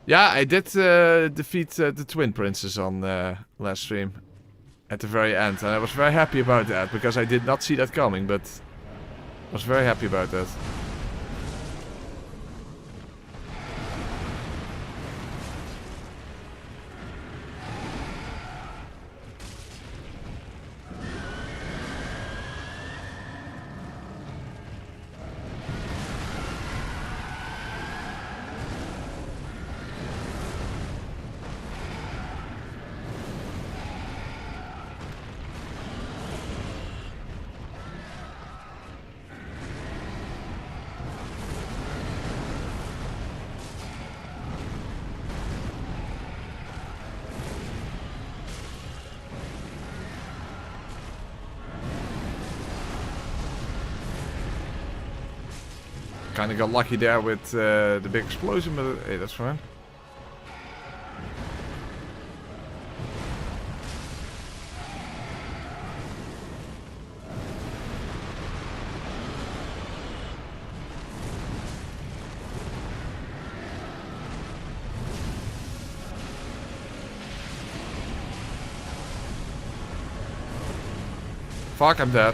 Yeah, I did defeat the Twin Princes on last stream at the very end, and I was very happy about that because I did not see that coming, but I was very happy about that. Kinda got lucky there with the big explosion, but hey, that's fine. Fuck, I'm dead.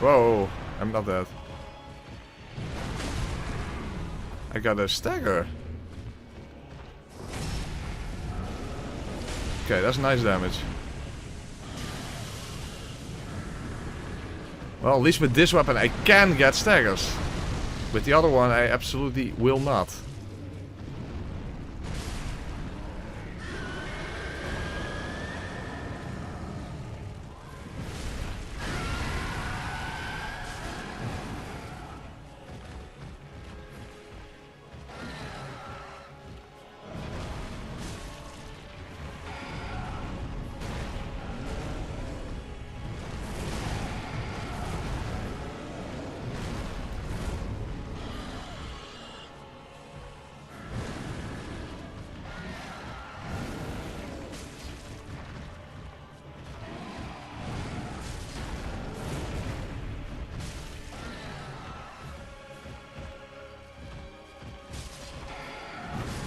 Whoa, I'm not dead. I got a stagger. Okay, that's nice damage. Well, at least with this weapon I can get staggers. With the other one I absolutely will not.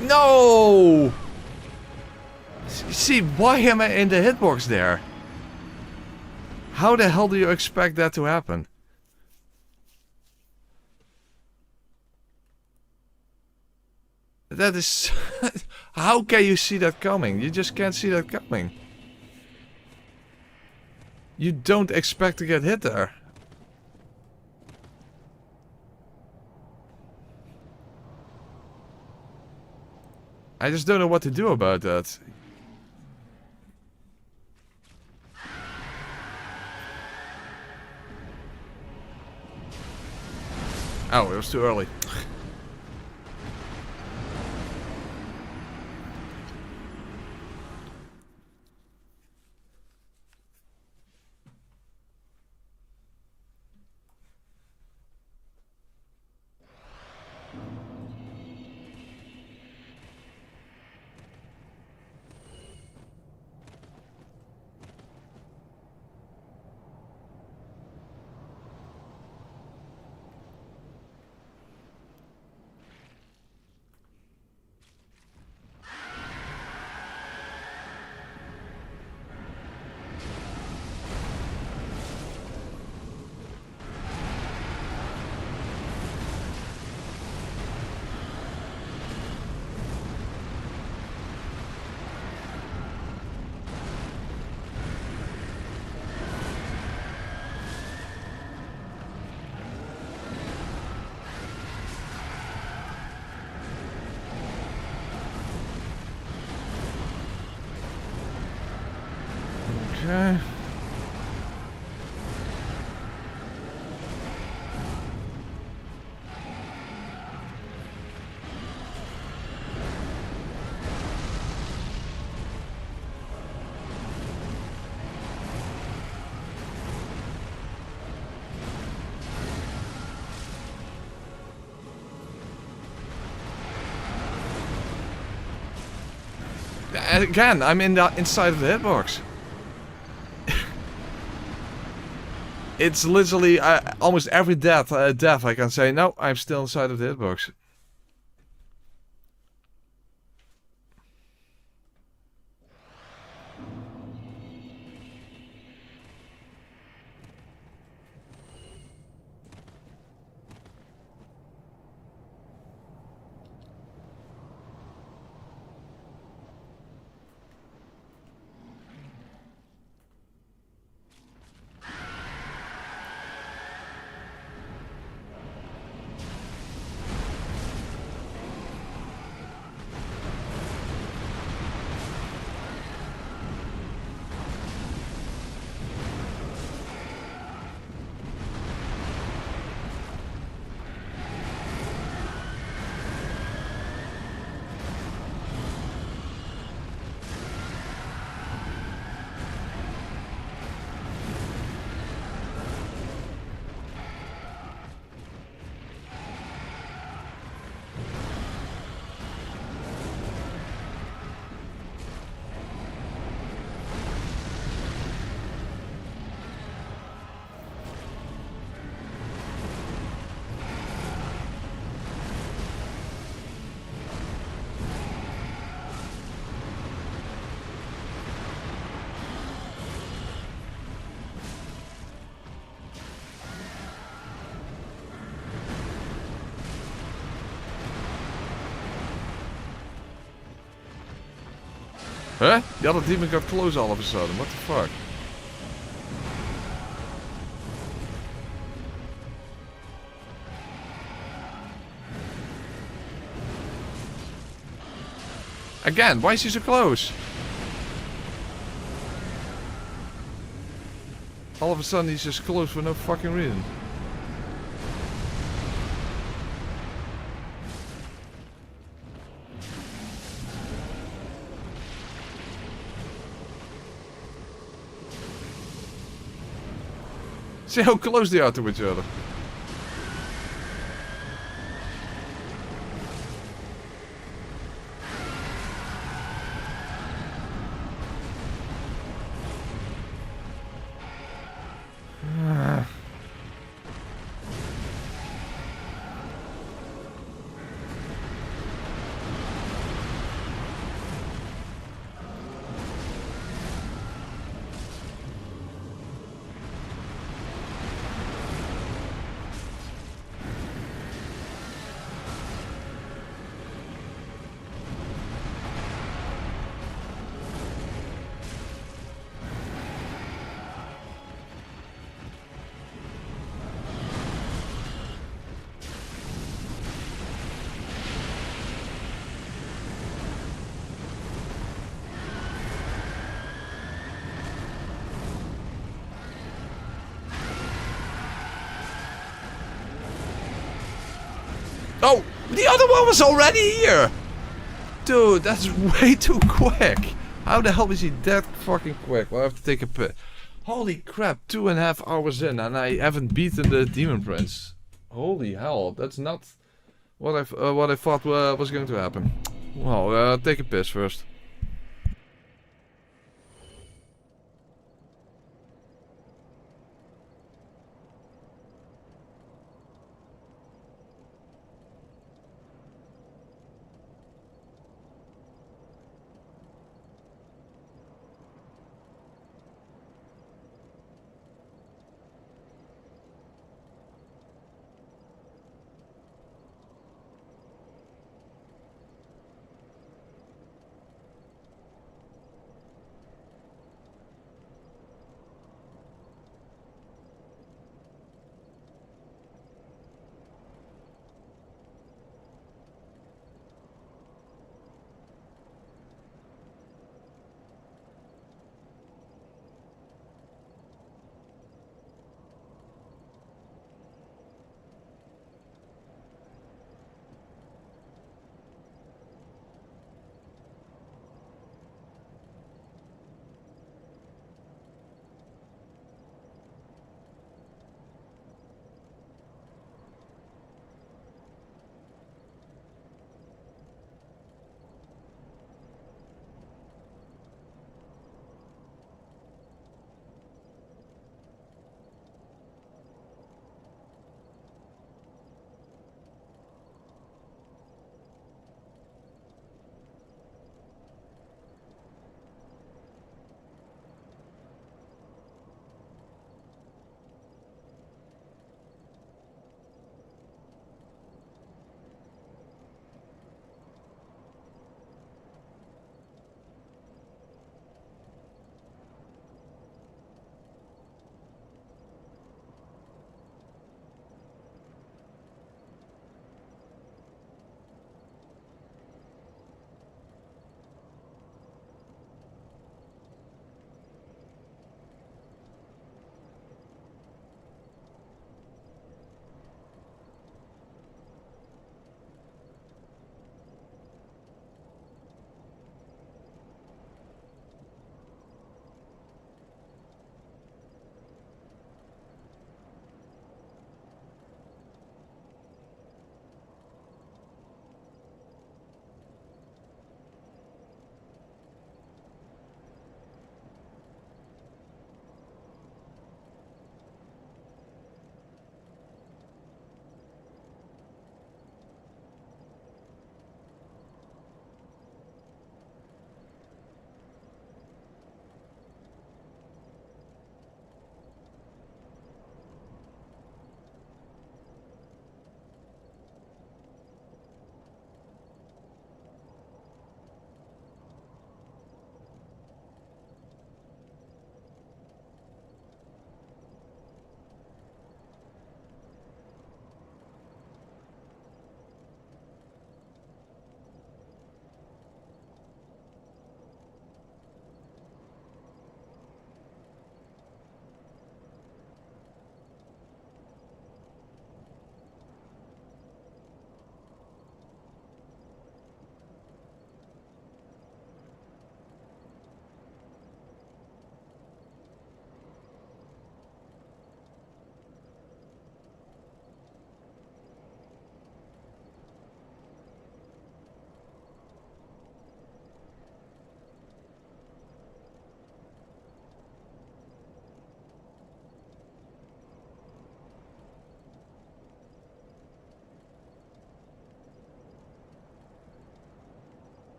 No! See, why am I in the hitbox there? How the hell do you expect that to happen? That is... How can you see that coming? You just can't see that coming. You don't expect to get hit there. I just don't know what to do about that. Oh, it was too early. Okay. Again, I'm inside of the hitbox. It's literally almost every death I can say, no, I'm still inside of the hitbox. Huh? The other demon got close all of a sudden. What the fuck? Again, why is he so close? All of a sudden he's just close for no fucking reason. See how close they are to each other. Oh, the other one was already here! Dude, that's way too quick. How the hell is he that fucking quick? Well, I have to take a piss. Holy crap, 2.5 hours in and I haven't beaten the Demon Prince. Holy hell, that's not what I thought was going to happen. Well, take a piss first.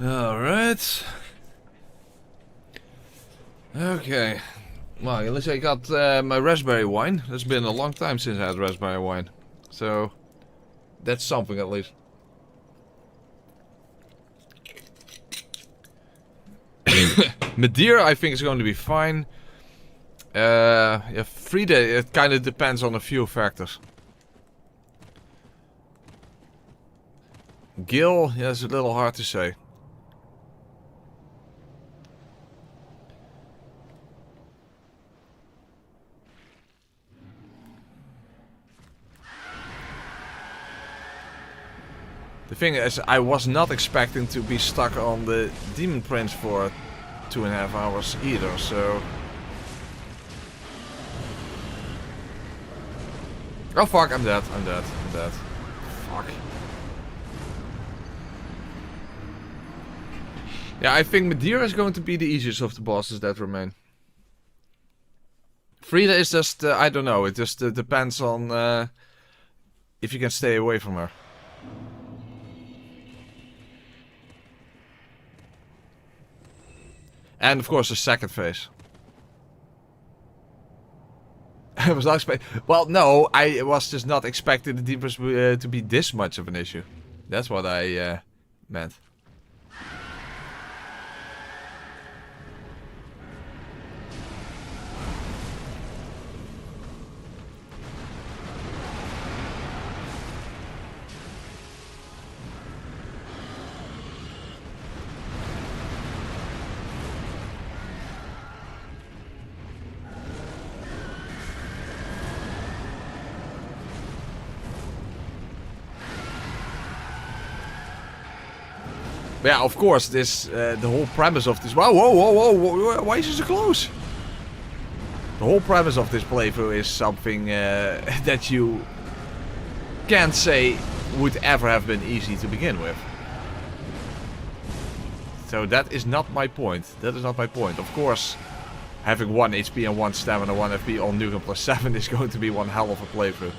Alright. Okay. Well, at least I got my raspberry wine. It's been a long time since I had raspberry wine. So, that's something at least. Madeira, I think, is going to be fine. Yeah, Frieda, it kind of depends on a few factors. Gil, yeah, it's a little hard to say. thing is, I was not expecting to be stuck on the Demon Prince for 2.5 hours either, so... Oh fuck, I'm dead, I'm dead, I'm dead. Fuck. Yeah, I think Madeira is going to be the easiest of the bosses that remain. Frieda is just, I don't know, it just depends on if you can stay away from her. And of course the second phase. I was not expecting... Well, no, I was just not expecting the Deepers to be this much of an issue. That's what I meant. Yeah, of course, this the whole premise of this... Whoa, whoa, whoa, whoa, why is it so close? The whole premise of this playthrough is something that you can't say would ever have been easy to begin with. So that is not my point. That is not my point. Of course, having 1 HP and 1 stamina, 1 FP on NG+7 is going to be one hell of a playthrough.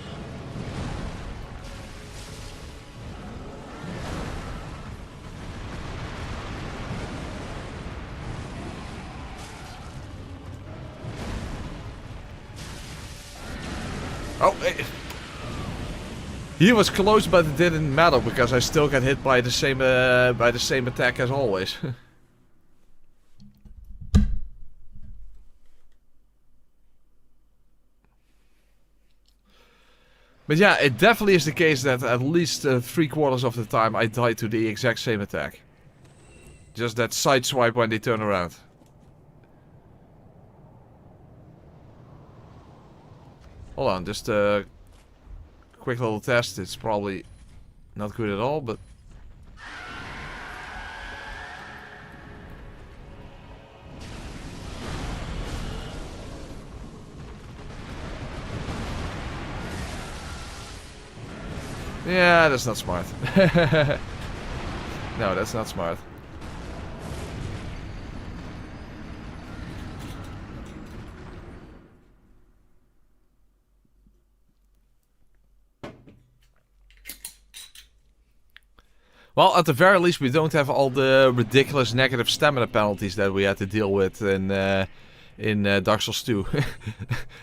Oh, he was close, but it didn't matter because I still got hit by the same attack as always. But yeah, it definitely is the case that at least 3/4 of the time I die to the exact same attack. Just that side swipe when they turn around. Hold on, just a quick little test. It's probably not good at all, but... Yeah, that's not smart. No, that's not smart. Well, at the very least, we don't have all the ridiculous negative stamina penalties that we had to deal with in Dark Souls 2.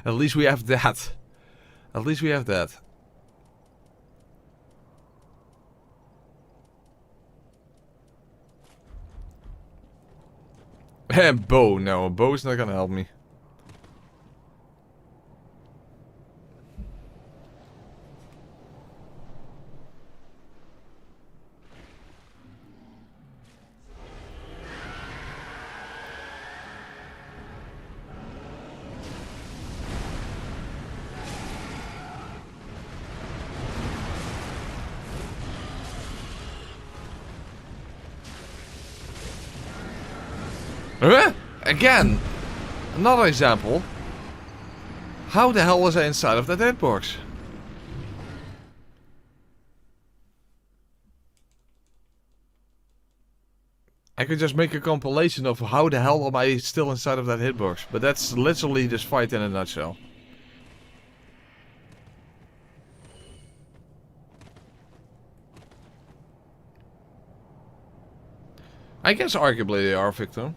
At least we have that. At least we have that. And bow, no, a bow is not gonna help me. Again, another example. How the hell was I inside of that hitbox? I could just make a compilation of how the hell am I still inside of that hitbox, but that's literally this fight in a nutshell. I guess arguably they are, Victor.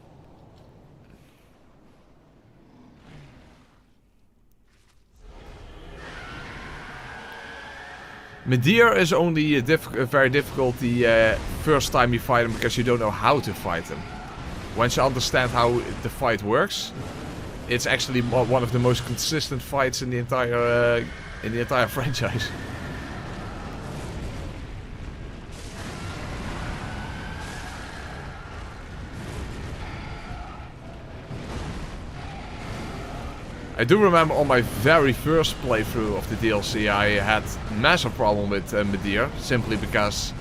Medir is only very difficult the first time you fight him because you don't know how to fight him. Once you understand how the fight works, it's actually one of the most consistent fights in the entire franchise. I do remember on my very first playthrough of the DLC I had a massive problem with Medir, simply because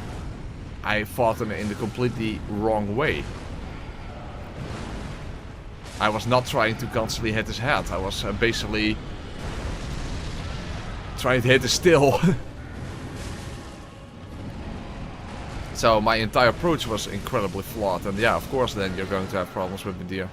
I fought him in the completely wrong way. I was not trying to constantly hit his head. I was basically trying to hit his still. So my entire approach was incredibly flawed. And yeah, of course then you're going to have problems with Medea.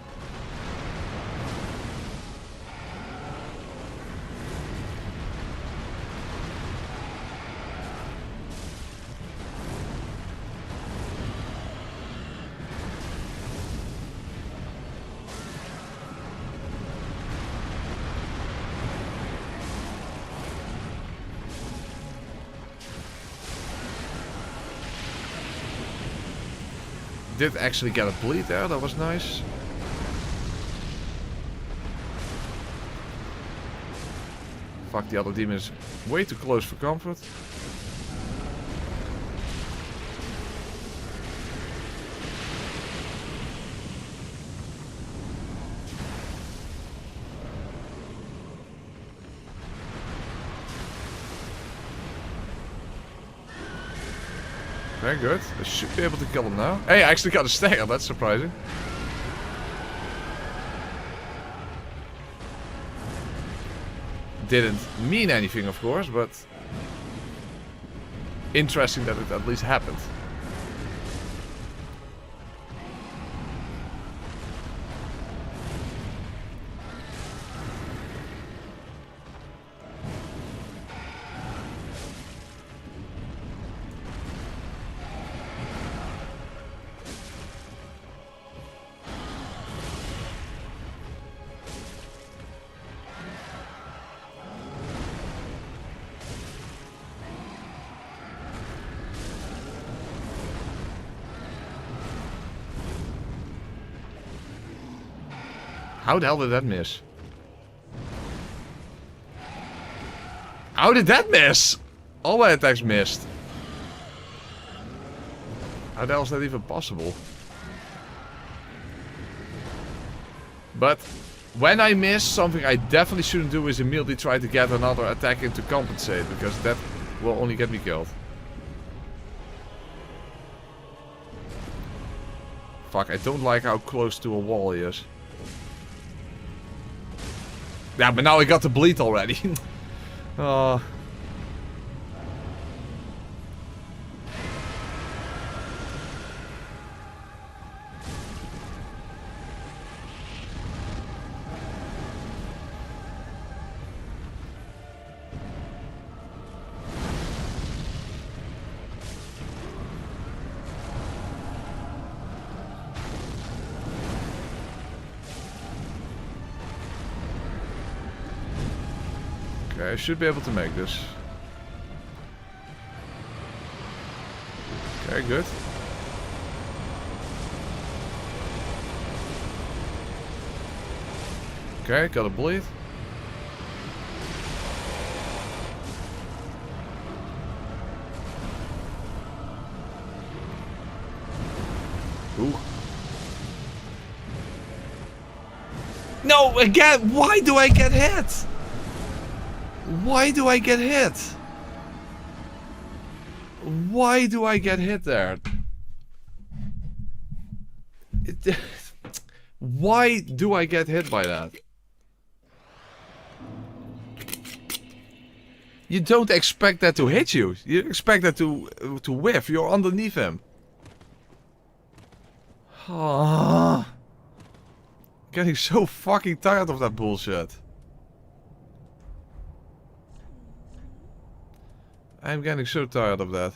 Did actually get a bleed there, that was nice. Fuck, the other demon is way too close for comfort. Very good. I should be able to kill him now. Hey, I actually got a stagger. That's surprising. Didn't mean anything, of course, but interesting that it at least happened. How the hell did that miss? How did that miss? All my attacks missed. How the hell is that even possible? But when I miss, something I definitely shouldn't do is immediately try to get another attack in to compensate, because that will only get me killed. Fuck, I don't like how close to a wall he is. Yeah, but now I got the bleed already. Okay, I should be able to make this. Okay, good. Okay, got a bleed. Ooh. No, again, why do I get hit? Why do I get hit? Why do I get hit there? Why do I get hit by that? You don't expect that to hit you. You expect that to whiff. You're underneath him. Getting so fucking tired of that bullshit. I'm getting so tired of that.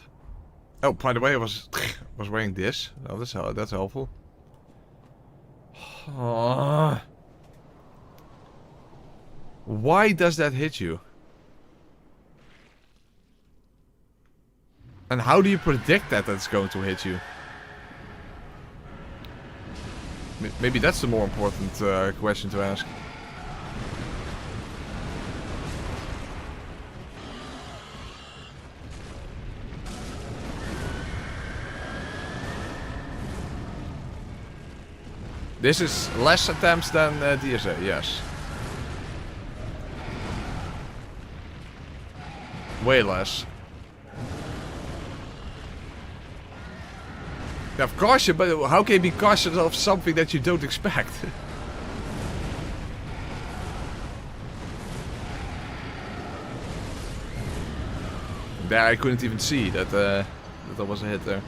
Oh, by the way, I was wearing this. Oh, that's helpful. Why does that hit you? And how do you predict that it's going to hit you? Maybe that's the more important question to ask. This is less attempts than DSA, yes. Way less. Of course, but how can you be cautious of something that you don't expect? There, I couldn't even see that that was a hit there.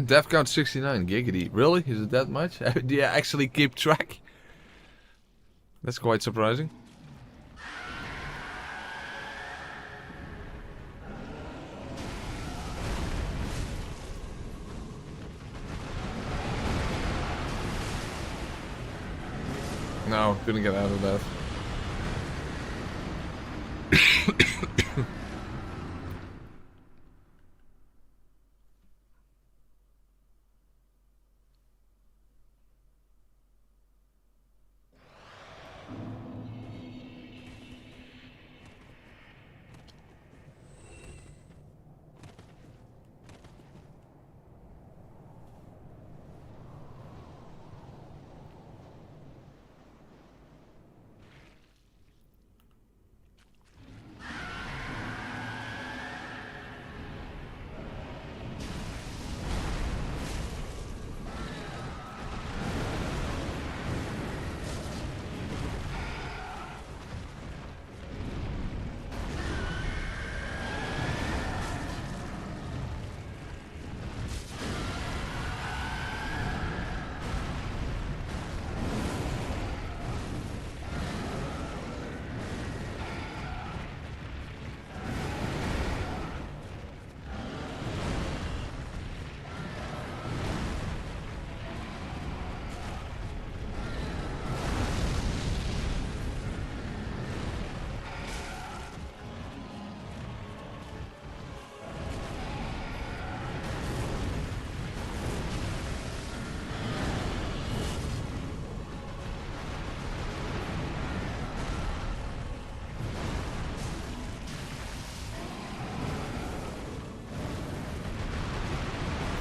Death count 69, giggity. Really? Is it that much? Do you actually keep track? That's quite surprising. No, couldn't get out of that.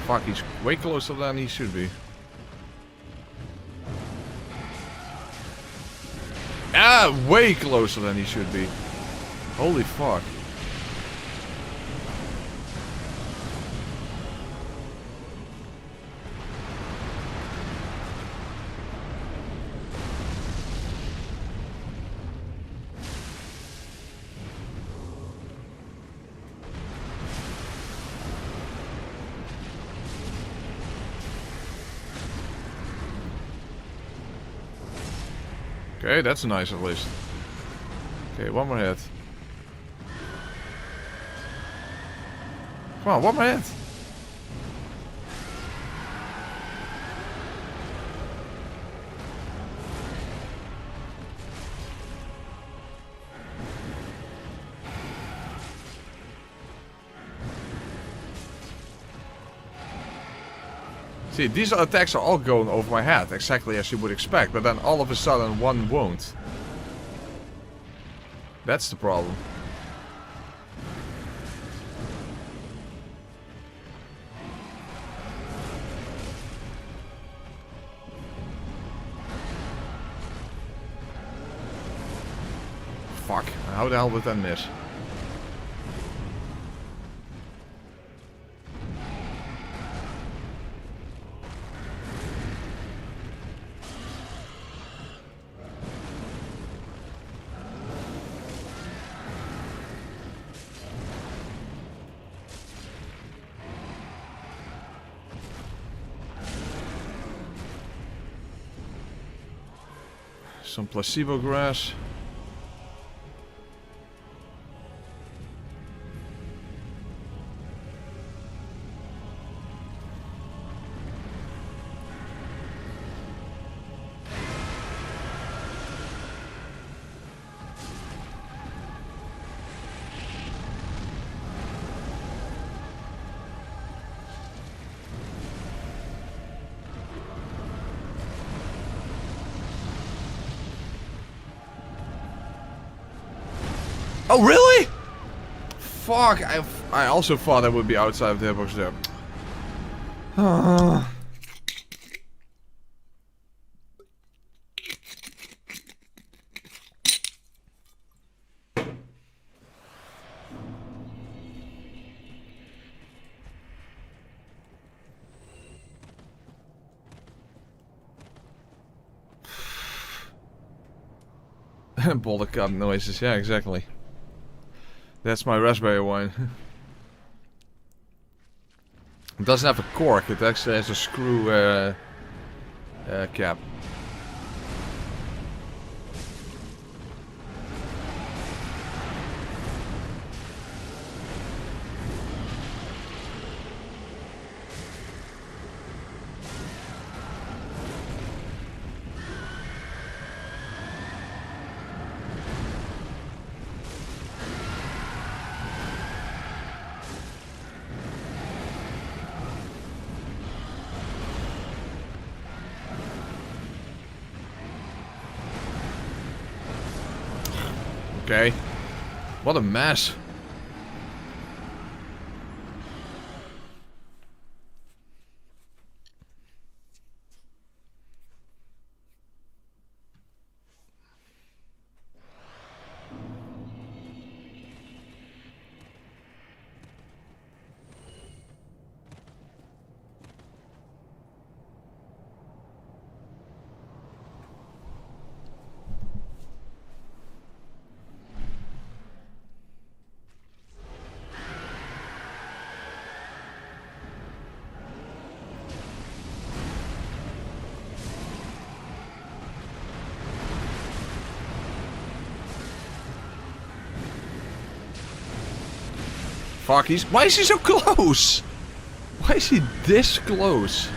Fuck, he's way closer than he should be. Ah, way closer than he should be. Holy fuck. Okay, that's nice at least. Okay, one more hit. Come on, one more hit. See, these attacks are all going over my head, exactly as you would expect, but then all of a sudden one won't. That's the problem. Fuck, how the hell did that miss? Some placebo grass. Oh, really? Fuck, I also thought I would be outside of the hitbox there. Boulder cut noises, yeah, exactly. That's my raspberry wine. It doesn't have a cork, it actually has a screw cap. Okay. What a mess. Fuck, why is he so close? Why is he this close?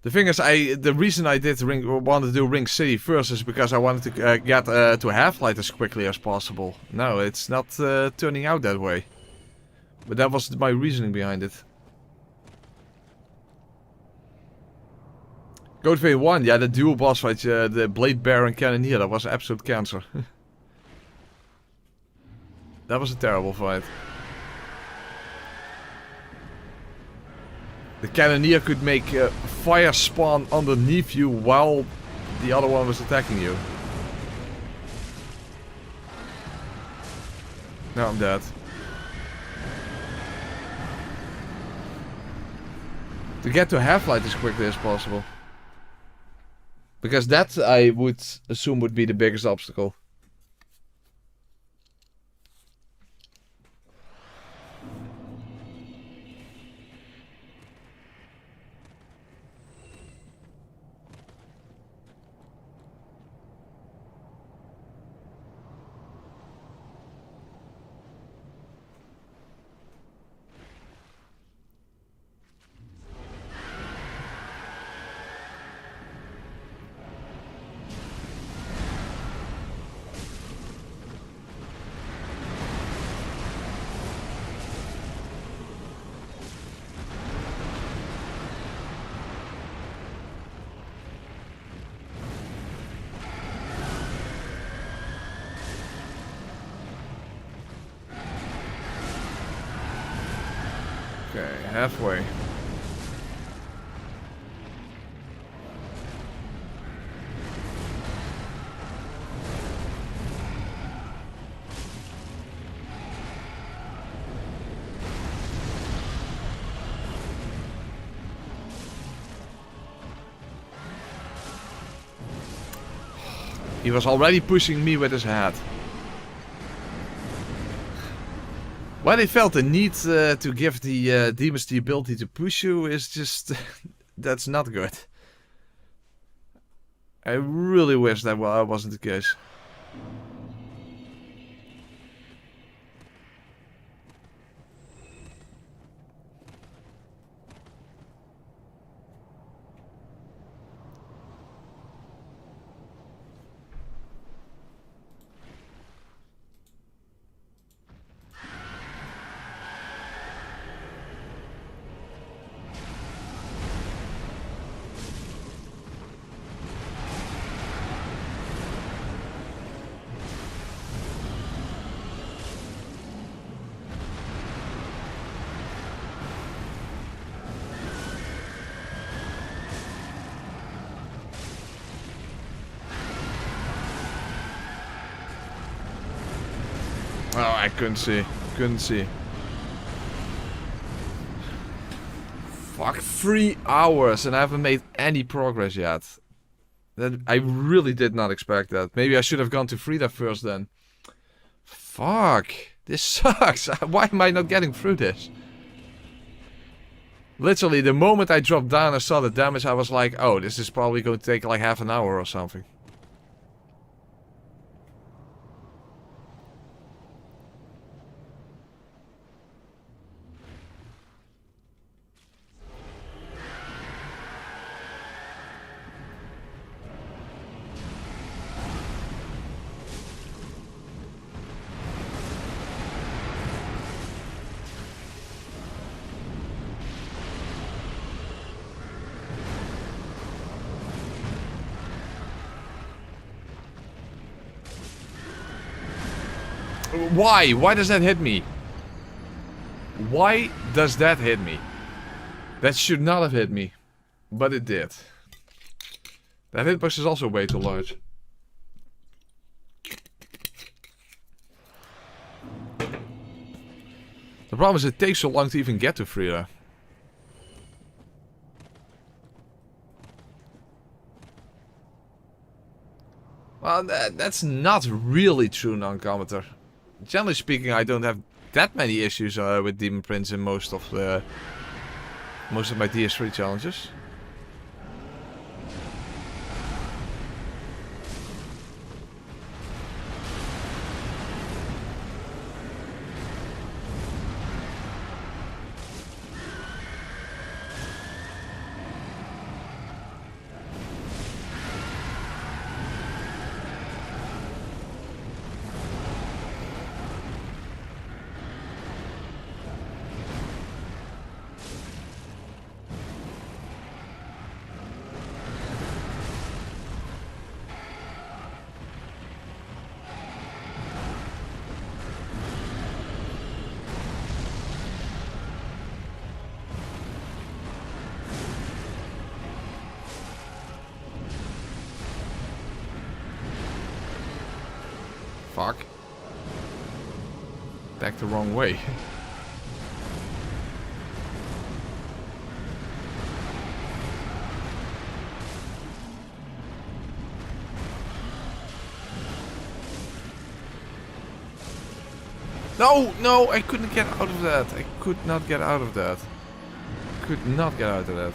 The thing is, the reason I did wanted to do Ring City first is because I wanted to get to Half-Light as quickly as possible. No, it's not turning out that way. But that was my reasoning behind it. Code V1, yeah, the dual boss fight, the Blade Bear and Cannoneer, that was absolute cancer. That was a terrible fight. The Cannoneer could make fire spawn underneath you while the other one was attacking you. Now I'm dead. To get to Half-Light as quickly as possible. Because that, I would assume, would be the biggest obstacle. Okay, halfway. He was already pushing me with his hat. Why they felt the need to give the demons the ability to push you is just... that's not good. I really wish that wasn't the case. Oh, I couldn't see. Couldn't see. Fuck, 3 hours and I haven't made any progress yet. That I really did not expect that. Maybe I should have gone to Frieda first then. Fuck. This sucks. Why am I not getting through this? Literally, the moment I dropped down and saw the damage, I was like, oh, this is probably going to take like half an hour or something. Why? Why does that hit me? Why does that hit me? That should not have hit me. But it did. That hitbox is also way too large. The problem is it takes so long to even get to Frieda. Well, that's not really true, non-commenter. Generally speaking, I don't have that many issues with Demon Prince in most of my DS3 challenges. Fuck. Back the wrong way. No, no, I couldn't get out of that. I could not get out of that. Could not get out of that.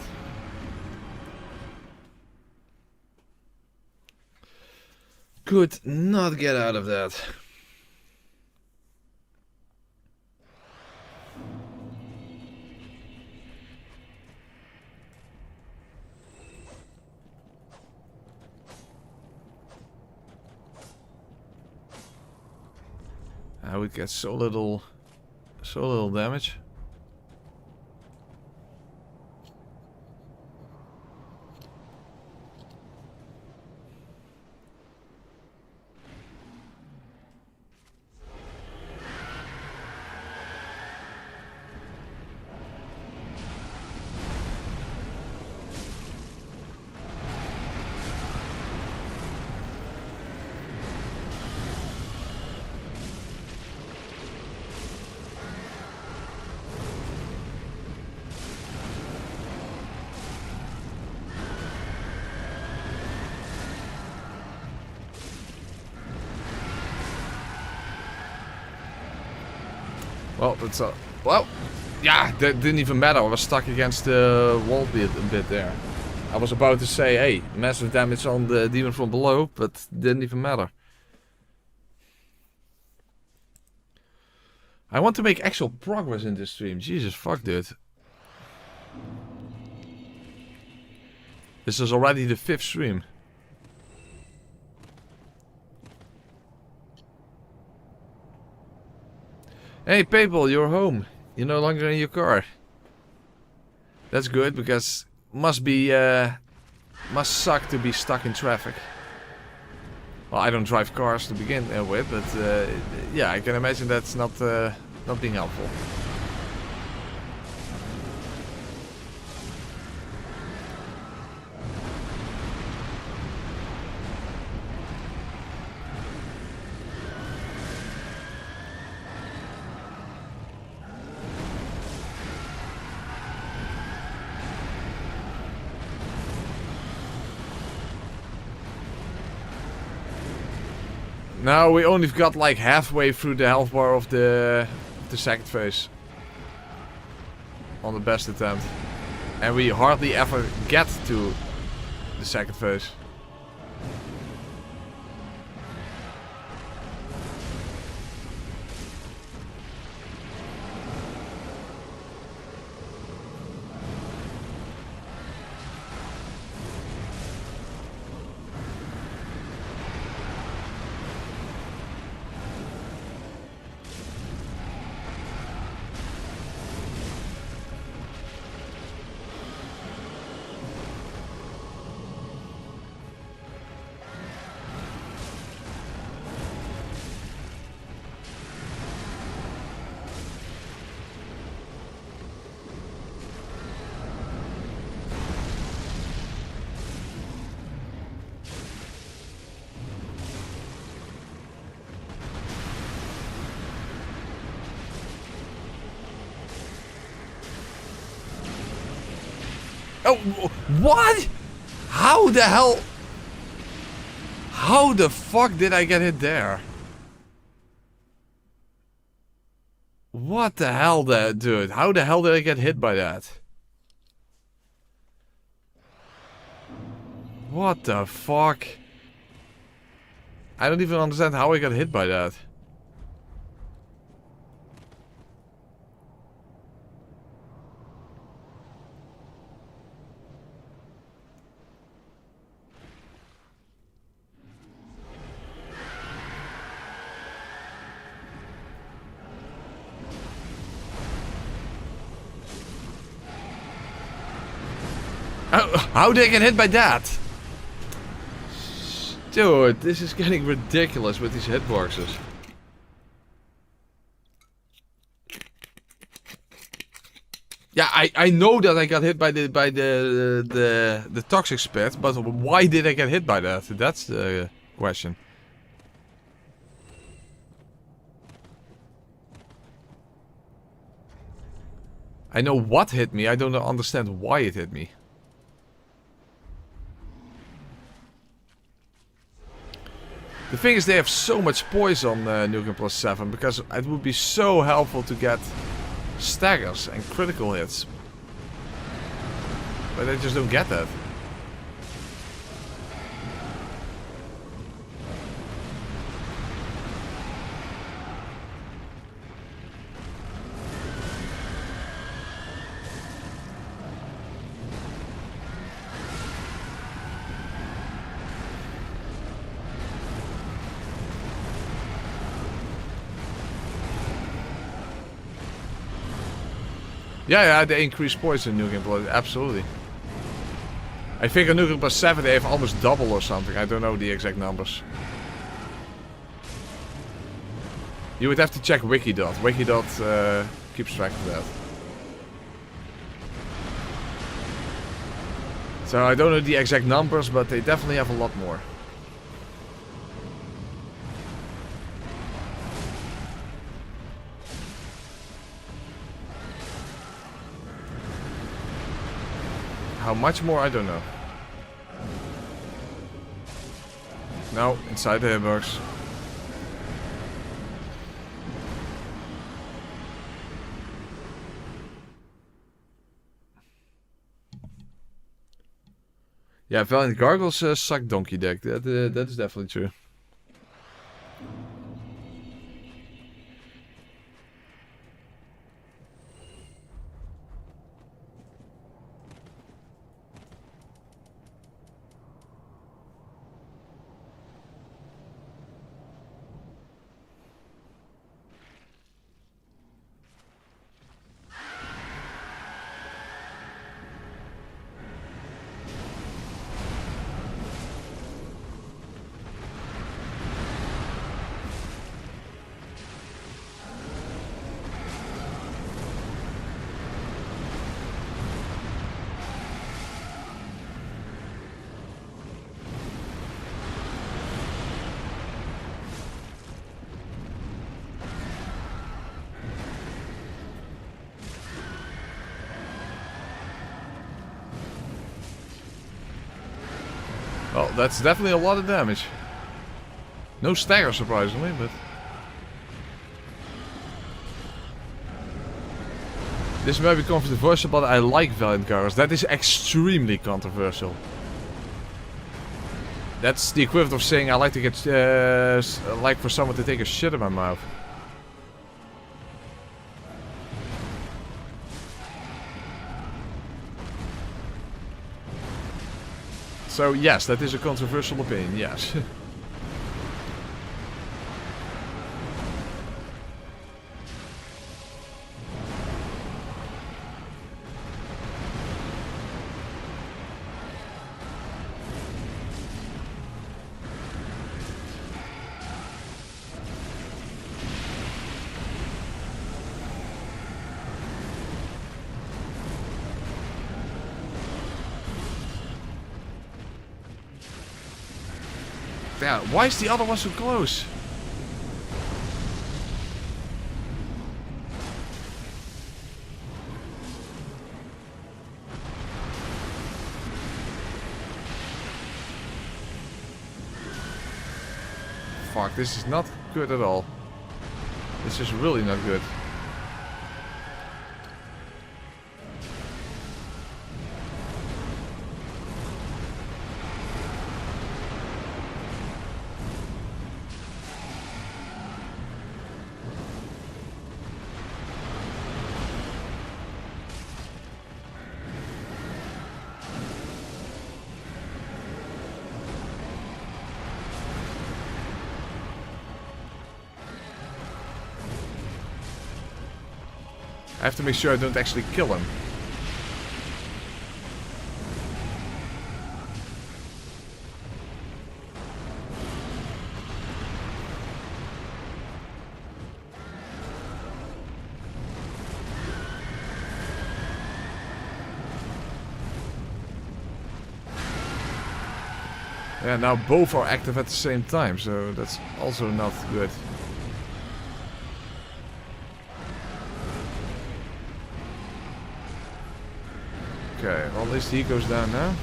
Could not get out of that. I would get so little damage. Well, that's well, yeah, that didn't even matter. I was stuck against the wall a bit there. I was about to say, hey, massive damage on the demon from below, but didn't even matter. I want to make actual progress in this stream. Jesus fuck, dude. This is already the 5th stream. Hey, people, you're home. You're no longer in your car. That's good, because must suck to be stuck in traffic. Well, I don't drive cars to begin with, but yeah, I can imagine that's not being helpful. Now we only got like halfway through the health bar of the second phase. On the best attempt. And we hardly ever get to the second phase. Oh, what? How the hell? How the fuck did I get hit there? What the hell, dude? How the hell did I get hit by that? What the fuck? I don't even understand how I got hit by that. How did I get hit by that? Dude, this is getting ridiculous with these hitboxes. Yeah, I know that I got hit by the toxic spit, but why did I get hit by that? That's the question. I know what hit me, I don't understand why it hit me. The thing is, they have so much poison on NG+7 because it would be so helpful to get staggers and critical hits. But I just don't get that. Yeah, they increase poison in NG+, absolutely. I think on NG+7 they have almost double or something. I don't know the exact numbers. You would have to check Wikidot. Wikidot keeps track of that. So I don't know the exact numbers, but they definitely have a lot more. How much more? I don't know. No, inside the hitbox. Yeah, Valiant Gargles suck donkey deck. That is definitely true. Well, that's definitely a lot of damage. No stagger, surprisingly, but... This may be controversial, but I like Valiant Garrus. That is extremely controversial. That's the equivalent of saying I like to get... like for someone to take a shit in my mouth. So yes, that is a controversial opinion, yes. Yeah, why is the other one so close? Fuck, this is not good at all. This is really not good. I have to make sure I don't actually kill him. Yeah, now both are active at the same time, so that's also not good. Okay, well, at least he goes down now.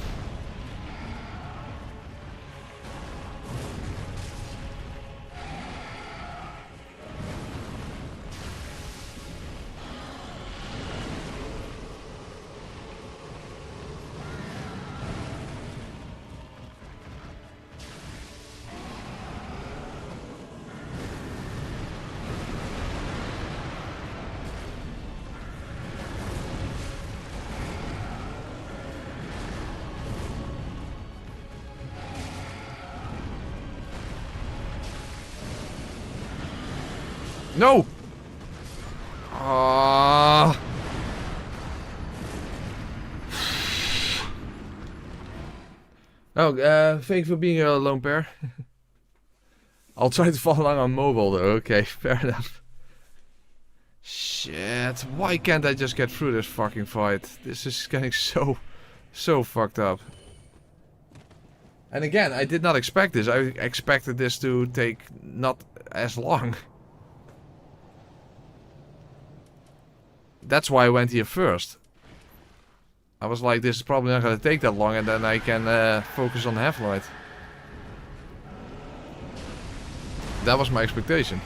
No! Thank you for being a lone pair. I'll try to follow along on mobile though. Okay, fair enough. Shit, why can't I just get through this fucking fight? This is getting so fucked up. And again, I did not expect this. I expected this to take not as long. That's why I went here first. I was like, this is probably not going to take that long, and then I can focus on Half-Light. That was my expectation.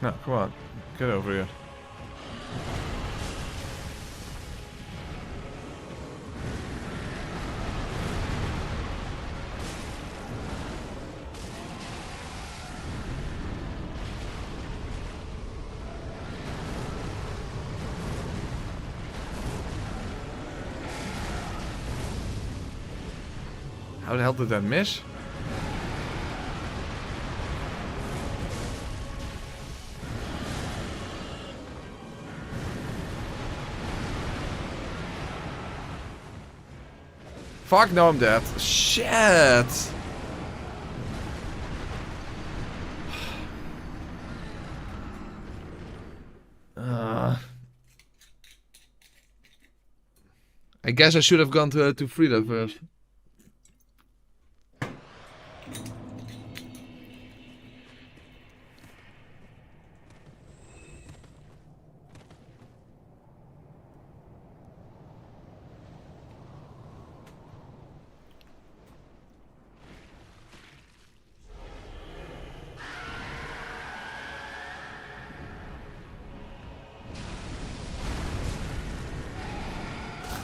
No, come on. Get over here. How the hell did that miss? Fuck no, I'm dead. Shit! I guess I should have gone to Frieda first.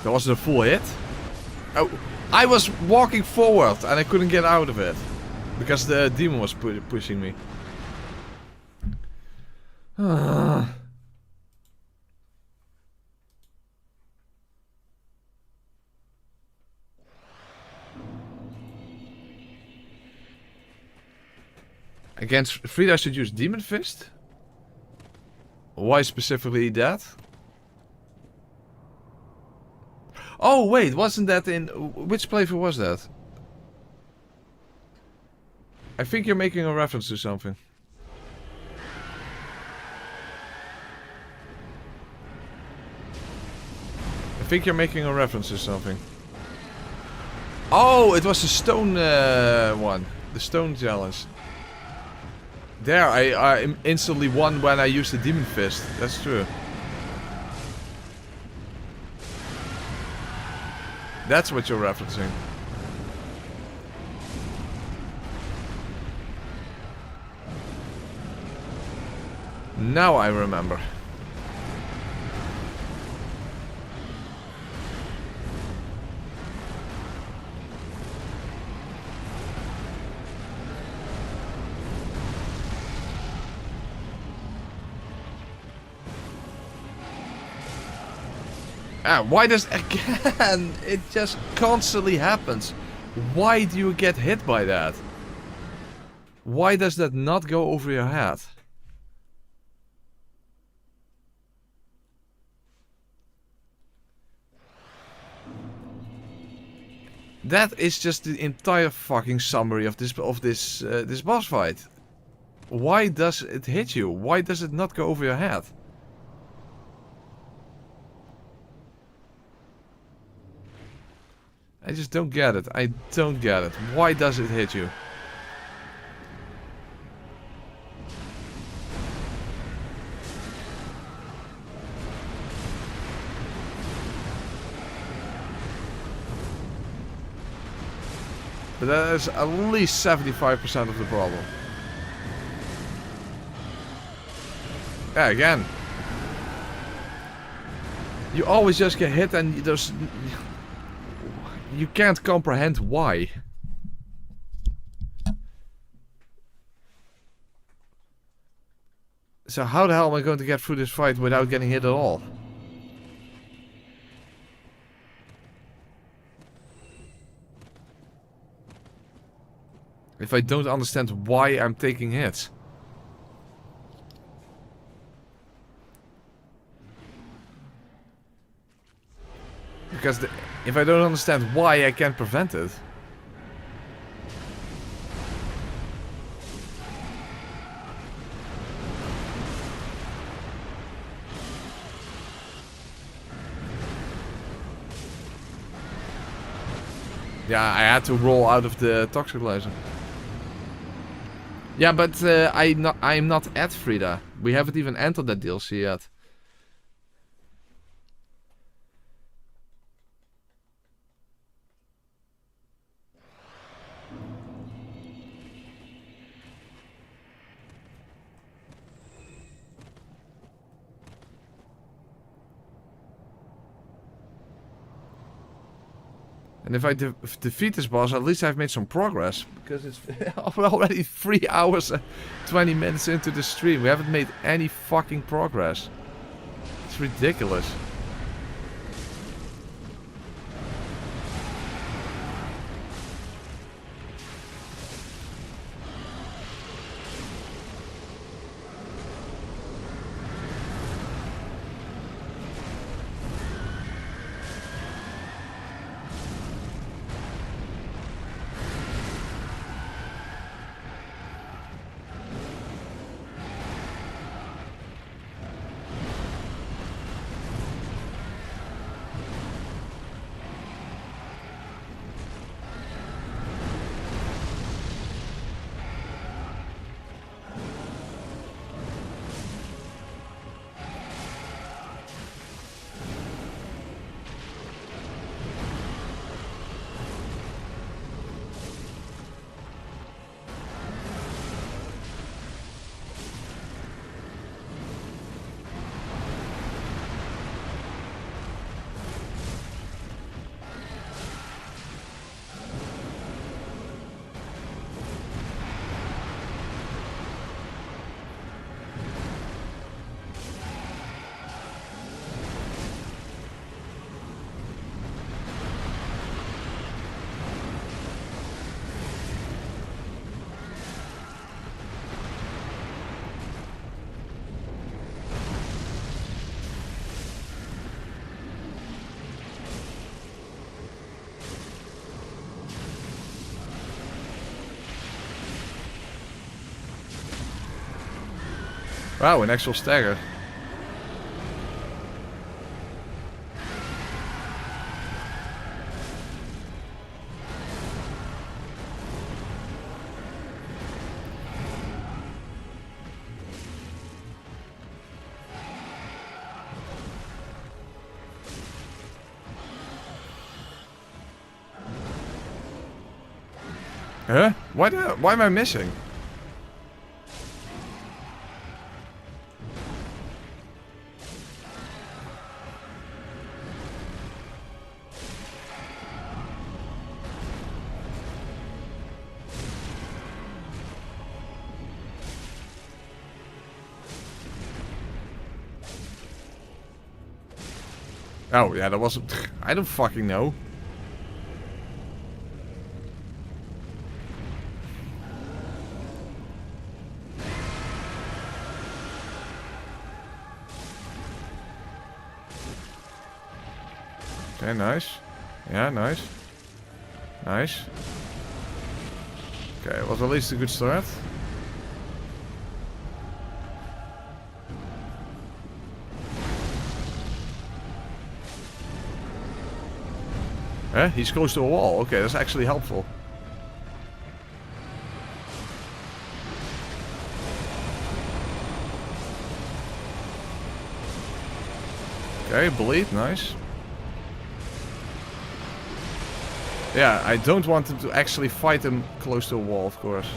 That wasn't a full hit. Oh, I was walking forward and I couldn't get out of it. Because the demon was pushing me. Against Frieda I should use Demon Fist? Why specifically that? Oh wait, wasn't that in... Which playthrough was that? I think you're making a reference to something. I think you're making a reference to something. Oh, it was the stone one. The stone challenge. There, I instantly won when I used the Demon Fist. That's true. That's what you're referencing. Now I remember. Why does again? It just constantly happens. Why do you get hit by that? Why does that not go over your head? That is just the entire fucking summary of this this boss fight. Why does it hit you? Why does it not go over your head? I just don't get it. I don't get it. Why does it hit you? But that is at least 75% of the problem. Yeah, again. You always just get hit and there's... You can't comprehend why. So how the hell am I going to get through this fight without getting hit at all? If I don't understand why I'm taking hits. Because if I don't understand why, I can't prevent it. Yeah, I had to roll out of the toxic laser. Yeah, but I'm not at Frieda. We haven't even entered that DLC yet. And if I defeat this boss, at least I've made some progress. Because it's we're already 3 hours and 20 minutes into the stream. We haven't made any fucking progress. It's ridiculous. Wow, an actual stagger. Huh? Why am I missing? Oh, yeah, that wasn't... I don't fucking know. Okay, nice. Yeah, nice. Nice. Okay, it was at least a good start. Eh? He's close to a wall. Okay, that's actually helpful. Okay, bleed, nice. Yeah, I don't want him to actually fight him close to a wall, of course.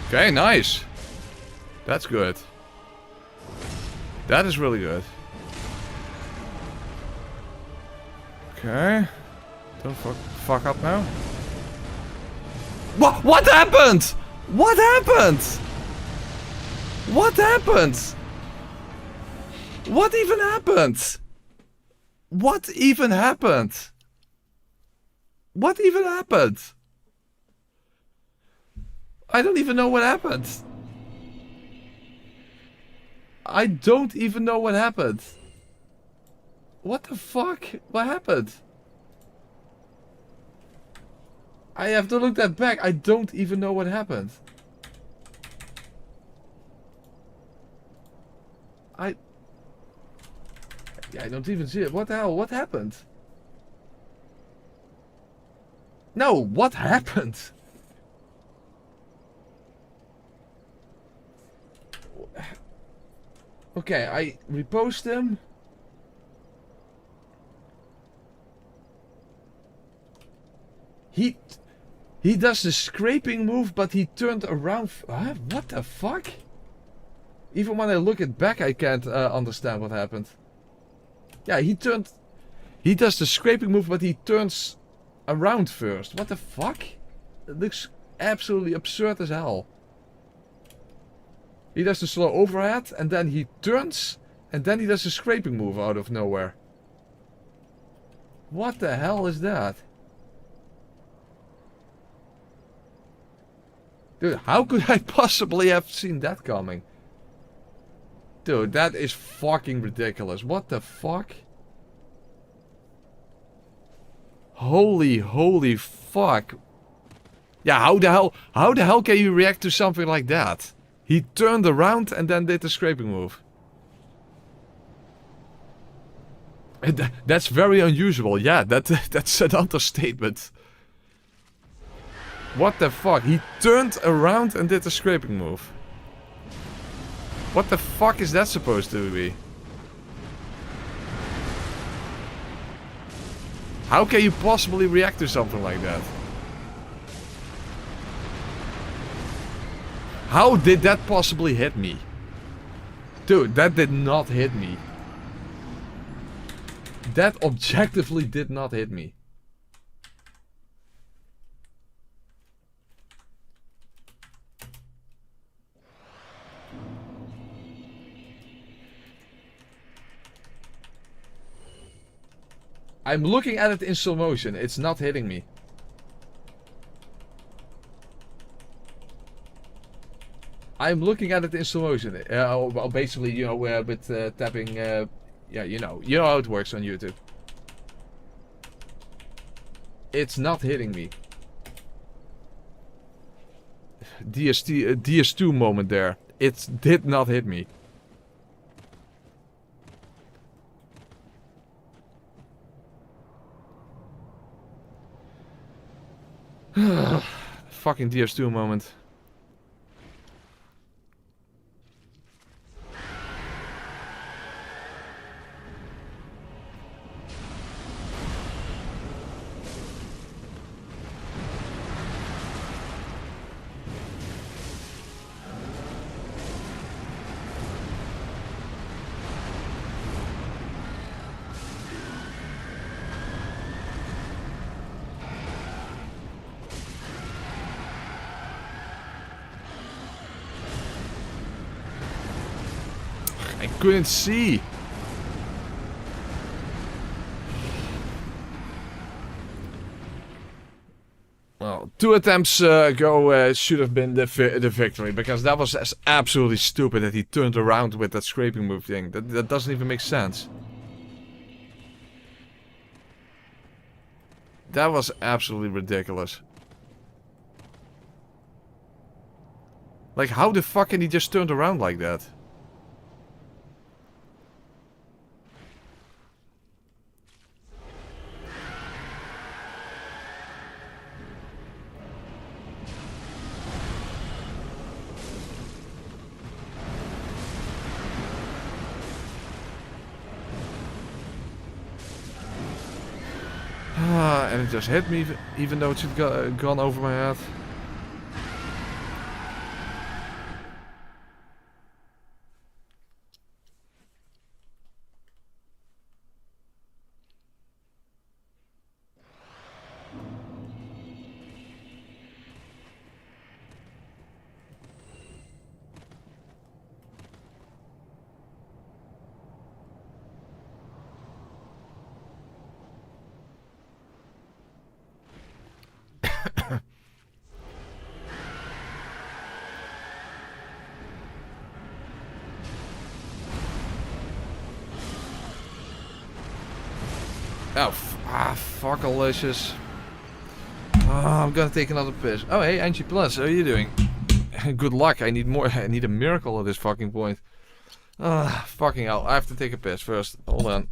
Okay, nice. That's good. That is really good. Okay. Don't fuck up now. What happened? What happened? What happened? What even happened? What even happened? What even happened? I don't even know what happened. I don't even know what happened. What the fuck? What happened? I have to look that back. I don't even know what happened. I don't even see it. What the hell? What happened? No, what happened? Okay, I repost him. He does the scraping move, but he turned around. What the fuck? Even when I look it back, I can't understand what happened. Yeah, he does the scraping move, but he turns around first. What the fuck? It looks absolutely absurd as hell. He does the slow overhead, and then he turns, and then he does a scraping move out of nowhere. What the hell is that? Dude, how could I possibly have seen that coming? Dude, that is fucking ridiculous. What the fuck? Holy fuck. Yeah, how the hell can you react to something like that? He turned around and then did the scraping move. That's very unusual. Yeah, that's an understatement. What the fuck? He turned around and did the scraping move. What the fuck is that supposed to be? How can you possibly react to something like that? How did that possibly hit me? Dude, that did not hit me. That objectively did not hit me. I'm looking at it in slow motion. It's not hitting me. I'm looking at it in slow motion. Well, basically, you know, with tapping. Yeah, you know how it works on YouTube. It's not hitting me. DS2 moment there. It did not hit me. Fucking DS2 moment. I couldn't see. Well, 2 attempts ago should have been the victory, because that was absolutely stupid that he turned around with that scraping move thing. That doesn't even make sense. That was absolutely ridiculous. Like, how the fuck can he just turn around like that? And it just hit me, even though it should gone over my head. Oh, fuck alicious. Oh, I'm gonna take another piss. Oh, hey, NG+, how are you doing? Good luck, I need more. I need a miracle at this fucking point. Fucking hell, I have to take a piss first. Hold on.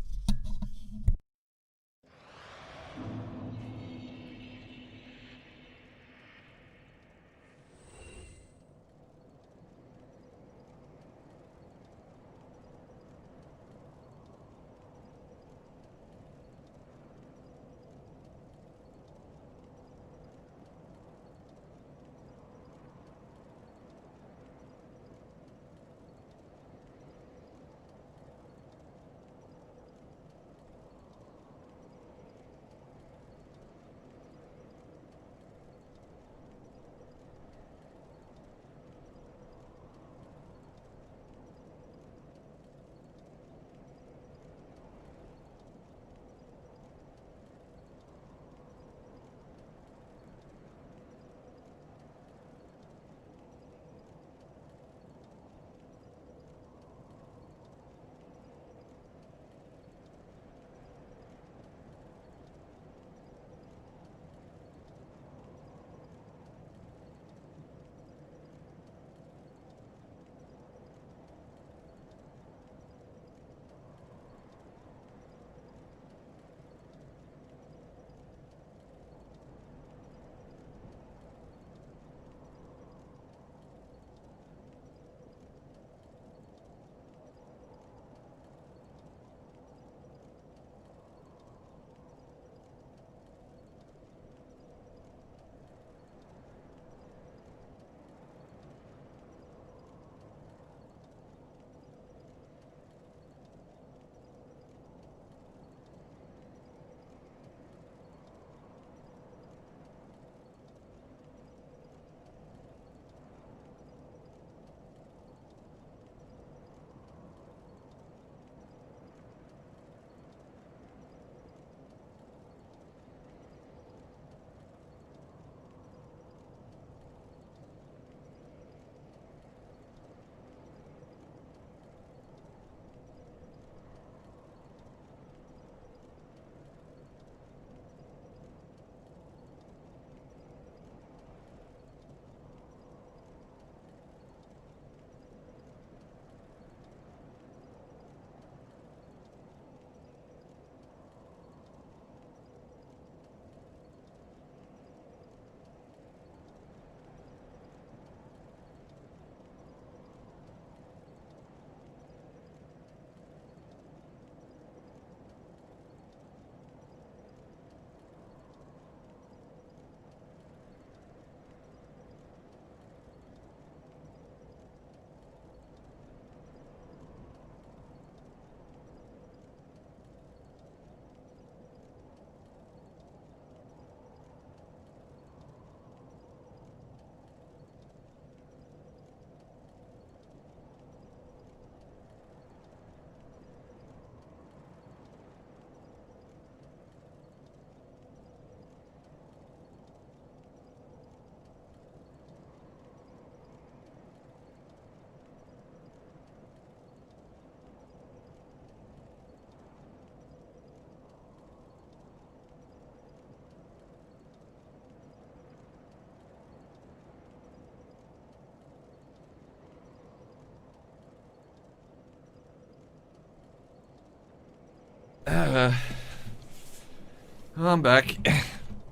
I'm back.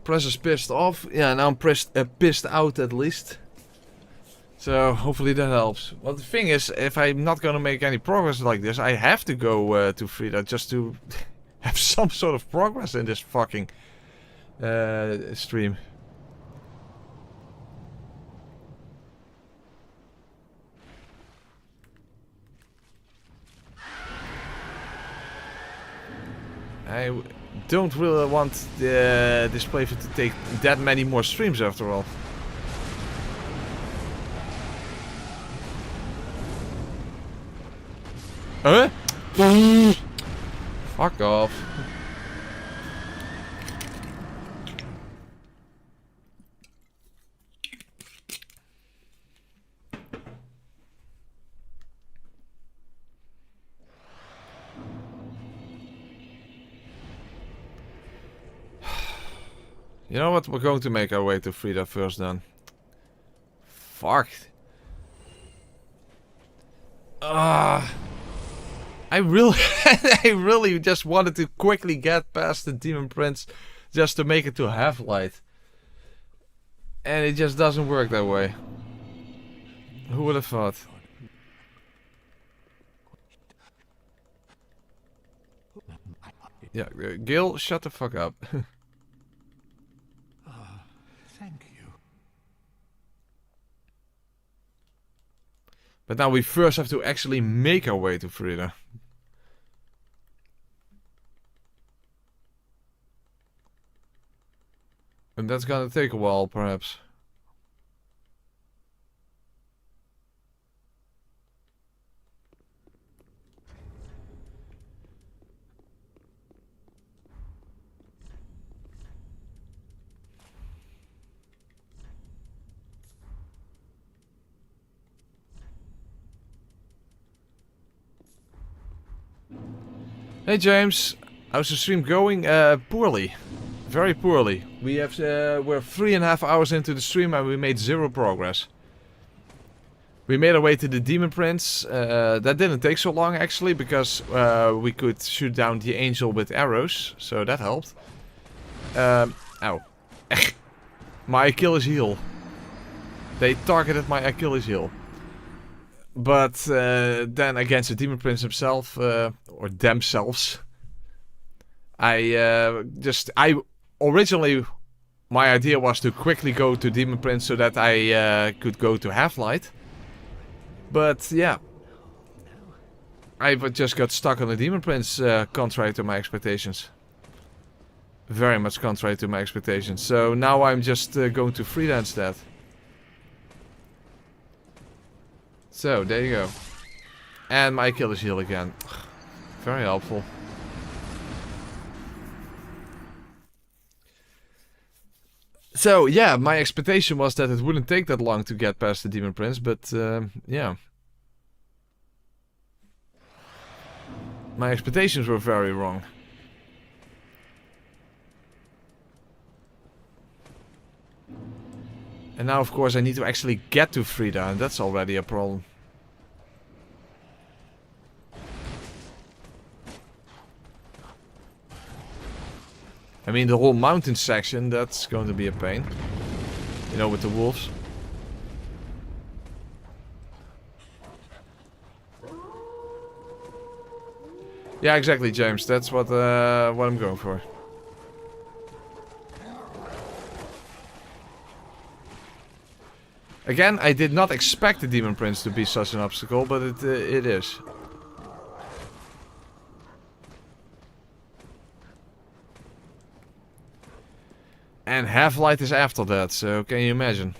Press is pissed off. Yeah, now I'm pissed out at least. So hopefully that helps. Well, the thing is, if I'm not gonna make any progress like this, I have to go to Frieda just to have some sort of progress in this fucking stream. I don't really want this playthrough to take that many more streams after all. Huh? Fuck off. You know what? We're going to make our way to Frieda first then. Fuck. I really I really just wanted to quickly get past the Demon Prince just to make it to Half-Light. And it just doesn't work that way. Who would have thought? Yeah, Gil, shut the fuck up. Thank you. But now we first have to actually make our way to Frieda. And that's gonna take a while, perhaps. Hey James, how's the stream going? Poorly. Very poorly. We have we're 3.5 hours into the stream and we made 0 progress. We made our way to the Demon Prince. That didn't take so long actually, because we could shoot down the angel with arrows, so that helped. Ow. My Achilles heel. They targeted my Achilles heel. But then against the Demon Prince himself, or themselves, originally my idea was to quickly go to Demon Prince so that I could go to Half-Light. But yeah, I just got stuck on the Demon Prince, contrary to my expectations. Very much contrary to my expectations. So now I'm just going to Frieda instead. So, there you go. And my Achilles heel again. Very helpful. So, yeah, my expectation was that it wouldn't take that long to get past the Demon Prince, but, yeah. My expectations were very wrong. And now, of course, I need to actually get to Frieda, and that's already a problem. I mean, the whole mountain section, that's going to be a pain. You know, with the wolves. Yeah, exactly, James. That's what I'm going for. Again, I did not expect the Demon Prince to be such an obstacle, but it is. And Half-Light is after that, so can you imagine?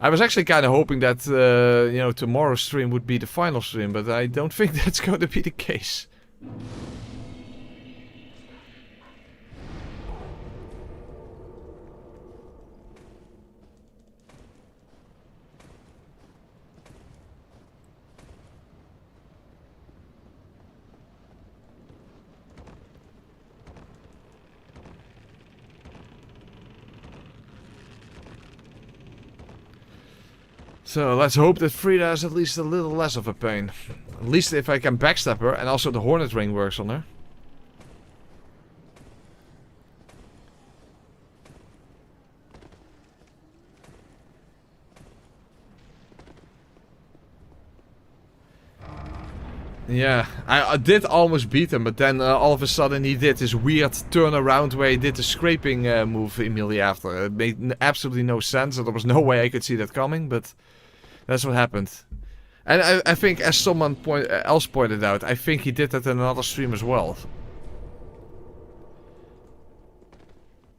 I was actually kind of hoping that, you know, tomorrow's stream would be the final stream, but I don't think that's going to be the case. So let's hope that Frieda is at least a little less of a pain. At least if I can backstab her, and also the Hornet Ring works on her. Yeah, I did almost beat him, but then all of a sudden he did this weird turnaround where he did the scraping move immediately after. It made absolutely no sense, and there was no way I could see that coming, but that's what happened. And I think, as someone else pointed out, I think he did that in another stream as well.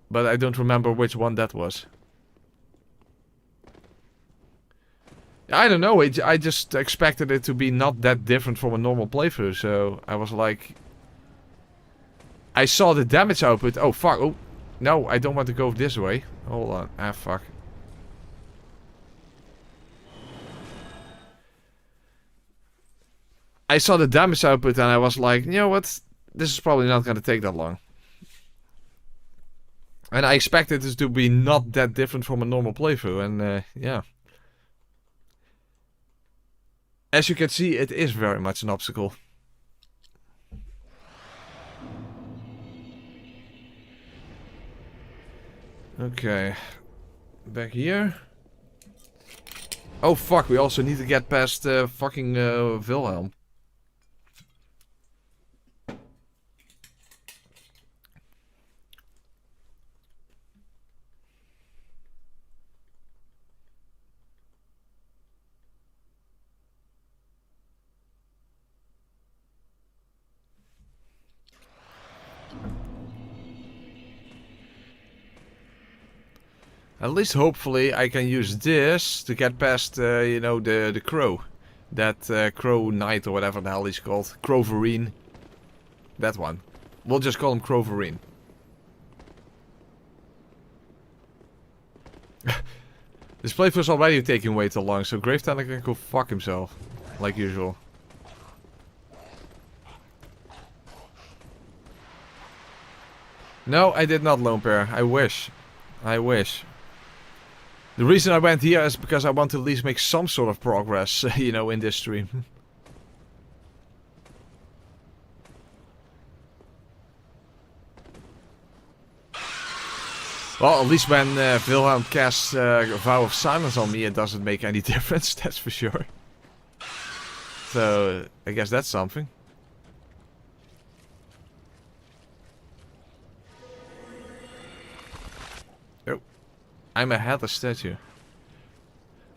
But I don't remember which one that was. I don't know, I just expected it to be not that different from a normal playthrough, so I was like... I saw the damage output, oh fuck, oh, no, I don't want to go this way. Hold on, ah fuck. I saw the damage output and I was like, you know what, this is probably not gonna take that long. And I expected this to be not that different from a normal playthrough, and yeah. As you can see, it is very much an obstacle. Okay. Back here. Oh fuck, we also need to get past fucking Wilhelm. At least hopefully I can use this to get past, you know, the crow. That crow knight or whatever the hell he's called. Croverine. That one. We'll just call him Croverine. This playthrough's already taking way too long, so Gravetender can go fuck himself. Like usual. No, I did not lone pair. I wish. I wish. The reason I went here is because I want to at least make some sort of progress, you know, in this stream. Well, at least when Wilhelm casts a Vow of Silence on me, it doesn't make any difference, that's for sure. So, I guess that's something. I'm a headless statue.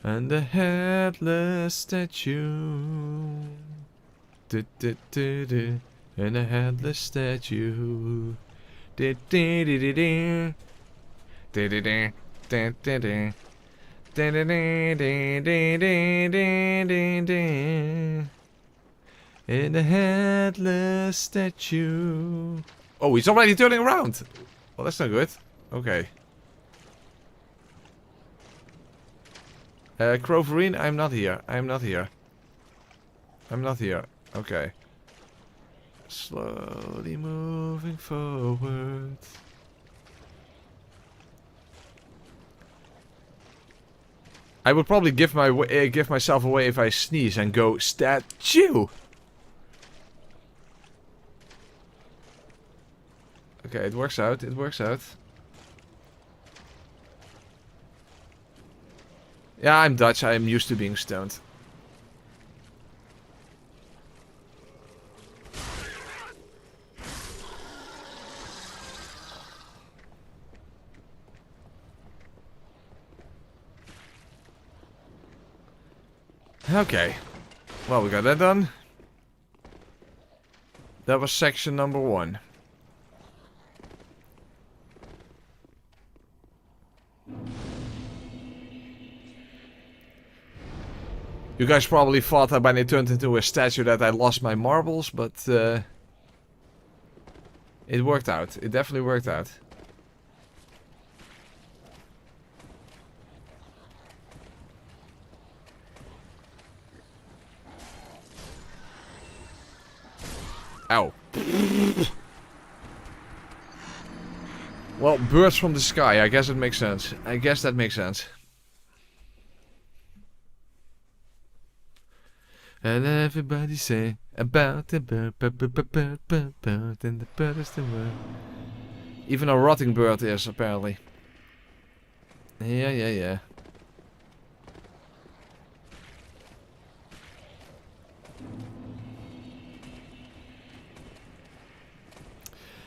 And a headless statue. Du, du, du, du. And a headless statue. Du, du, du, du, du. Du, du, du. Du, du, du. Du, du, du, du, du, du, du, du. And a headless statue. Oh, he's already turning around. Well, that's not good. Okay. Croverine, I'm not here. I'm not here. I'm not here. Okay. Slowly moving forward. I would probably give myself away if I sneeze and go statue. Okay, it works out. It works out. Yeah, I'm Dutch. I'm used to being stoned. Okay. Well, we got that done. That was section number 1. You guys probably thought that when it turned into a statue that I lost my marbles, but it worked out. It definitely worked out. Ow. Well, birds from the sky. I guess it makes sense. I guess that makes sense. And everybody say about the bird, and the bird is the word. Even a rotting bird is, apparently. Yeah.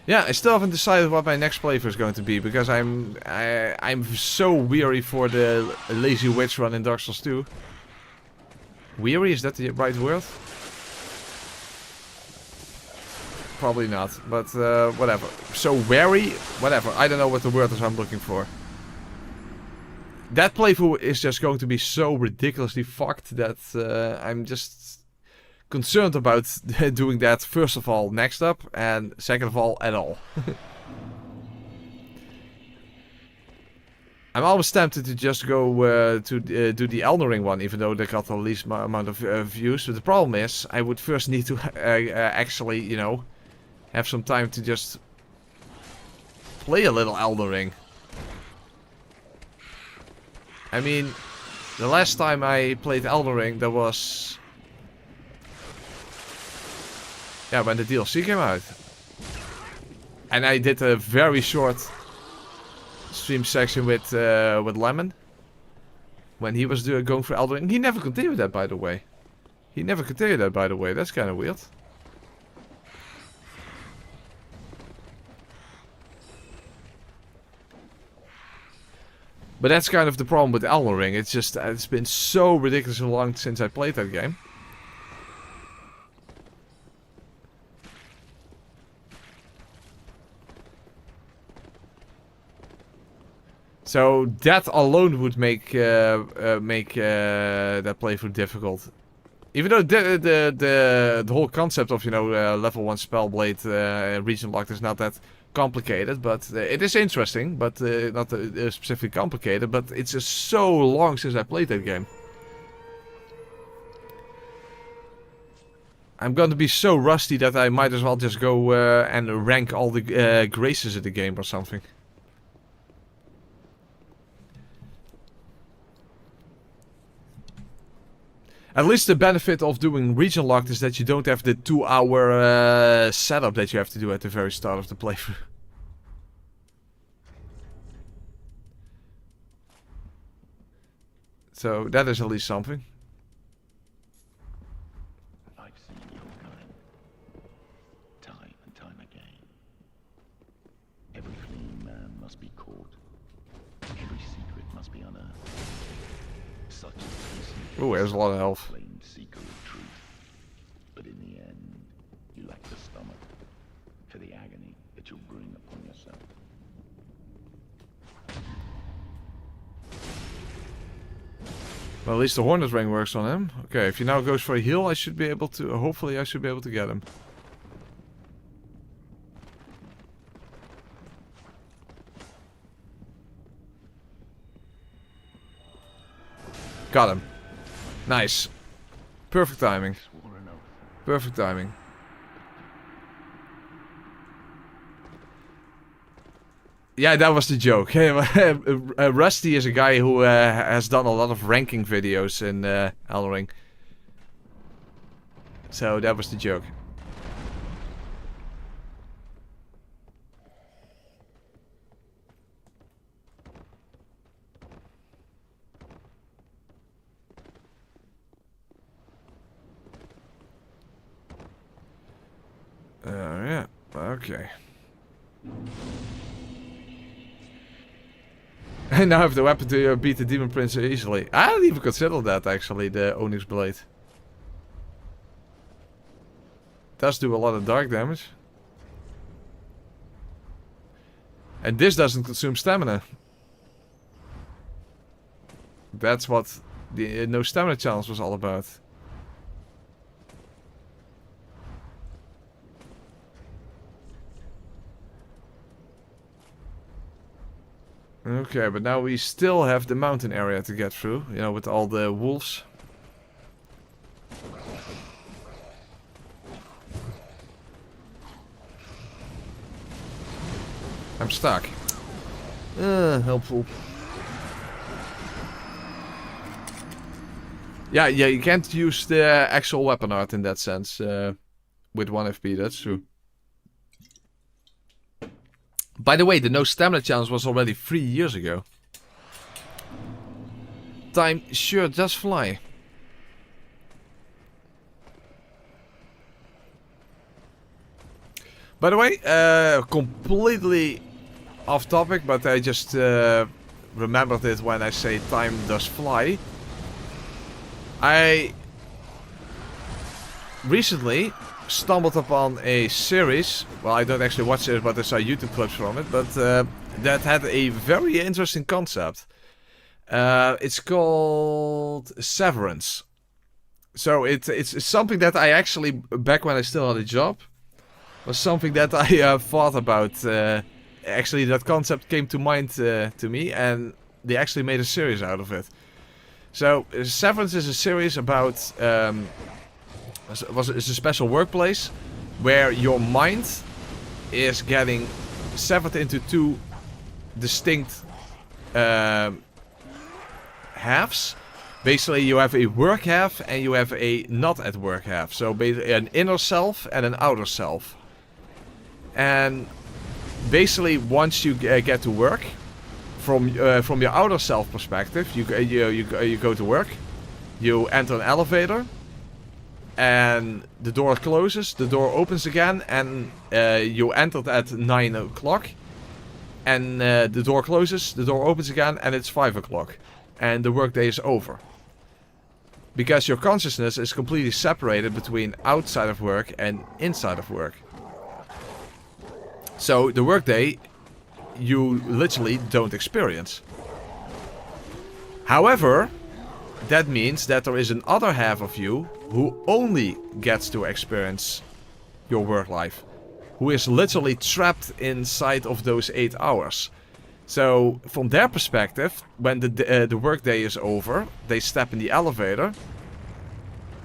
Yeah, I still haven't decided what my next playthrough is going to be, because I'm so weary for the Lazy Witch run in Dark Souls 2. Weary, is that the right word? Probably not, but whatever. So wary, whatever. I don't know what the word is I'm looking for. That playthrough is just going to be so ridiculously fucked that I'm just concerned about doing that, first of all, next up, and second of all, at all. I'm always tempted to just go to do the Elden Ring one, even though they got the least amount of views. But the problem is, I would first need to actually, you know, have some time to just play a little Elden Ring. I mean, the last time I played Elden Ring, that was... yeah, when the DLC came out. And I did a very short stream section with Lemon. When he was going for Elden Ring. He never continued that, by the way. That's kind of weird. But that's kind of the problem with Elden Ring. It's just, it's been so ridiculously long since I played that game. So that alone would make that playthrough difficult. Even though the whole concept of, you know, level 1 Spellblade region locked is not that complicated, but it is interesting, but not specifically complicated. But it's just so long since I played that game. I'm going to be so rusty that I might as well just go and rank all the graces in the game or something. At least the benefit of doing region locked is that you don't have the 2-hour setup that you have to do at the very start of the playthrough. So that is at least something. I've seen your kind, time and time again. Every fleeing man must be caught. Every secret must be unearthed. Such is the Ooh, there's a lot of health. plain seeker of truth. But in the end, you lack the stomach for the agony that you'll bring upon yourself. Well, at least the Hornet Ring works on him. Okay, if he now goes for a heal, I should be able to... hopefully I should be able to get him. Got him. Nice. Perfect timing. Perfect timing. Yeah, that was the joke. Rusty is a guy who has done a lot of ranking videos in Elden Ring. So that was the joke. Yeah, okay. I now have the weapon to beat the Demon Prince easily. I didn't even consider that, actually, the Onyx Blade. Does do a lot of dark damage. And this doesn't consume stamina. That's what the no stamina challenge was all about. Okay, but now we still have the mountain area to get through, you know, with all the wolves. I'm stuck. Helpful. Yeah, you can't use the actual weapon art in that sense with 1 FP, that's true. By the way, the no stamina challenge was already 3 years ago. Time sure does fly. By the way, completely off topic, but I just remembered it when I say time does fly. I recently stumbled upon a series. Well, I don't actually watch it, but I saw YouTube clips from it. But that had a very interesting concept. It's called Severance. So it's something that I actually, back when I still had a job, was something that I thought about. Actually, that concept came to mind to me, and they actually made a series out of it. So, Severance is a series about, it's a special workplace where your mind is getting severed into 2 distinct halves. Basically, you have a work half and you have a not at work half. So, basically, an inner self and an outer self. And basically, once you get to work, from your outer self perspective, you go to work, you enter an elevator, and the door closes, the door opens again, and you entered at 9 o'clock, and the door closes, the door opens again, and it's 5 o'clock, and the workday is over. Because your consciousness is completely separated between outside of work and inside of work. So the workday you literally don't experience. However, that means that there is an other half of you who only gets to experience your work life, who is literally trapped inside of those 8 hours. So from their perspective, when the workday is over, they step in the elevator,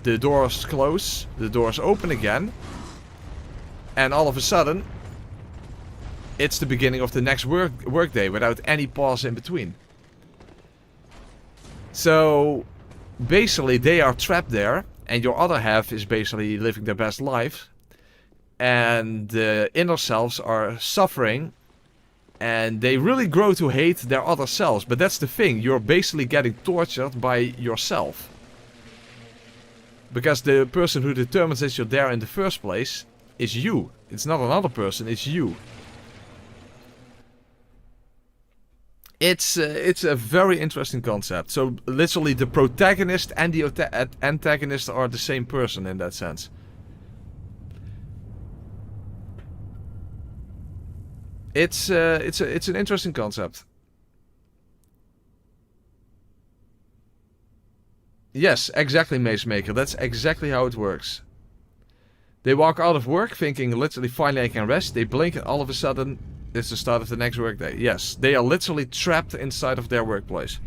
the doors close, the doors open again, and all of a sudden it's the beginning of the next workday without any pause in between. So basically they are trapped there, and your other half is basically living their best life, and the inner selves are suffering, and they really grow to hate their other selves. But that's the thing, you're basically getting tortured by yourself. Because the person who determines that you're there in the first place is you. It's not another person, it's you. It's a very interesting concept. So literally the protagonist and the antagonist are the same person in that sense. It's an interesting concept. Yes, exactly, Maze Maker. That's exactly how it works. They walk out of work thinking literally finally I can rest. They blink and all of a sudden it's the start of the next workday. Yes, they are literally trapped inside of their workplace.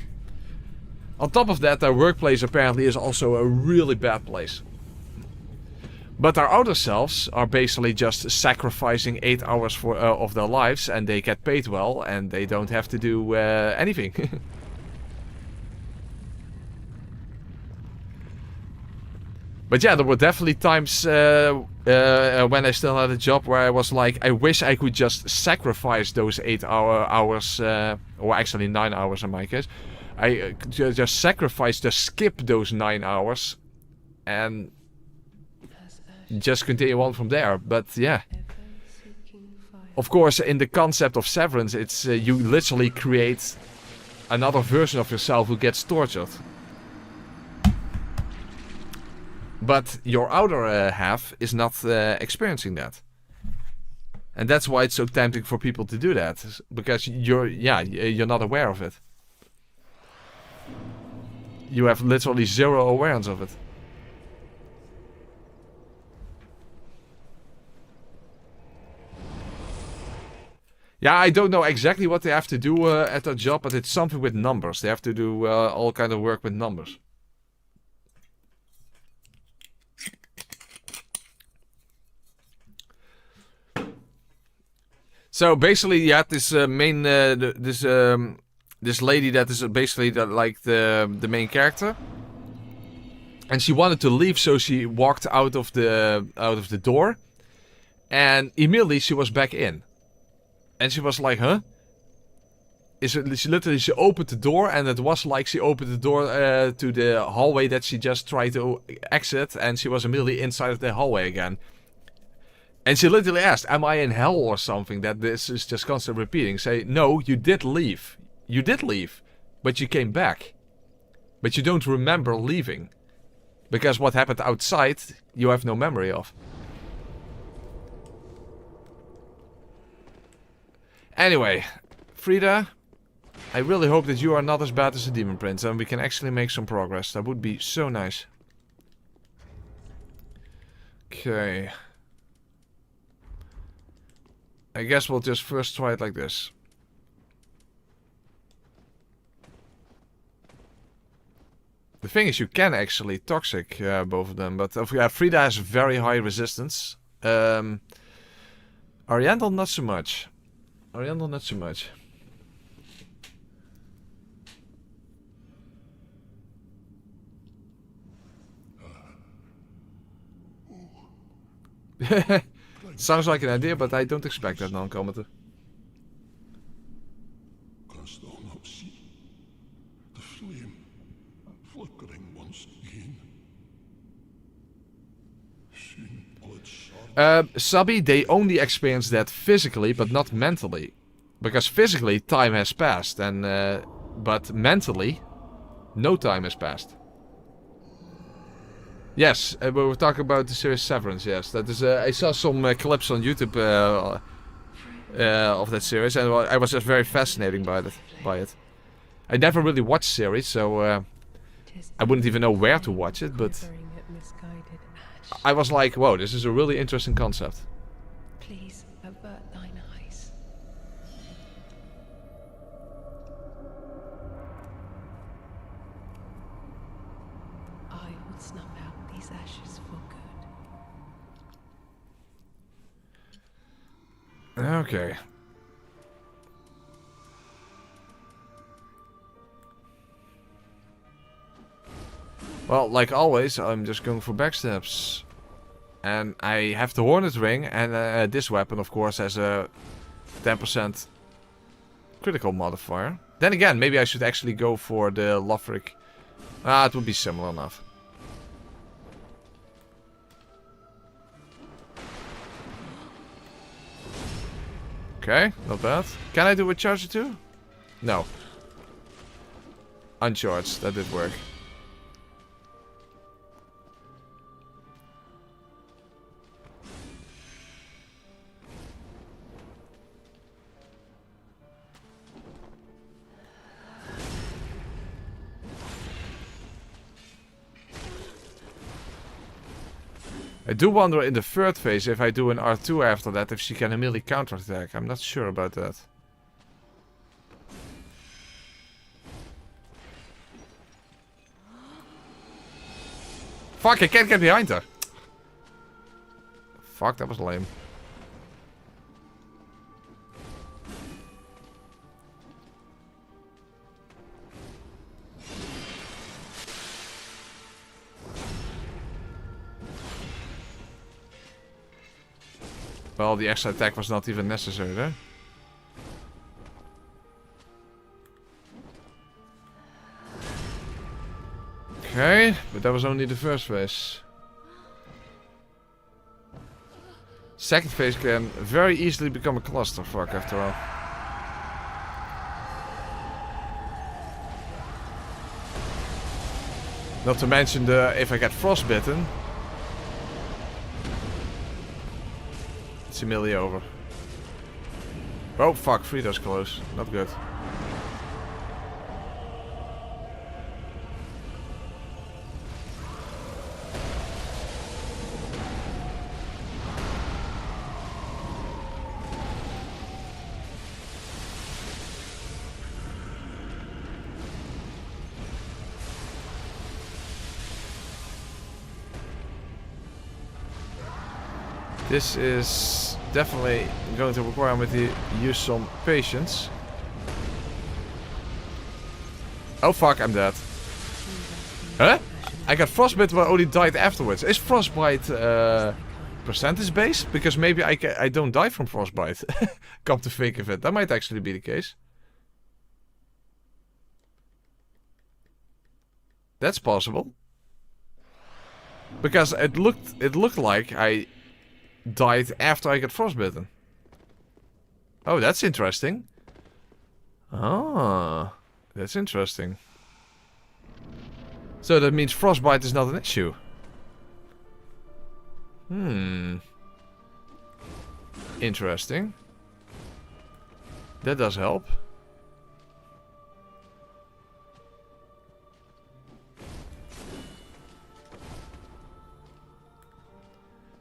On top of that, their workplace apparently is also a really bad place. But their outer selves are basically just sacrificing 8 hours of their lives, and they get paid well and they don't have to do anything. But yeah, there were definitely times when I still had a job where I was like, I wish I could just sacrifice those 8 hours, or actually 9 hours in my case. I could just sacrifice, just skip those 9 hours and just continue on from there. But yeah. Of course, in the concept of Severance, it's you literally create another version of yourself who gets tortured. But your outer half is not experiencing that. And that's why it's so tempting for people to do that. Because you're not aware of it. You have literally zero awareness of it. Yeah, I don't know exactly what they have to do at that job, but it's something with numbers. They have to do all kind of work with numbers. So basically, you had this main, this lady that is basically like the main character, And she wanted to leave, so she walked out of the door. And immediately she was back in. And she was like, huh? She opened the door, and it was like she opened the door to the hallway that she just tried to exit, and she was immediately inside of the hallway again. And she literally asked, am I in hell or something that this is just constantly repeating? Say, no, you did leave. You did leave. But you came back. But you don't remember leaving. Because what happened outside, you have no memory of. Anyway, Frieda, I really hope that you are not as bad as the Demon Prince and we can actually make some progress. That would be so nice. Okay. I guess we'll just first try it like this. The thing is, you can actually toxic both of them, but Frieda has very high resistance. Ariandel not so much. Ariandel not so much. Sounds like an idea, but I don't expect that non-commenter. The flame flickering once again. Sabi, they only experience that physically, but not mentally. Because physically, time has passed, and but mentally, no time has passed. Yes, we were talking about the series Severance, yes. That is, I saw some clips on YouTube of that series, and I was just very fascinated by it. I never really watched series, so I wouldn't even know where to watch it, but I was like, whoa, this is a really interesting concept. Please avert thine eyes. I will snuff out these ashes for good. Okay. Well, like always, I'm just going for backstabs. And I have the Hornet Ring, and this weapon, of course, has a 10% critical modifier. Then again, maybe I should actually go for the Lothric. Ah, it would be similar enough. Okay, not bad. Can I do a charger too? No. Uncharged, that did work. I do wonder in the third phase if I do an R2 after that if she can immediately counterattack. I'm not sure about that. Fuck, I can't get behind her. Fuck, that was lame. Well, the extra attack was not even necessary there. Okay, but that was only the first phase. Second phase can very easily become a clusterfuck after all. Not to mention if I get frostbitten. It's immediately over. Oh fuck, Frieda's close. Not good. This is definitely going to require me to use some patience. Oh fuck, I'm dead. Huh? I got Frostbite but only died afterwards. Is Frostbite percentage based? Because maybe I don't die from Frostbite. Come to think of it. That might actually be the case. That's possible. Because it looked like I died after I got frostbitten. Oh, that's interesting. Ah, that's interesting. So that means frostbite is not an issue. Interesting. That does help.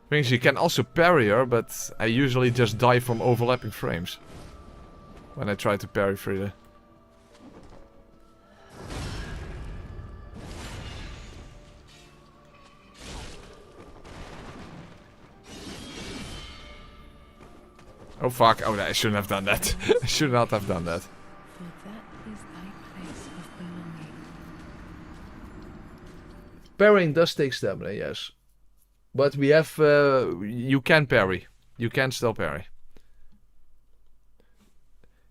Things you can also parry her, but I usually just die from overlapping frames when I try to parry Frieda. Oh fuck, oh I shouldn't have done that. I should not have done that. For that is thy place of belonging. Parrying does take stamina, yes. But we have, you can parry. You can still parry.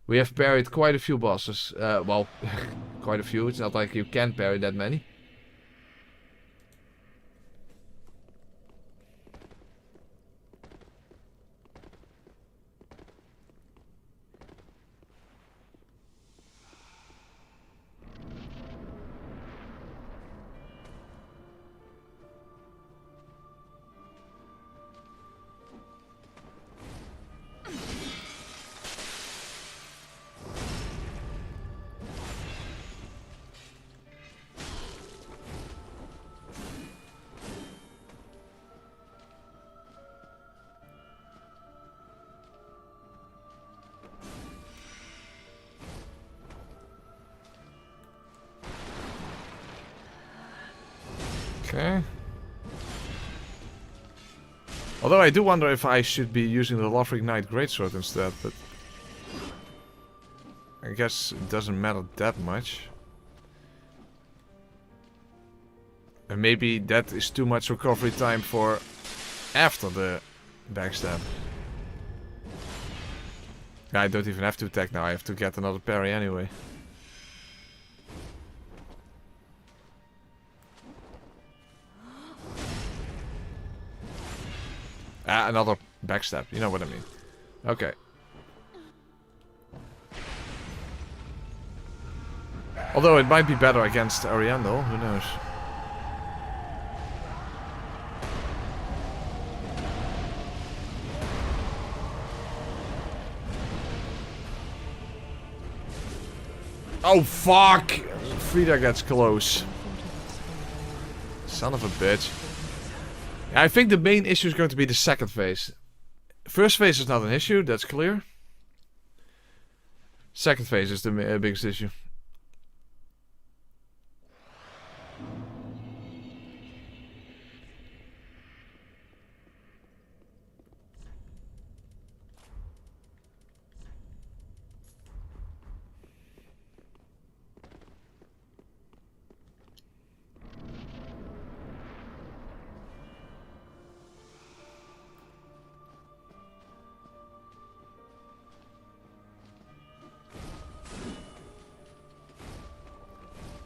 We have parried quite a few bosses. Well, quite a few. It's not like you can parry that many. Okay. Although I do wonder if I should be using the Love Ignite Greatsword instead, but I guess it doesn't matter that much. And maybe that is too much recovery time for after the backstab. I don't even have to attack now, I have to get another parry anyway. Another backstab, you know what I mean. Okay. Although it might be better against Ariandel, who knows. Oh fuck! Frieda gets close. Son of a bitch. I think the main issue is going to be the second phase. First phase is not an issue, that's clear. Second phase is the biggest issue.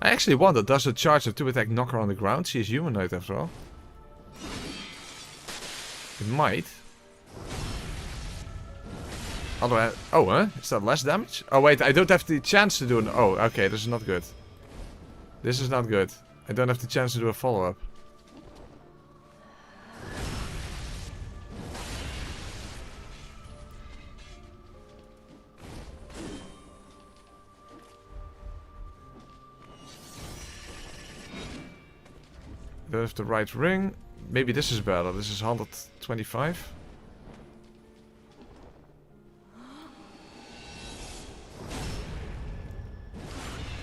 I actually wonder, does the charge of 2-attack knock her on the ground? She is humanoid after all. It might. Otherwise, oh, huh? Is that less damage? Oh wait, I don't have the chance to do an... Oh, okay, this is not good. This is not good. I don't have the chance to do a follow-up. Don't have the right ring. Maybe this is better. This is 125.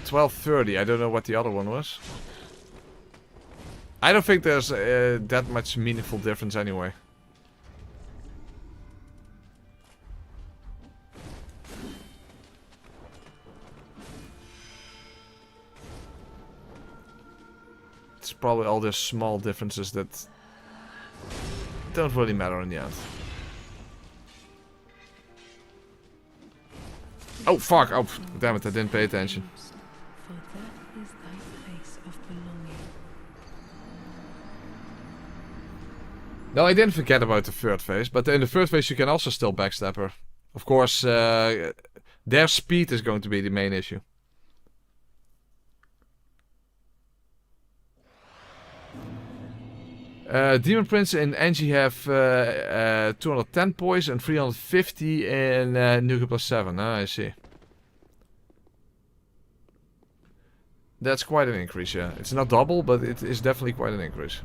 $12.30. I don't know what the other one was. I don't think there's that much meaningful difference anyway. It's It's probably all these small differences that don't really matter in the end. Oh fuck! Oh damn it! I didn't pay attention. For that is thy place of belonging. No, I didn't forget about the third phase, but in the third phase you can also still backstab her. Of course, their speed is going to be the main issue. Demon Prince and NG have 210 poise and 350 in NG+7. Ah, I see. That's quite an increase, yeah. It's not double, but it is definitely quite an increase.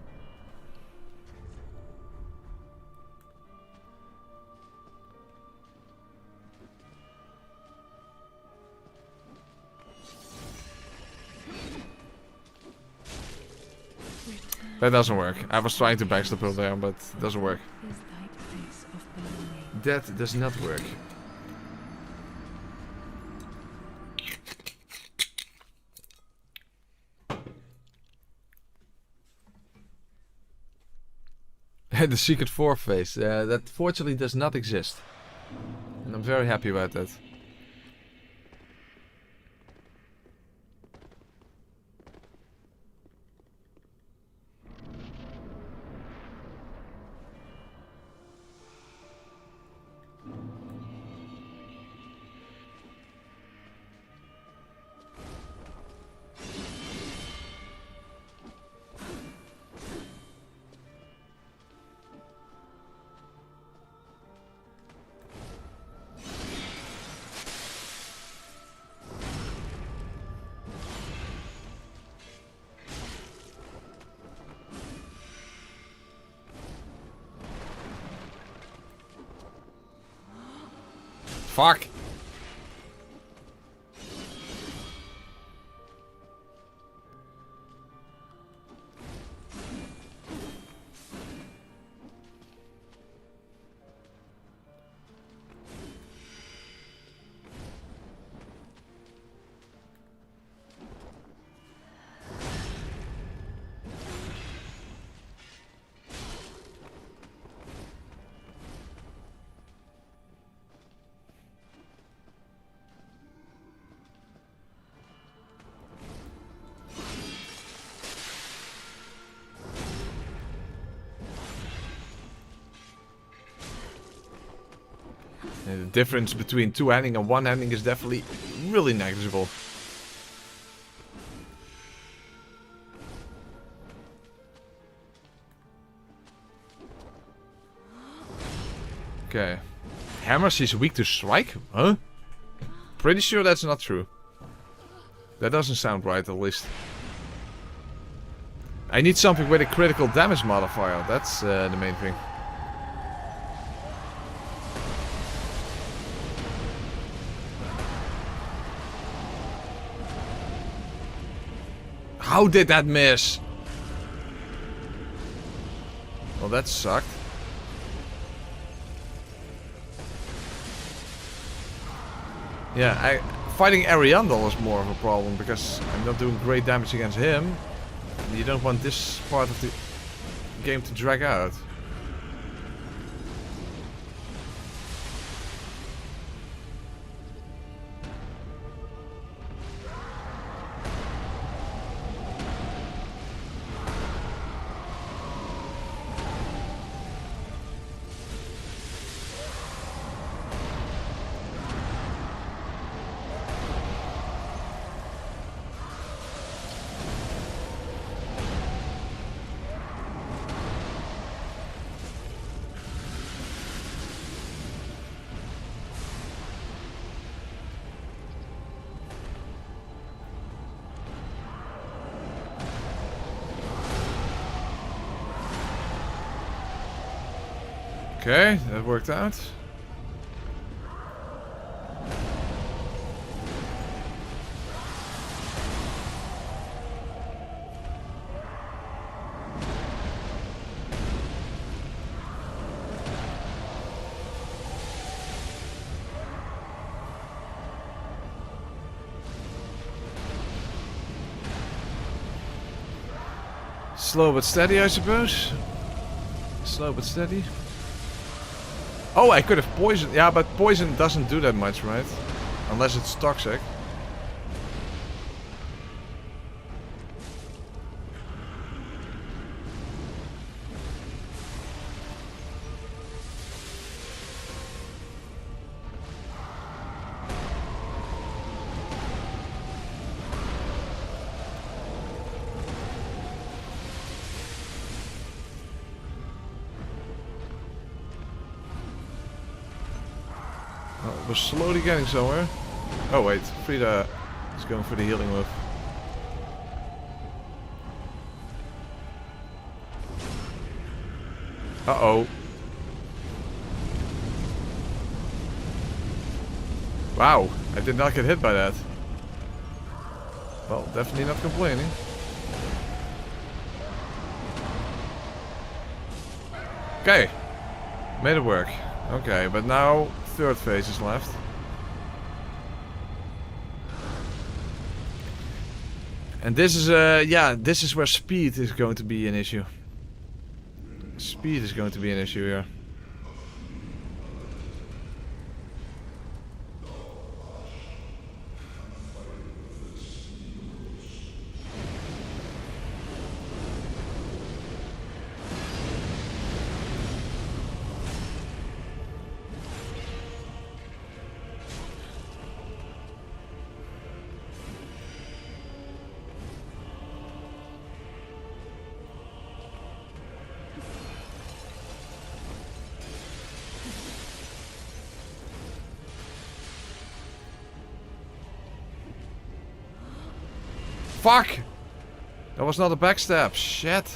That doesn't work. I was trying to backstab her there, but it doesn't work. Is thy place of belonging. That does not work. The secret fourth phase. That fortunately does not exist. And I'm very happy about that. Fuck! The difference between two-handing and one-handing is definitely really negligible. Okay. Hammer, she's weak to strike? Huh? Pretty sure that's not true. That doesn't sound right, at least. I need something with a critical damage modifier. That's the main thing. How did that miss? Well, that sucked. Yeah, fighting Ariandel is more of a problem because I'm not doing great damage against him. You don't want this part of the game to drag out. Okay, that worked out. Slow but steady, I suppose. Slow but steady. Oh, I could have poisoned. Yeah, but poison doesn't do that much, right? Unless it's toxic. We're slowly getting somewhere. Oh wait, Frieda is going for the healing move. Uh-oh. Wow, I did not get hit by that. Well, definitely not complaining. Okay, made it work. Okay, but now third phase is left. And this is yeah, this is where speed is going to be an issue. Speed is going to be an issue here. Fuck! That was not a backstab. Shit.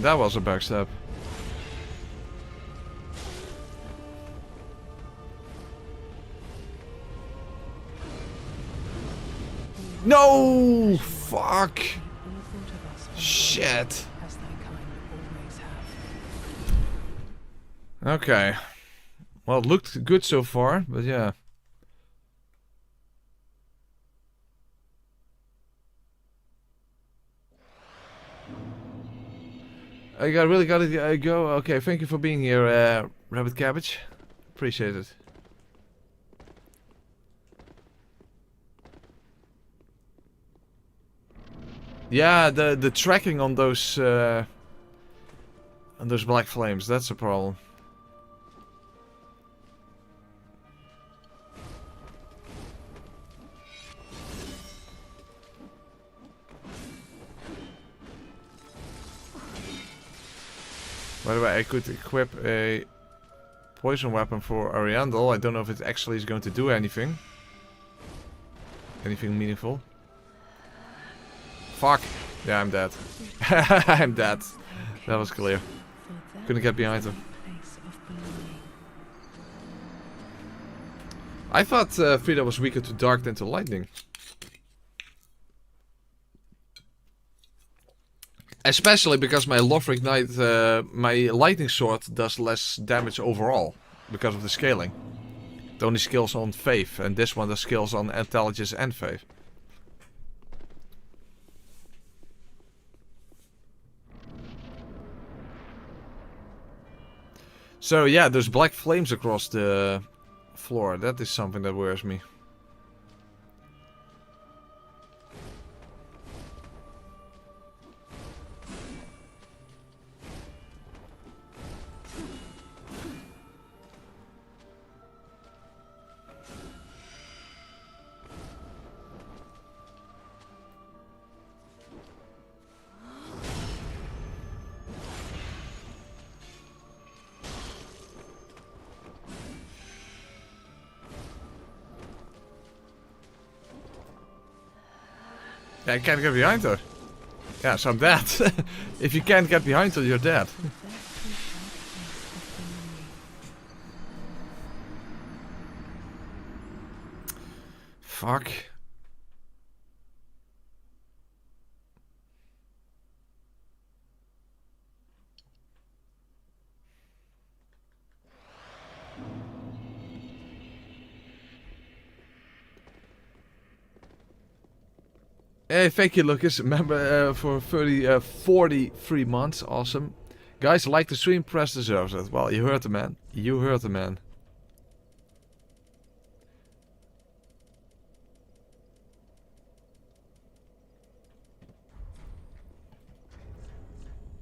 That was a backstab. No! Fuck! Shit. Okay. Well, it looked good so far, but yeah. Really gotta go. Okay, thank you for being here, Rabbit Cabbage. Appreciate it. Yeah, the tracking on those black flames, that's a problem. By the way, I could equip a poison weapon for Ariandel. I don't know if it actually is going to do anything. Anything meaningful. Fuck. Yeah, I'm dead. I'm dead. That was clear. Couldn't get behind him. I thought Frieda was weaker to dark than to lightning. Especially because my Lothric Knight, my lightning sword does less damage overall. Because of the scaling. It only scales on faith. And this one does scales on intelligence and faith. So yeah, there's black flames across the floor. That is something that worries me. Yeah, I can't get behind her. Yeah, so I'm dead. If you can't get behind her, you're dead. Fuck. Hey, thank you, Lucas. Member for 43 months. Awesome. Guys, like the stream, press deserves it. Well, you heard the man. You heard the man.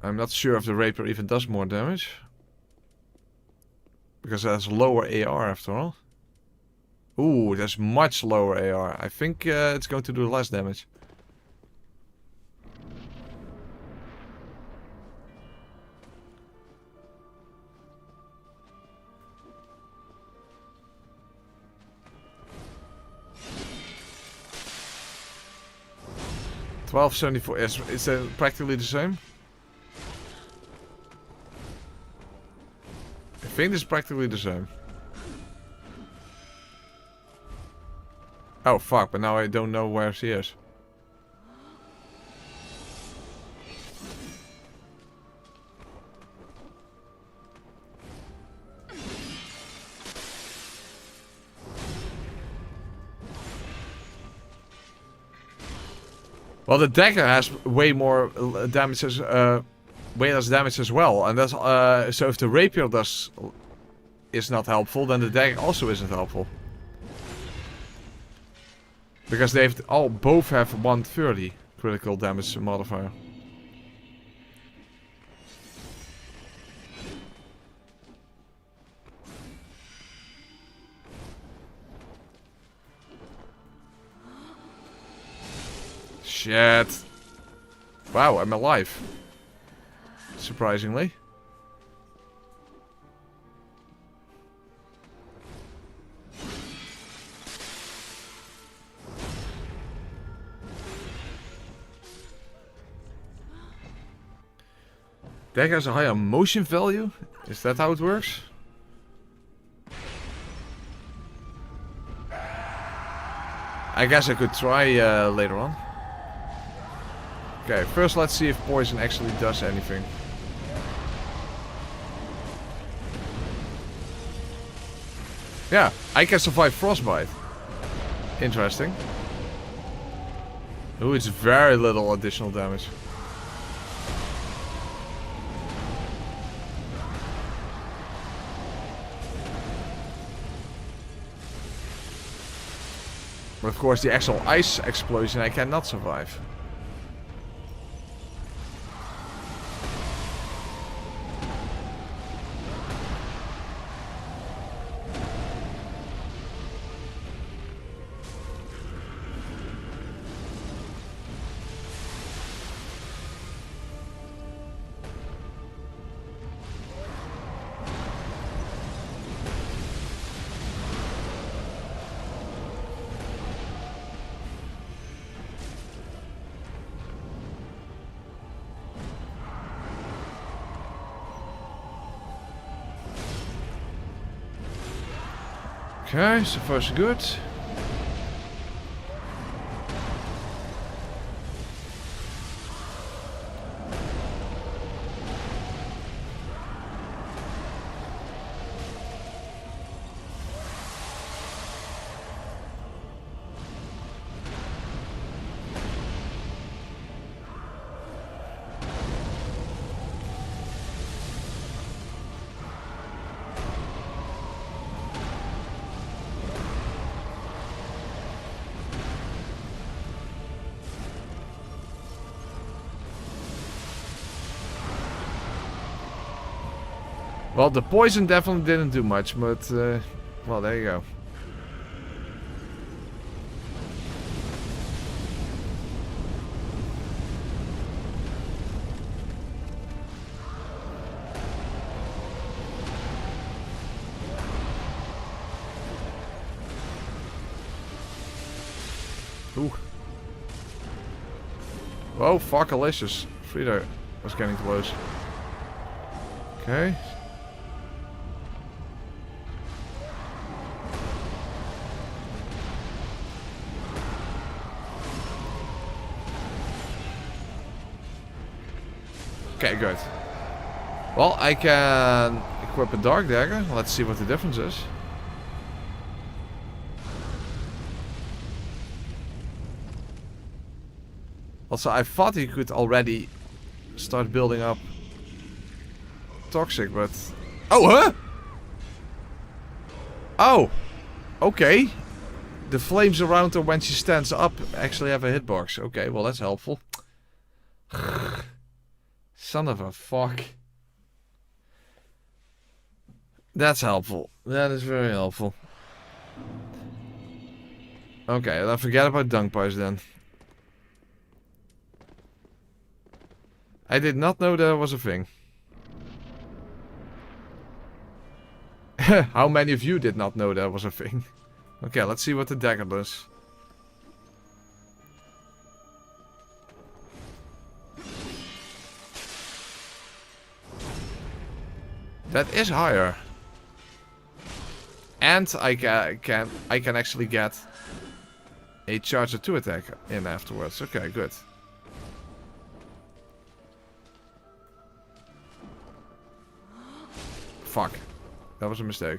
I'm not sure if the Rapier even does more damage. Because it has lower AR after all. Ooh, that's much lower AR. I think it's going to do less damage. $12.74. Is it practically the same? I think it's practically the same. Oh fuck, but now I don't know where she is. Well, the Dagger has way more damage as, way less damage as well, and that's so if the Rapier is not helpful, then the Dagger also isn't helpful. Because they've both have 130 critical damage modifier. Shit. Wow, I'm alive. Surprisingly. Dagger has a higher motion value? Is that how it works? I guess I could try later on. Okay, first let's see if poison actually does anything. Yeah, I can survive Frostbite. Interesting. Ooh, it's very little additional damage. But of course the actual ice explosion I cannot survive. Okay, so far so good. Well, the poison definitely didn't do much, but, well, there you go. Ooh. Whoa, fuckalicious. Frieda was getting close. Okay. Okay, good. Well, I can equip a Dark Dagger. Let's see what the difference is. Also, I thought he could already start building up toxic, but... Oh, huh? Oh! Okay. The flames around her when she stands up actually have a hitbox. Okay, well that's helpful. Son of a fuck. That's helpful. That is very helpful. Okay, then forget about dunk pies then. I did not know that was a thing. How many of you did not know that was a thing? Okay, let's see what the dagger does. That is higher. And I can actually get a charger 2 attack in afterwards. Okay, good. Fuck. That was a mistake.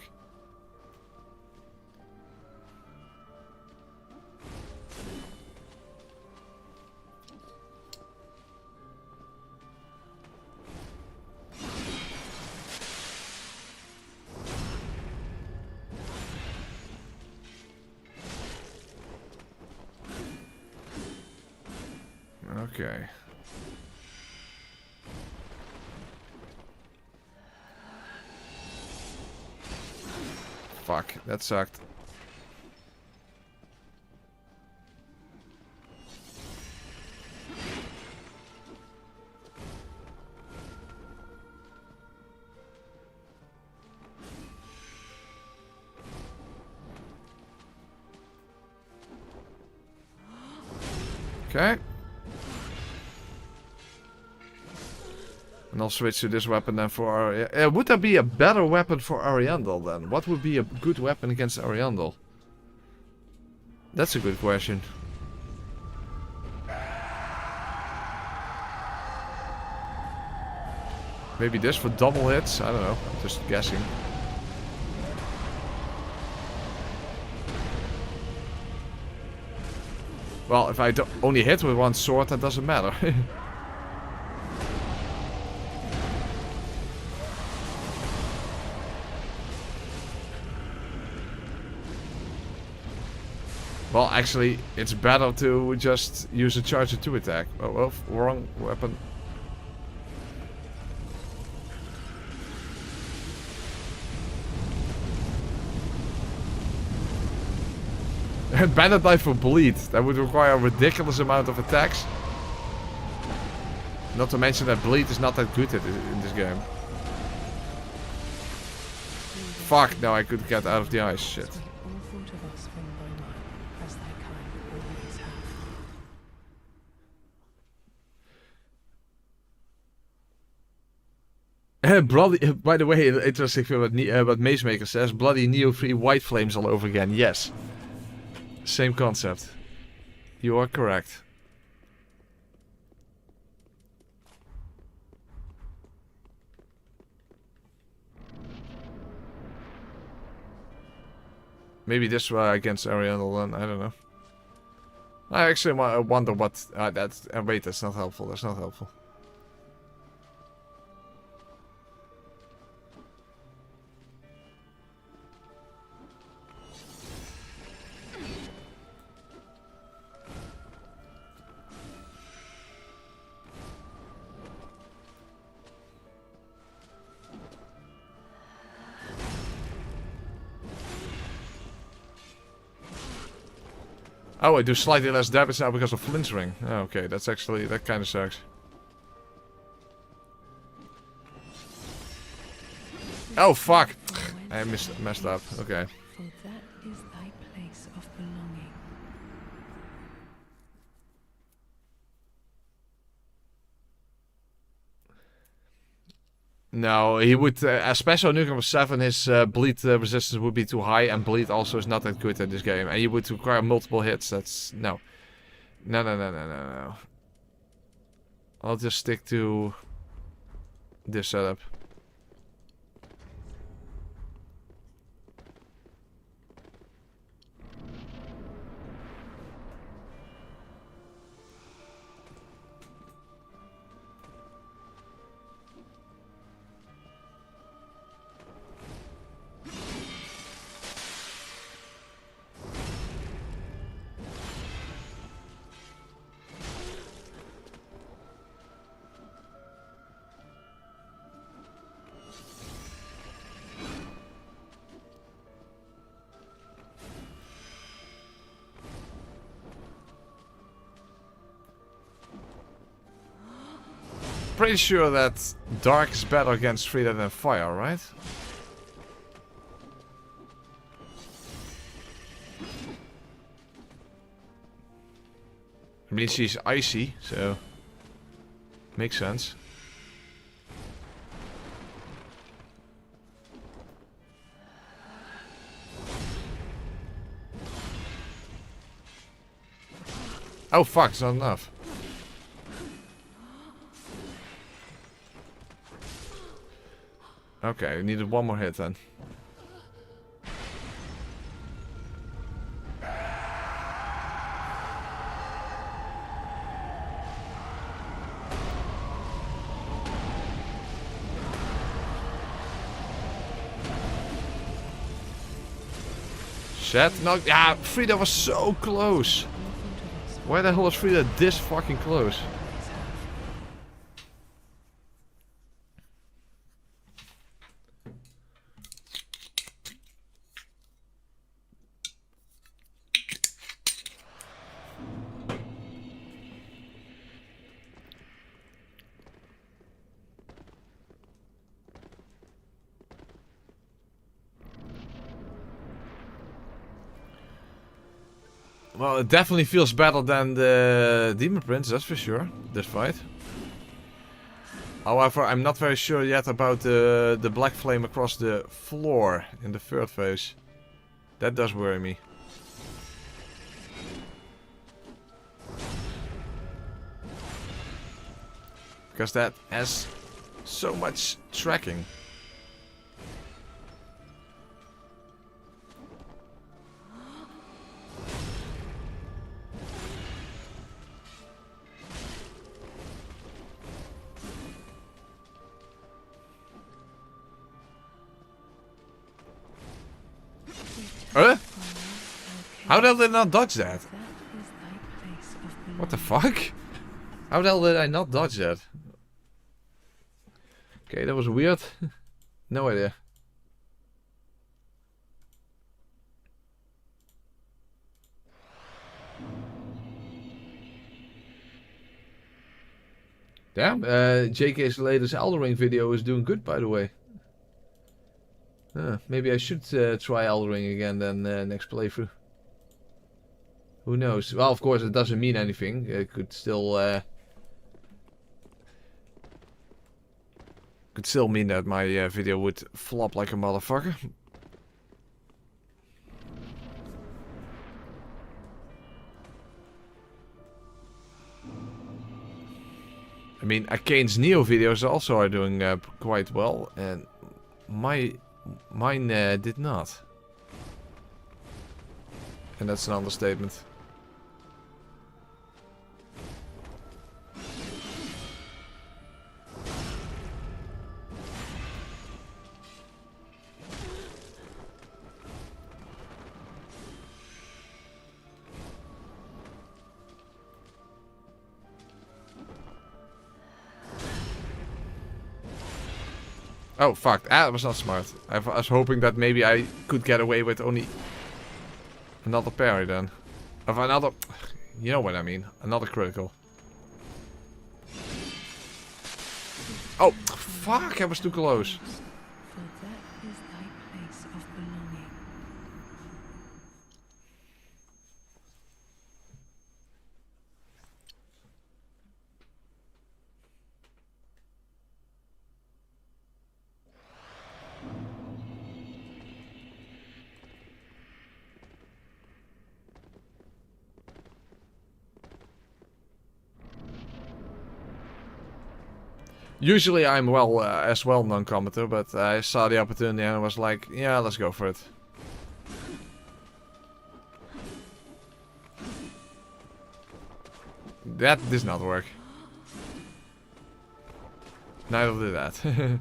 Okay. Fuck, that sucked. Okay. And I'll switch to this weapon then for Ariandel. Would there be a better weapon for Ariandel then? What would be a good weapon against Ariandel? That's a good question. Maybe this for double hits? I don't know. I'm just guessing. Well, if I only hit with one sword, that doesn't matter. Well, actually, it's better to just use a charger 2 attack. Oh, well, wrong weapon. Bandit knife for bleed. That would require a ridiculous amount of attacks. Not to mention that bleed is not that good in this game. Fuck, no, I could get out of the ice. Shit. Bloody, by the way, interesting thing what Macemaker says. Bloody Neo 3 white flames all over again. Yes. Same concept. You are correct. Maybe this against Ariandel then, I don't know. I actually wonder what... that's... wait, that's not helpful, that's not helpful. Oh, I do slightly less damage now because of flintering. Oh, okay, that's actually... that kind of sucks. Oh, fuck! I messed up. Okay. For that is thy place of belonging. No, he would... especially on Nuclear 7, his bleed resistance would be too high. And bleed also is not that good in this game. And he would require multiple hits. That's... no. No, no, no, no, no, no. I'll just stick to... this setup. pretty sure that dark is better against Frieda than fire, right? I mean, she's icy, so makes sense. Oh fuck, it's not enough. Okay, I needed one more hit then. Shit, no, yeah, Frieda was so close. Why the hell was Frieda this fucking close? Well, it definitely feels better than the Demon Prince, that's for sure, this fight. However, I'm not very sure yet about the black flame across the floor in the third phase. That does worry me. Because that has so much tracking. Huh? How the hell did I not dodge that? What the fuck? How the hell did I not dodge that? Okay, that was weird. No idea. Damn, JK's latest Elden Ring video is doing good, by the way. Maybe I should try Elden Ring again then next playthrough. Who knows? Well, of course, it doesn't mean anything. It could still mean that my video would flop like a motherfucker. I mean, Arcane's Neo videos also are doing quite well, and mine did not. And that's an understatement. Oh fuck, that was not smart. I was hoping that maybe I could get away with only another parry then. Of another... You know what I mean. Another critical. Oh, fuck, I was too close. Usually I'm as well non-commenter, but I saw the opportunity and I was like, yeah, let's go for it. That did not work. Neither did that.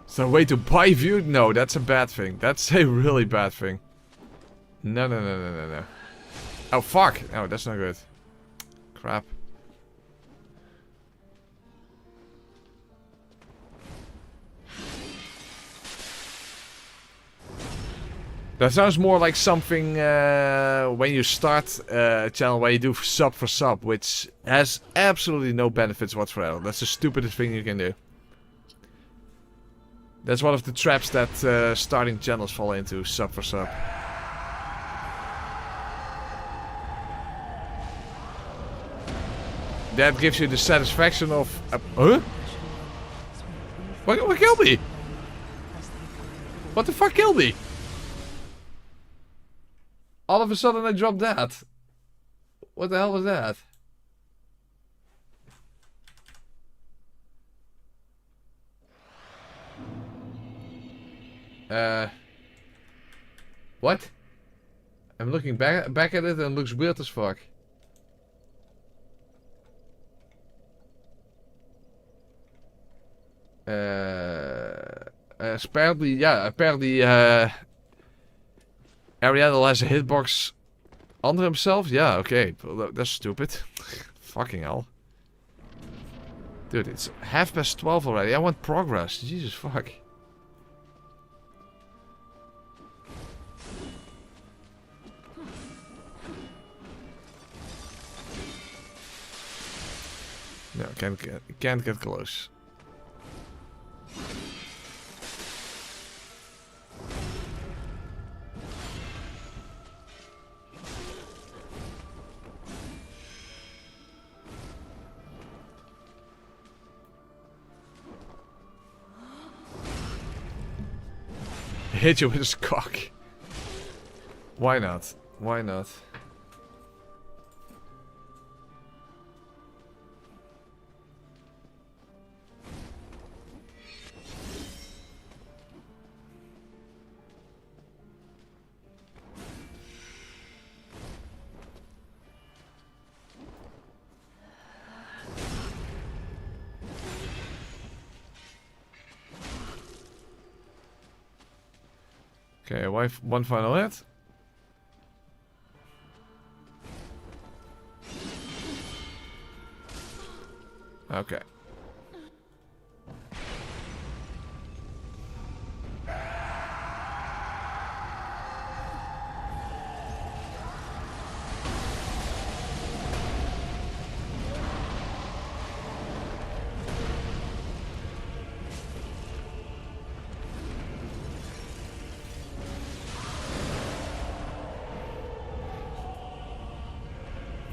So way to buy view? No, that's a bad thing. That's a really bad thing. No, no, no, no, no, no. Oh, fuck! Oh, that's not good. Crap. That sounds more like something when you start a channel where you do sub for sub, which has absolutely no benefits whatsoever. That's the stupidest thing you can do. That's one of the traps that starting channels fall into, sub for sub. That gives you the satisfaction of... huh? What killed me? What the fuck killed me? All of a sudden I dropped that. What the hell was that? What? I'm looking back at it and it looks weird as fuck. Apparently, yeah, apparently Ariandel has a hitbox under himself? Yeah, okay. That's stupid. Fucking hell. Dude, it's 12:30 already. I want progress. Jesus fuck. No, can't get close. Hit you with his cock. Why not? Why not? Okay, one final hit. Okay.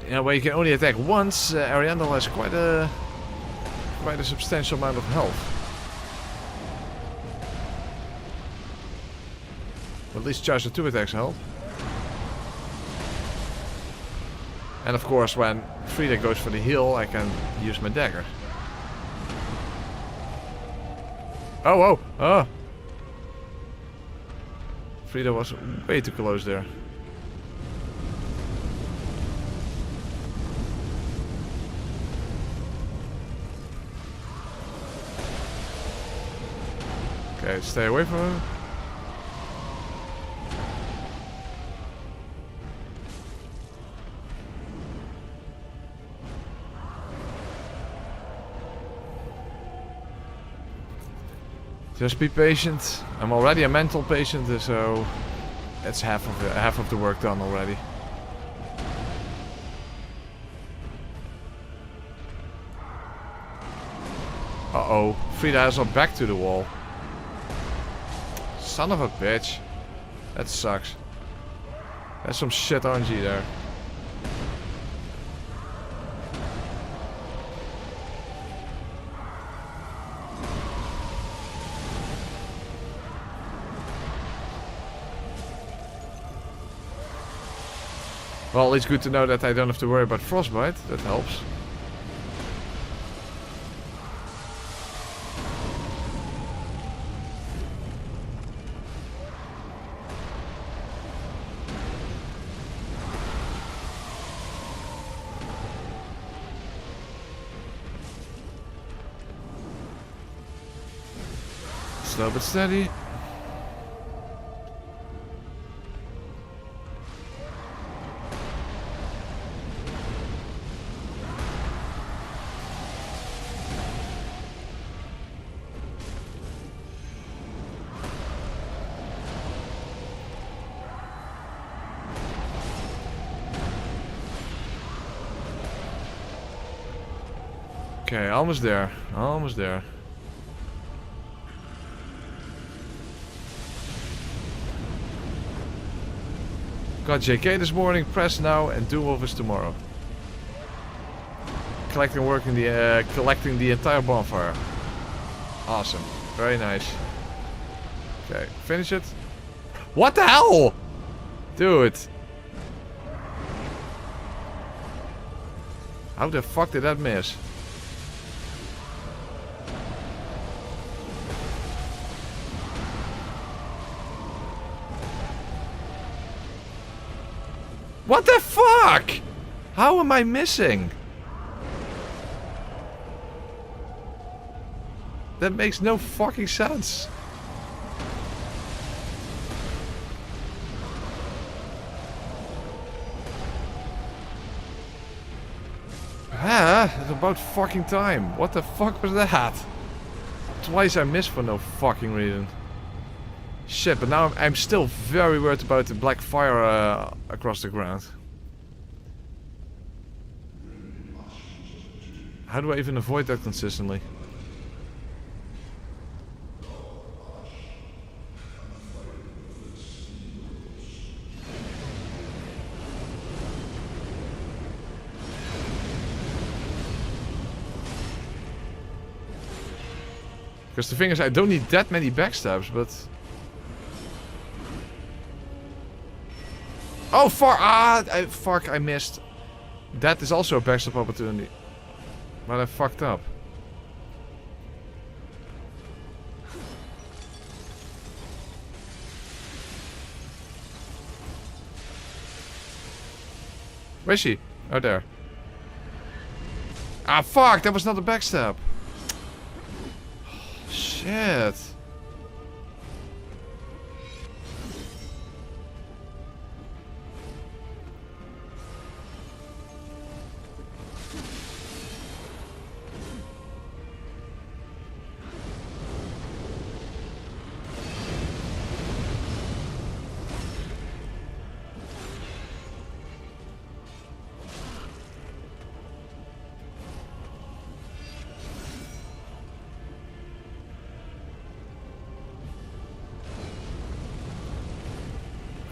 Yeah, where you can only attack once, Ariandel has quite a substantial amount of health. At least charge the 2 attacks help. And of course, when Frieda goes for the heal, I can use my dagger. Oh, oh, oh! Frieda was way too close there. Okay, stay away from him. Just be patient. I'm already a mental patient, so that's half of the work done already. Uh-oh, Frieda has her back to the wall. Son of a bitch. That sucks. There's some shit RNG there. Well, it's good to know that I don't have to worry about Frostbite. That helps. Slow but steady. Okay, almost there. Almost there. Got JK this morning, press now, and do Wolf is tomorrow. Collecting the entire bonfire. Awesome. Very nice. Okay, finish it. What the hell? Dude. How the fuck did that miss? What the fuck? How am I missing? That makes no fucking sense. Ah, it's about fucking time. What the fuck was that? Twice I missed for no fucking reason. Shit, but now I'm still very worried about the black fire across the ground. How do I even avoid that consistently? Because the thing is, I don't need that many backstabs, but... Oh, fuck! Fuck, I missed. That is also a backstab opportunity. But I fucked up. Where is she? Oh, there. Ah, fuck! That was not a backstab. Shit.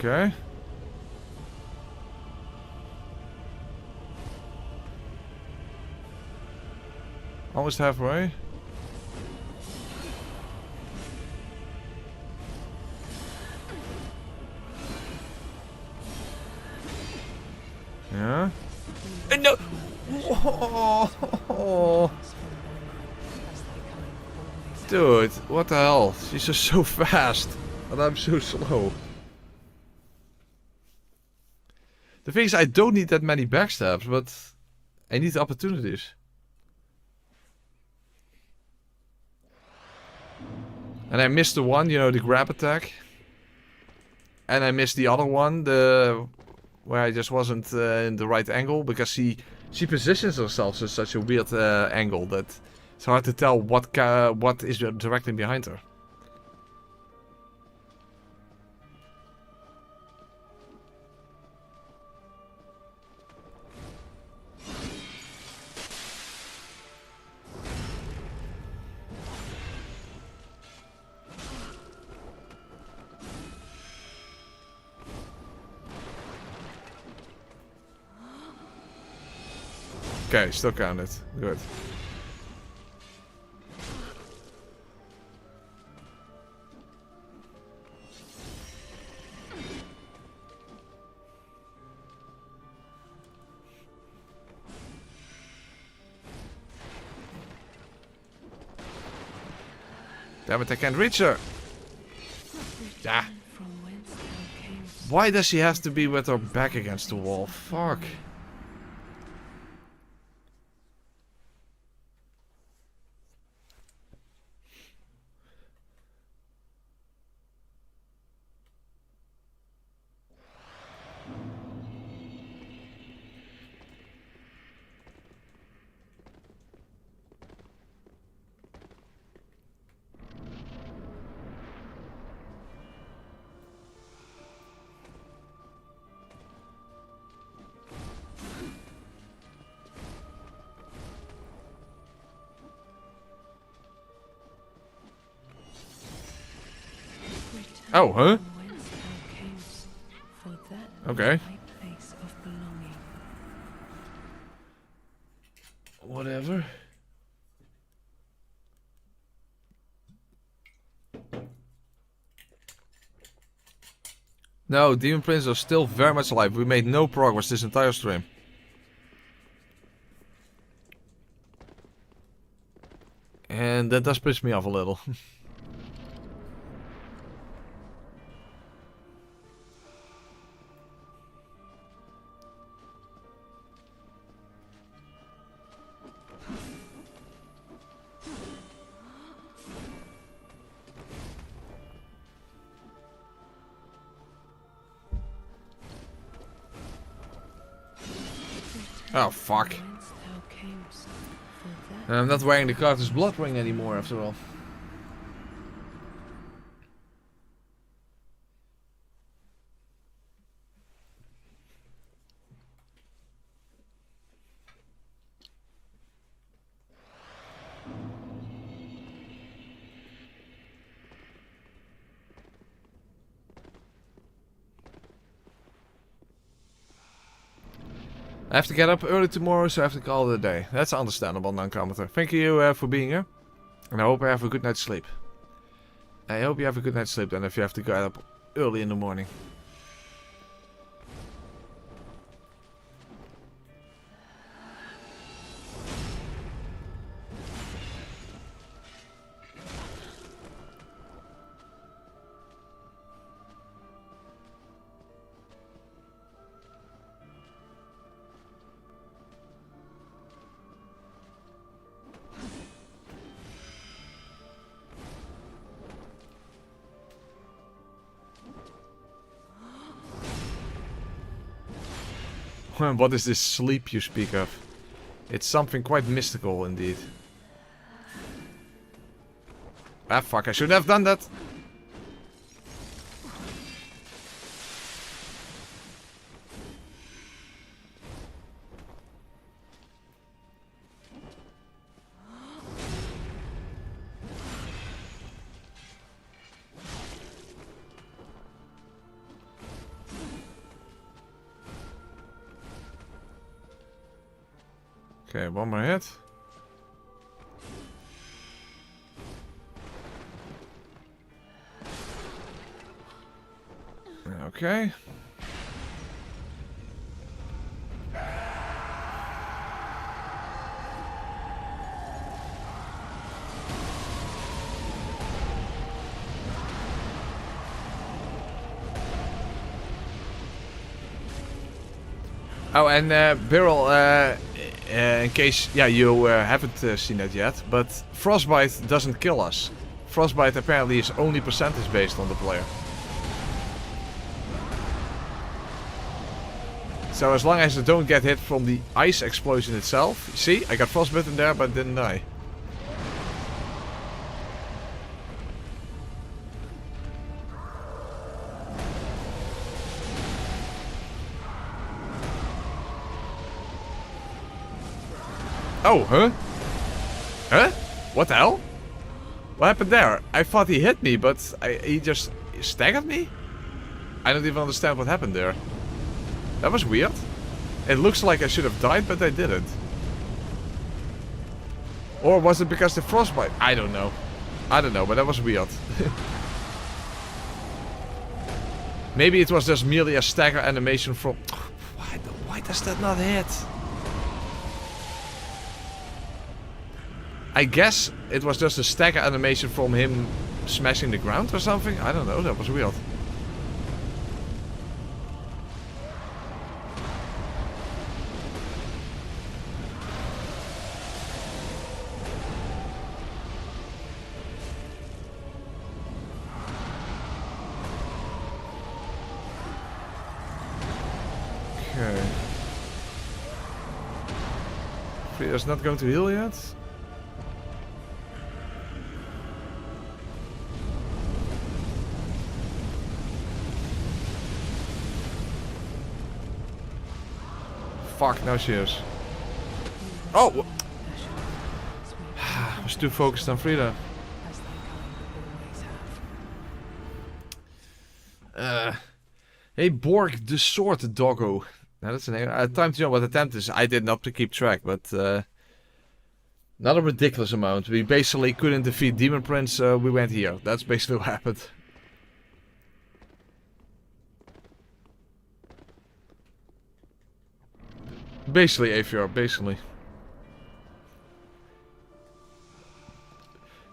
Okay. Almost halfway. Yeah. No. Oh. Dude, what the hell? She's just so fast, and I'm so slow. The thing is, I don't need that many backstabs, but I need opportunities. And I missed the one, you know, the grab attack. And I missed the other one, the where I just wasn't in the right angle, because she positions herself in such a weird angle that it's hard to tell what is directly behind her. Okay, still counted. Good. Damn it, I can't reach her. Yeah. Why does she have to be with her back against the wall? Fuck. Oh, huh? Whence thou camest, for that Okay. thy place of belonging. Whatever. No, Demon Prince are still very much alive. We made no progress this entire stream. And that does piss me off a little. Oh, fuck. Whence thou camest, for that I'm not wearing the Carter's blood ring anymore after all. I have to get up early tomorrow, so I have to call it a day. That's understandable, non-commenter. Thank you for being here. And I hope you have a good night's sleep. I hope you have a good night's sleep then, if you have to get up early in the morning. What is this sleep you speak of? It's something quite mystical indeed. Ah, fuck, I shouldn't have done that. Okay, one more hit. Okay. Oh, and Beryl, in case you haven't seen that yet, but Frostbite doesn't kill us. Frostbite apparently is only percentage based on the player. So as long as I don't get hit from the ice explosion itself, see, I got frostbitten there but didn't die. Oh, huh? Huh? What the hell? What happened there? I thought he hit me, but he just staggered me? I don't even understand what happened there. That was weird. It looks like I should have died, but I didn't. Or was it because the frostbite? I don't know. I don't know, but that was weird. Maybe it was just merely a stagger animation from... Why does that not hit? I guess it was just a stagger animation from him smashing the ground or something. I don't know, that was weird. Okay. Frieda's not going to heal yet. Fuck, now she is. Oh! I was too focused on Frieda. as thy kind always have. Hey, Borg, the sword doggo. Now that's the name. Time to know what the attempt is. I did not keep track, but not a ridiculous amount. We basically couldn't defeat Demon Prince, so we went here. That's basically what happened. Basically, AFR, basically.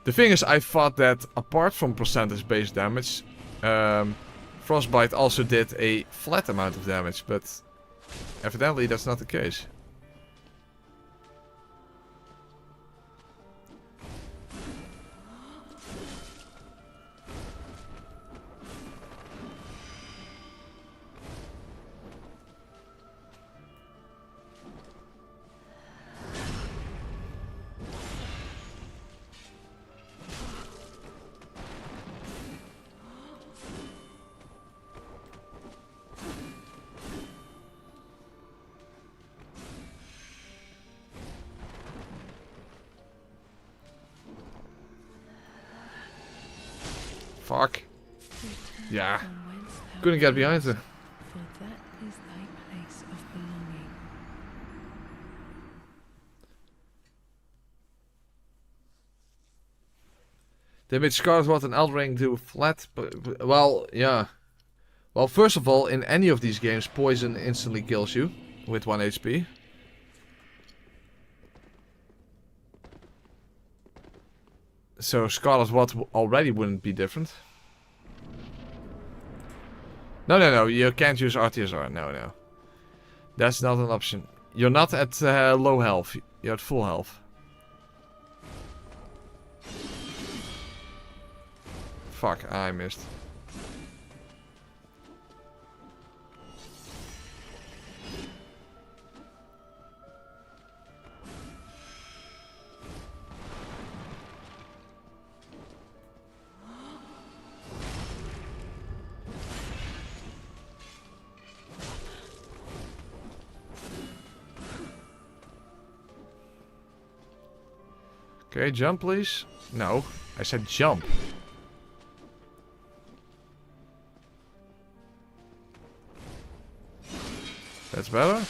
The thing is, I thought that apart from percentage-based damage, Frostbite also did a flat amount of damage, but evidently that's not the case. Fuck. Yeah. Couldn't get behind her. For that is thy place of belonging. They made Scarlet Rot and Eldring do flat, but well, yeah. Well, first of all, in any of these games, poison instantly kills you with 1 HP. So Scarlet Rot already wouldn't be different. No, you can't use RTSR. No. That's not an option. You're not at low health. You're at full health. Fuck, I missed. Okay, jump please. No, I said jump. That's better.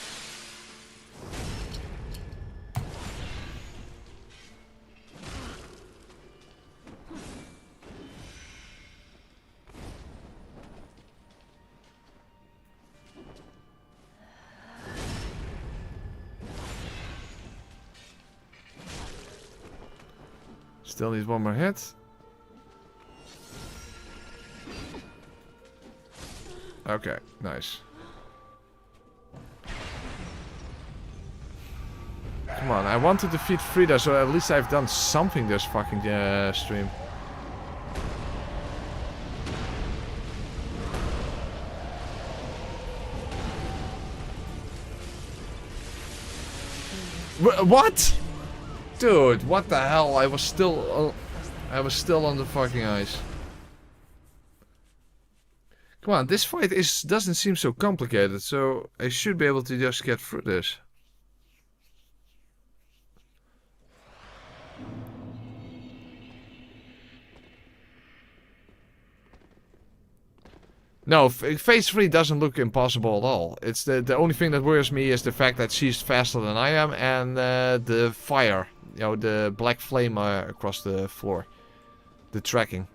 Still needs one more hit. Okay, nice. Come on, I want to defeat Frieda, so at least I've done something this fucking stream. What? Dude, what the hell? I was still on the fucking ice. Come on, this fight doesn't seem so complicated, so I should be able to just get through this. No, phase 3 doesn't look impossible at all. It's the only thing that worries me is the fact that she's faster than I am and the fire, you know, the black flame across the floor, the tracking.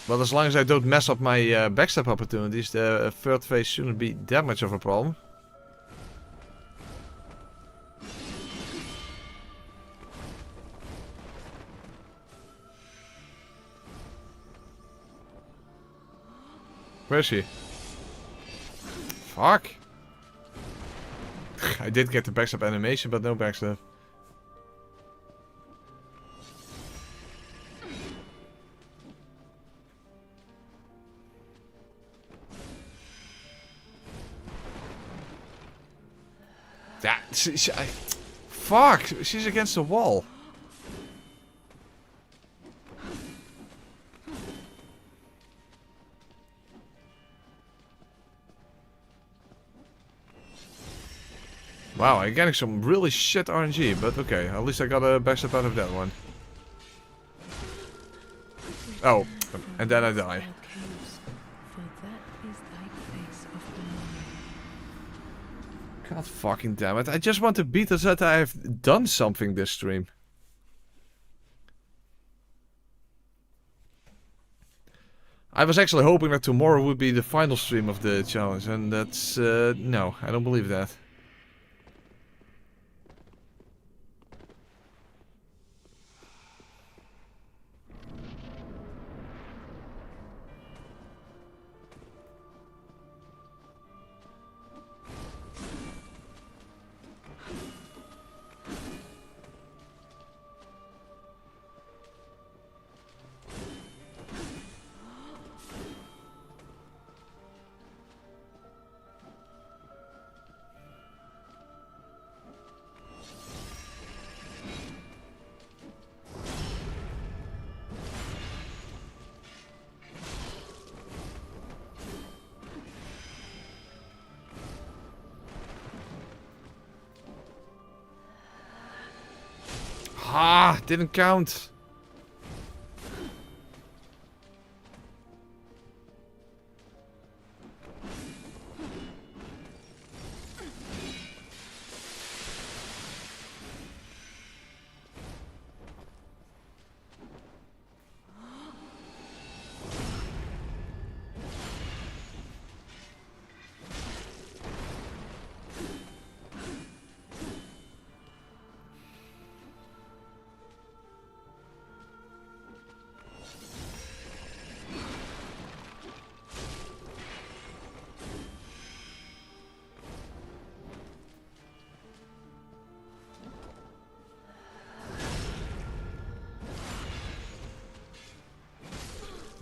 Well, as long as I don't mess up my backstab opportunities, the third phase shouldn't be that much of a problem. Where is she? Fuck. I did get the backstab animation, but no backstab. Yeah, fuck! She's against the wall. Wow, I'm getting some really shit RNG, but okay, at least I got a backstab out of that one. Oh, and then I die. God fucking damn it. I just want to beat us that I have done something this stream. I was actually hoping that tomorrow would be the final stream of the challenge, and that's... no, I don't believe that. Ah, didn't count.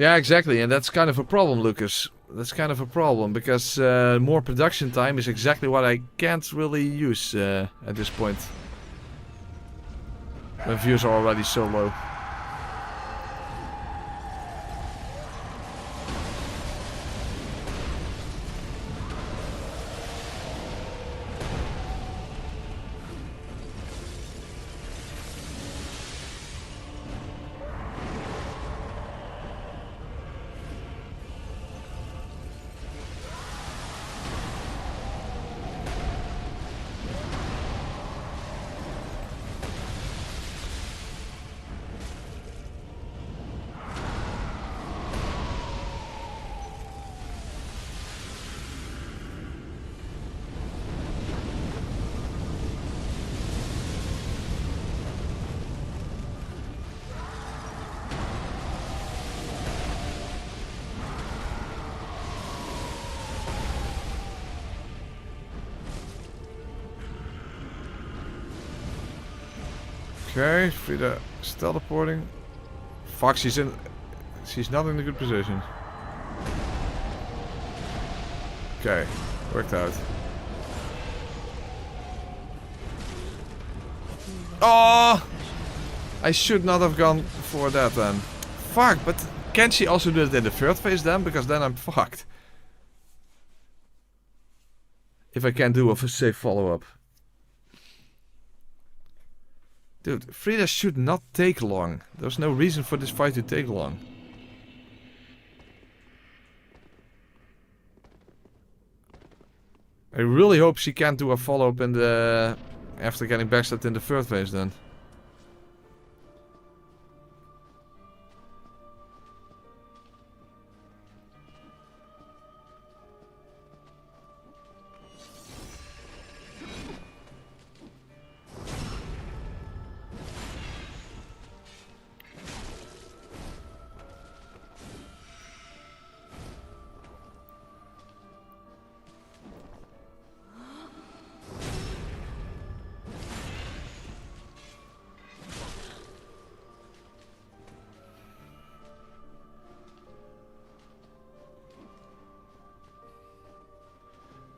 Yeah, exactly, and that's kind of a problem, Lucas. That's kind of a problem, because more production time is exactly what I can't really use at this point. My views are already so low. Okay, Frieda is teleporting. Fuck, she's not in a good position. Okay, worked out. Oh! I should not have gone for that then. Fuck, but can she also do it in the third phase then? Because then I'm fucked. If I can't do a safe follow-up. Dude, Frieda should not take long. There's no reason for this fight to take long. I really hope she can't do a follow-up in the... after getting backstabbed in the third phase then.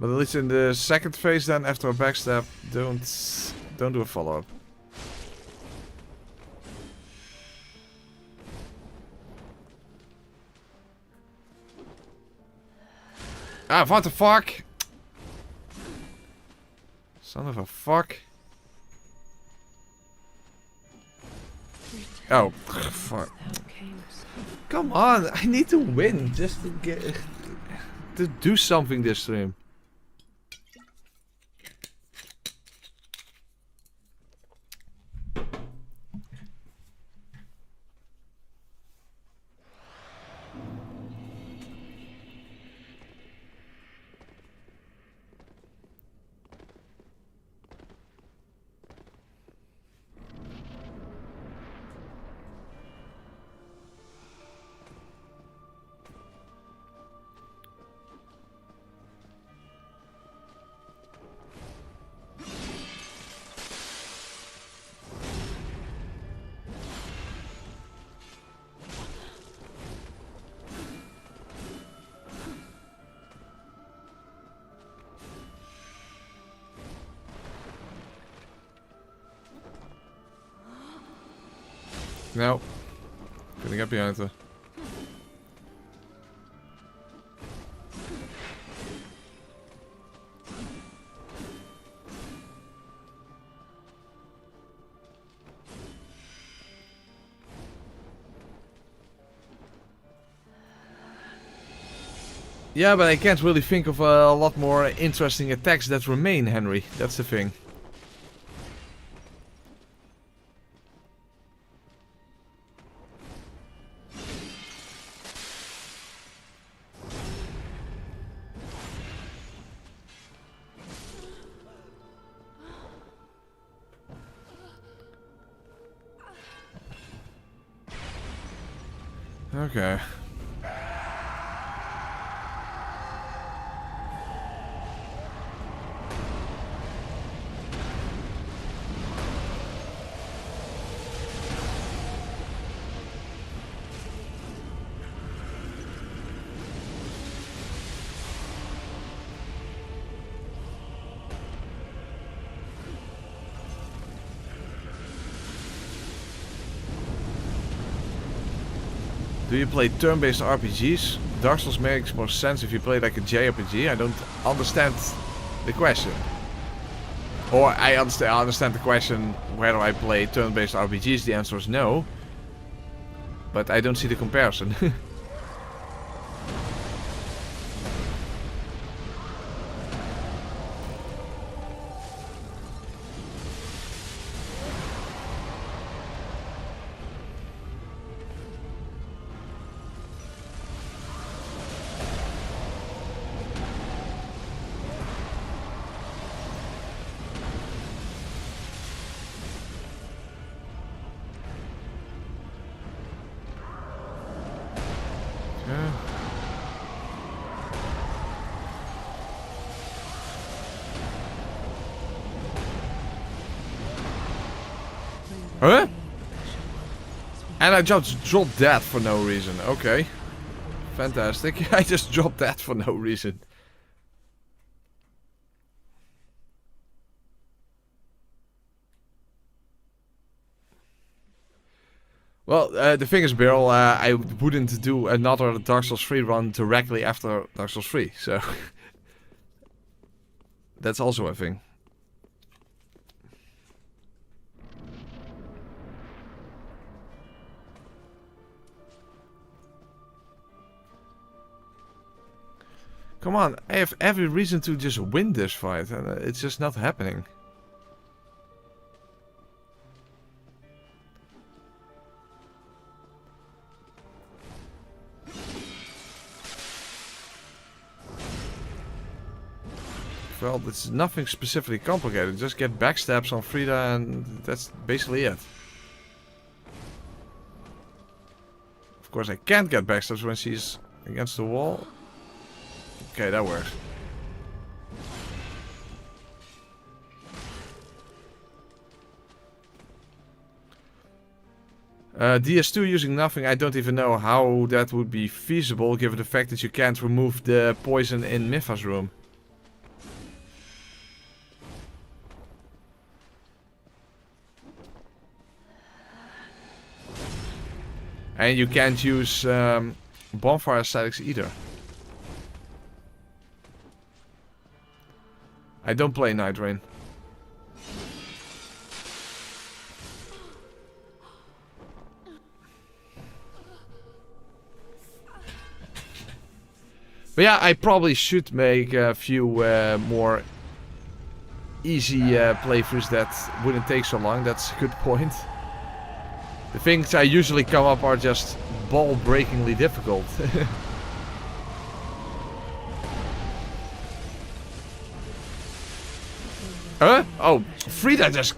But at least in the second phase then, after a backstab, don't do a follow-up. Ah, what the fuck? Son of a fuck. Oh, fuck. Come on, I need to win just to get to do something this stream. No. Couldn't get behind her. Yeah, but I can't really think of a lot more interesting attacks that remain, Henry. That's the thing. Okay. Do you play turn-based RPGs? Dark Souls makes more sense if you play like a JRPG. I don't understand the question. Or I understand the question whether I play turn-based RPGs. The answer is no. But I don't see the comparison. Huh? And I just dropped that for no reason. Okay. Fantastic. I just dropped that for no reason. Well, the thing is, Bill, I wouldn't do another Dark Souls 3 run directly after Dark Souls 3, so... That's also a thing. Come on, I have every reason to just win this fight, and it's just not happening. Well, it's nothing specifically complicated. Just get backstabs on Frieda and that's basically it. Of course, I can't get backstabs when she's against the wall. Okay, that works. DS2 using nothing, I don't even know how that would be feasible given the fact that you can't remove the poison in Mipha's room. And you can't use bonfire ascetics either. I don't play Night Rain. But yeah, I probably should make a few more easy playthroughs that wouldn't take so long. That's a good point. The things I usually come up are just ball-breakingly difficult. Huh? Oh, Frieda just...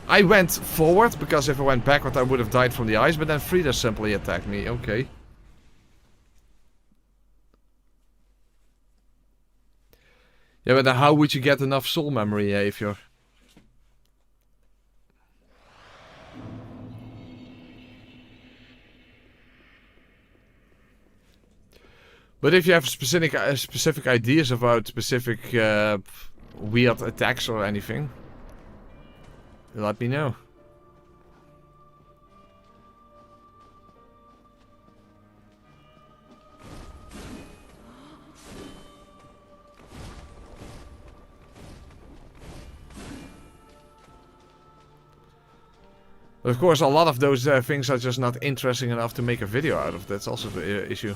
I went forward, because if I went backward I would have died from the ice, but then Frieda simply attacked me. Okay. Yeah, but then how would you get enough soul memory if you're... But if you have specific ideas about specific weird attacks or anything, let me know. But of course, a lot of those things are just not interesting enough to make a video out of. That's also the issue.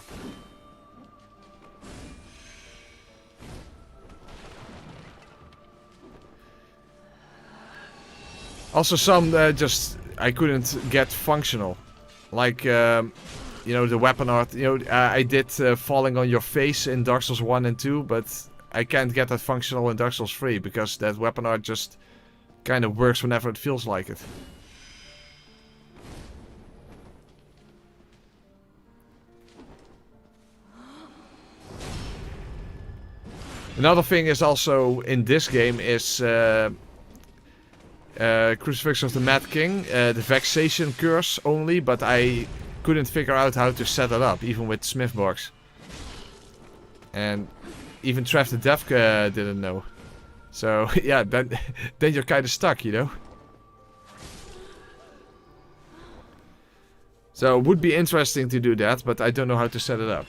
Also, some just I couldn't get functional, like you know, the weapon art. You know, I did falling on your face in Dark Souls 1 and 2, but I can't get that functional in Dark Souls 3 because that weapon art just kind of works whenever it feels like it. Another thing is also in this game is Crucifix of the Mad King, the Vexation curse only, but I couldn't figure out how to set it up, even with Smithbox. And even Trev the Deaf didn't know. So yeah, then you're kind of stuck, you know? So it would be interesting to do that, but I don't know how to set it up.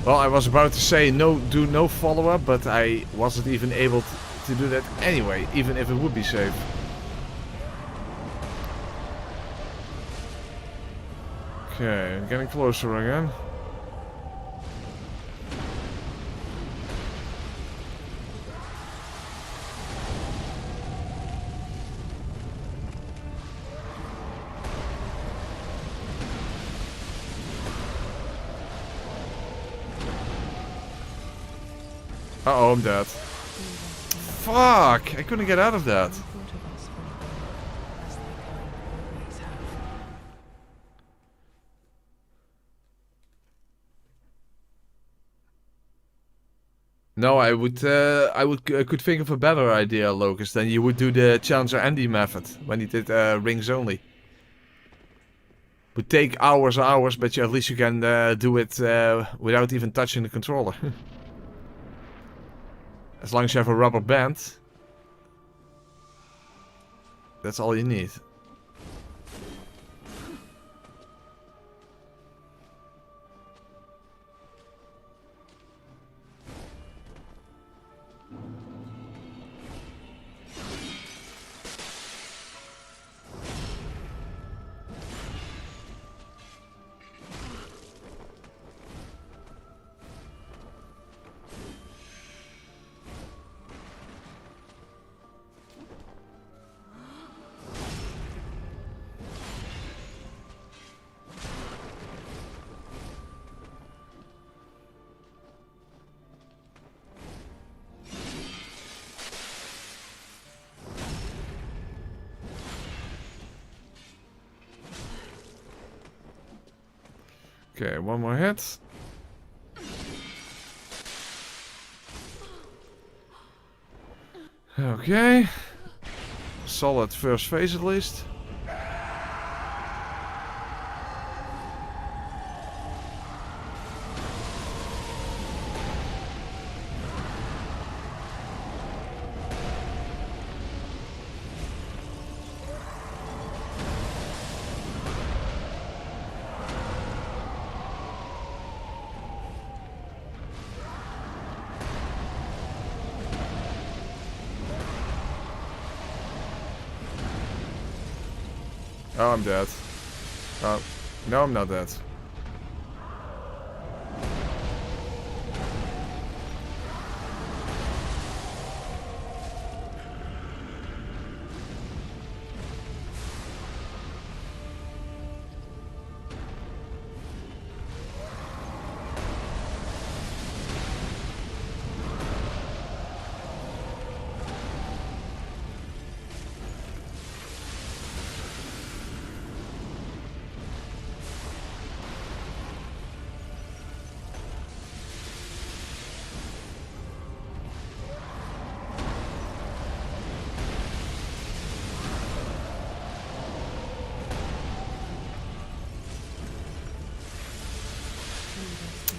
Well, I was about to say do no follow-up, but I wasn't even able to do that anyway, even if it would be safe. Okay, getting closer again. Uh-oh, I'm dead. Fuck! I couldn't get out of that. No, I could think of a better idea, Locust. Then you would do the Challenger Andy method when he did rings only. Would take hours, but at least you can do it without even touching the controller. As long as you have a rubber band, that's all you need. Okay, one more hit. Okay. Solid first phase at least. Oh, I'm dead. Oh, no, I'm not dead.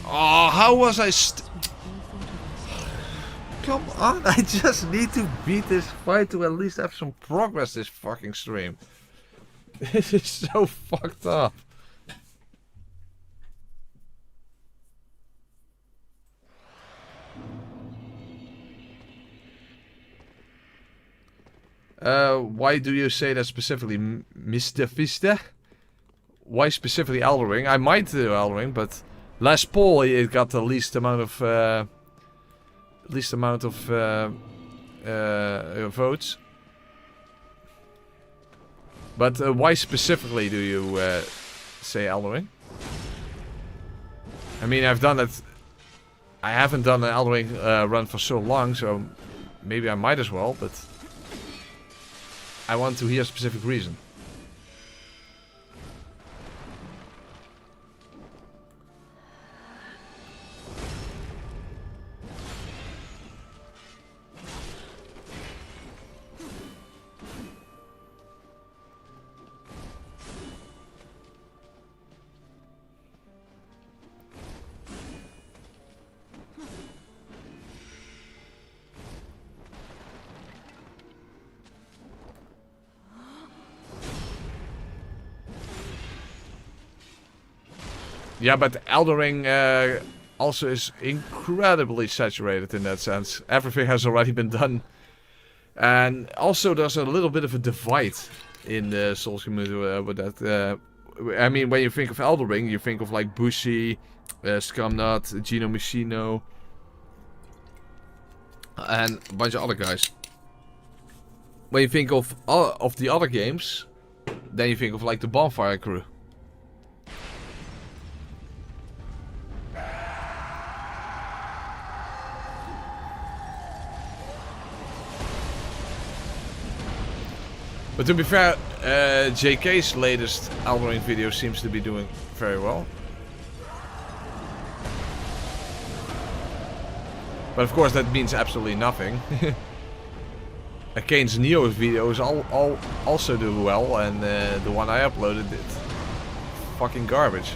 Oh, how was I Come on, I just need to beat this fight to at least have some progress this fucking stream. This is so fucked up. Why do you say that specifically, Mr. Vista? Why specifically Elden Ring? I might do Elden Ring, but last poll it got the least amount of votes. But why specifically do you say Elden Ring? I mean, I've done it. I haven't done an Elden Ring run for so long, so maybe I might as well. But I want to hear a specific reason. Yeah, but Elden Ring also is incredibly saturated in that sense. Everything has already been done. And also there's a little bit of a divide in the Souls community with that. I mean, when you think of Elden Ring, you think of like Bushi, Scumnut, Gino Machino, and a bunch of other guys. When you think of the other games, then you think of like the Bonfire crew. But to be fair, JK's latest Elden Ring video seems to be doing very well. But of course that means absolutely nothing. Kane's Neo's videos also do well, and the one I uploaded did fucking garbage.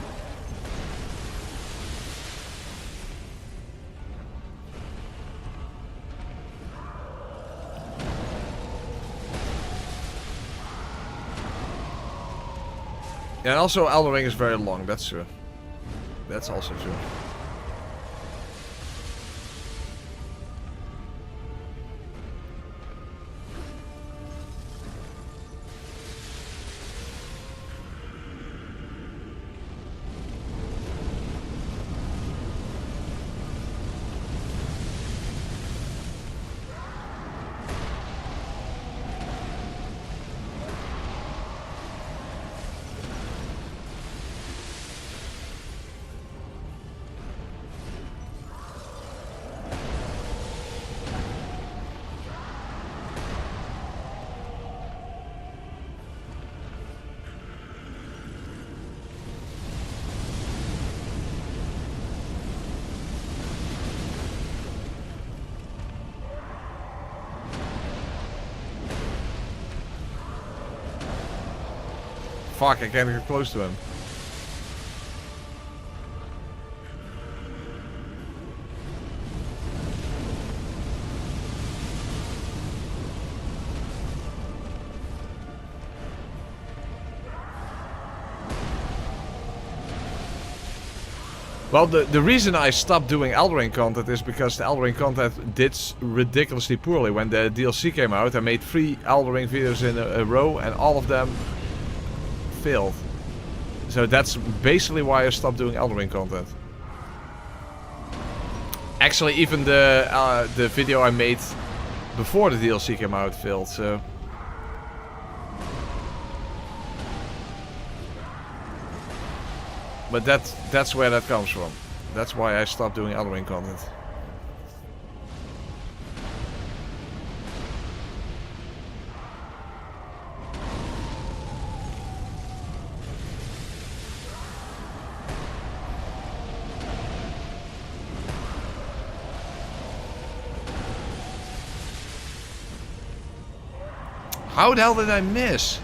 And also Elden Ring is very long, that's true. That's also true. Fuck, I can't get close to him. Well, the reason I stopped doing Elden Ring content is because the Elden Ring content did ridiculously poorly. When the DLC came out, I made 3 Elden Ring videos in a row and all of them failed. So that's basically why I stopped doing Elden Ring content. Actually, even the video I made before the DLC came out failed, so... But that's where that comes from. That's why I stopped doing Elden Ring content. How the hell did I miss?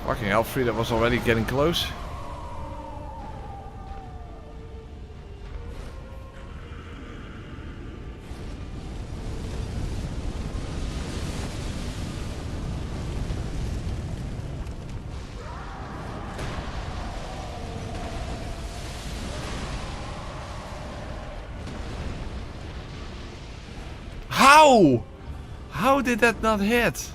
Fucking hell, Frieda was already getting close. How? How did that not hit?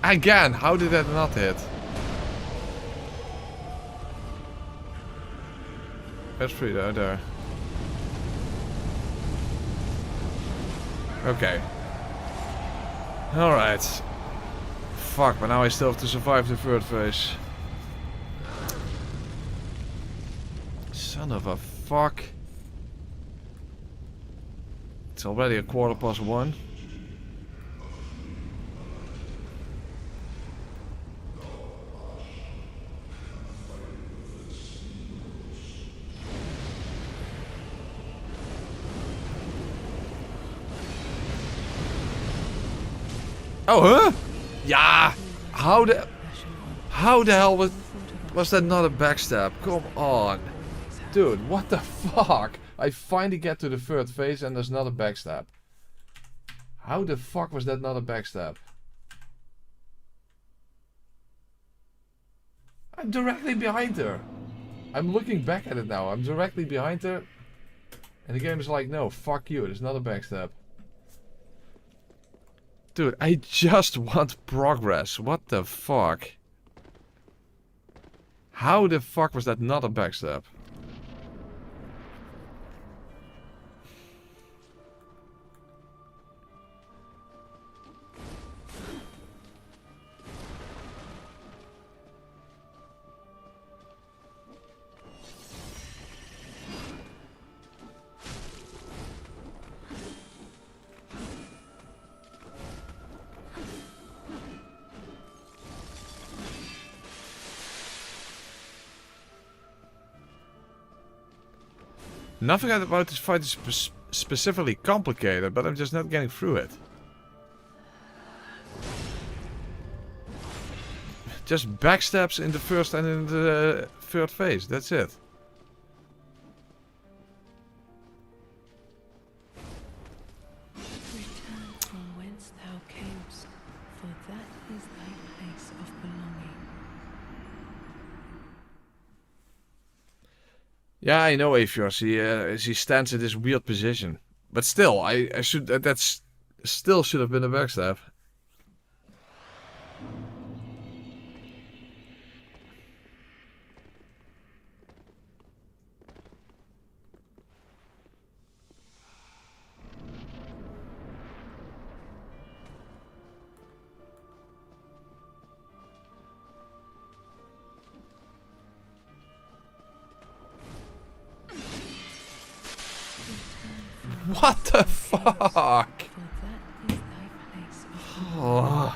Again, how did that not hit? There's Frieda, there. Okay. Alright. Fuck, but now I still have to survive the third phase. Son of a fuck. It's already 1:15. Oh, huh? Yeah. How the hell was that not a backstab? Come on. Dude, what the fuck? I finally get to the third phase and there's not a backstab. How the fuck was that not a backstab? I'm directly behind her. I'm looking back at it now. I'm directly behind her. And the game is like, no, fuck you. There's not a backstab. Dude, I just want progress. What the fuck? How the fuck was that not a backstab? Nothing about this fight is specifically complicated, but I'm just not getting through it. Just backstabs in the first and in the third phase, that's it. Return from whence thou camest, for that is thy place of belonging. Yeah, I know Afios. He stands in this weird position, but still, I should that's still should have been a backstab. What the fuck? For that is thy place of belonging. Oh.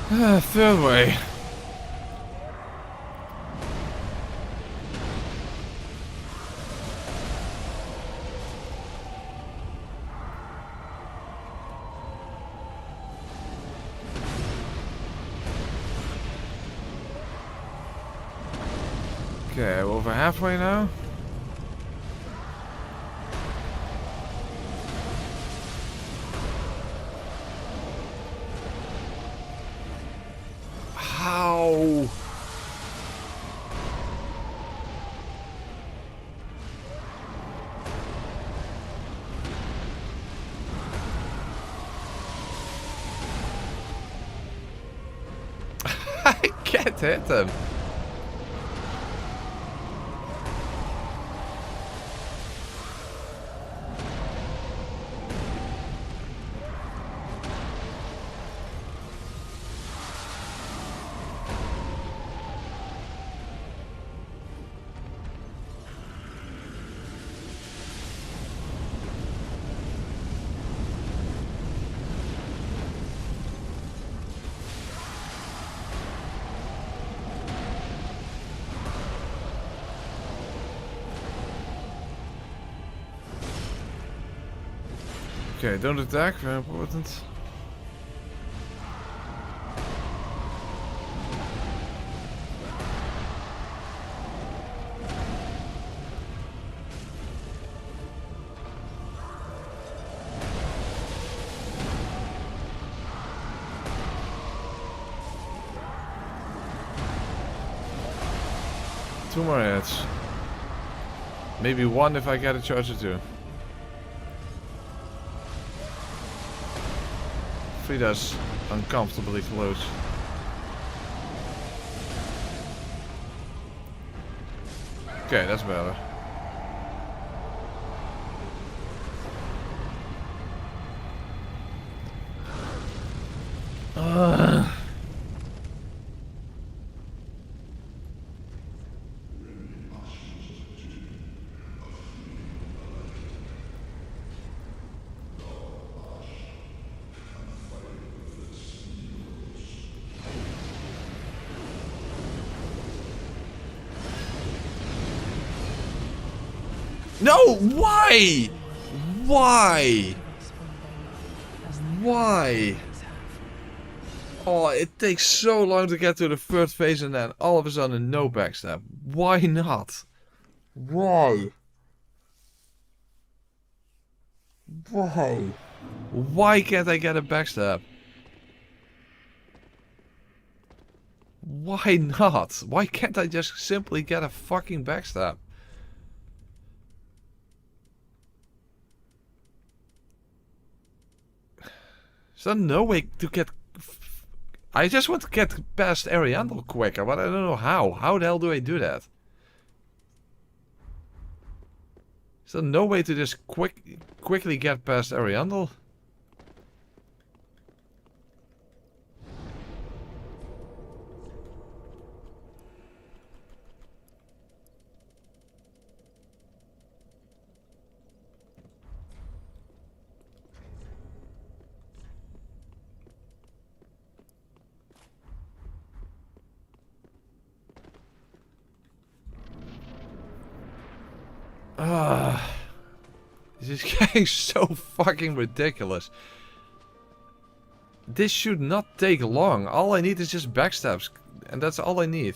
Third way. Okay, we're over halfway now. How? I can't hit him. Okay, don't attack, very important. Two more hits. Maybe one if I get a charge or two. Frieda's uncomfortably close. Okay, that's better. No! Why? Why? Why? Oh, it takes so long to get to the third phase and then all of a sudden no backstab. Why not? Why? Why? Why can't I get a backstab? Why not? Why can't I just simply get a fucking backstab? Is there no way to get... I just want to get past Ariandel quicker, but I don't know how. How the hell do I do that? Is there no way to just quickly get past Ariandel? This is getting so fucking ridiculous. This should not take long. All I need is just backstabs. And that's all I need.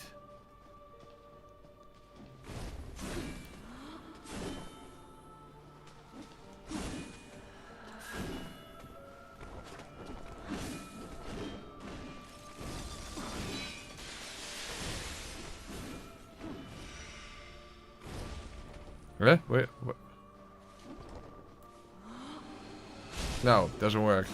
Wait. No, doesn't work.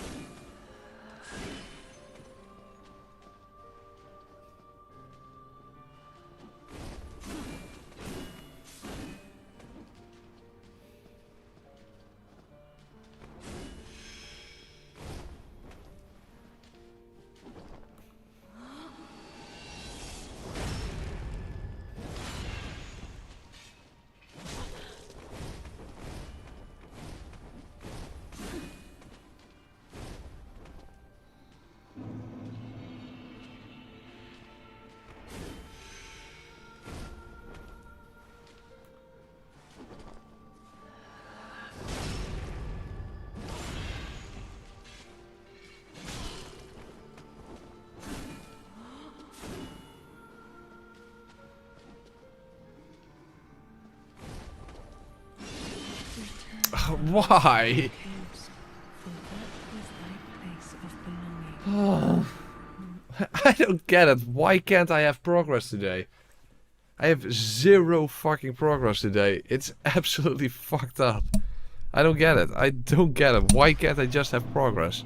Why? caves, for that is thy place of belonging. I don't get it. Why can't I have progress today? I have 0 fucking progress today. It's absolutely fucked up. I don't get it. I don't get it. Why can't I just have progress?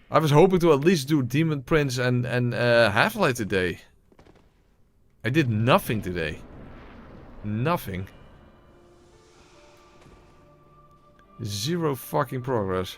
I was hoping to at least do Demon Prince and Half-Life today. I did nothing today. Nothing. 0 fucking progress.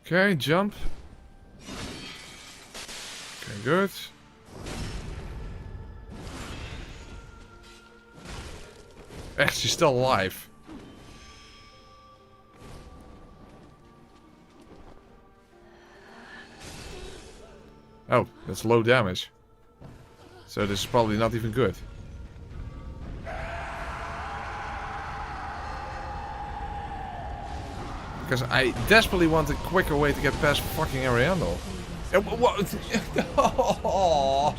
Okay, jump. Okay, good. She's still alive. Oh, that's low damage. So this is probably not even good. Because I desperately want a quicker way to get past fucking Ariandel. What? Oh.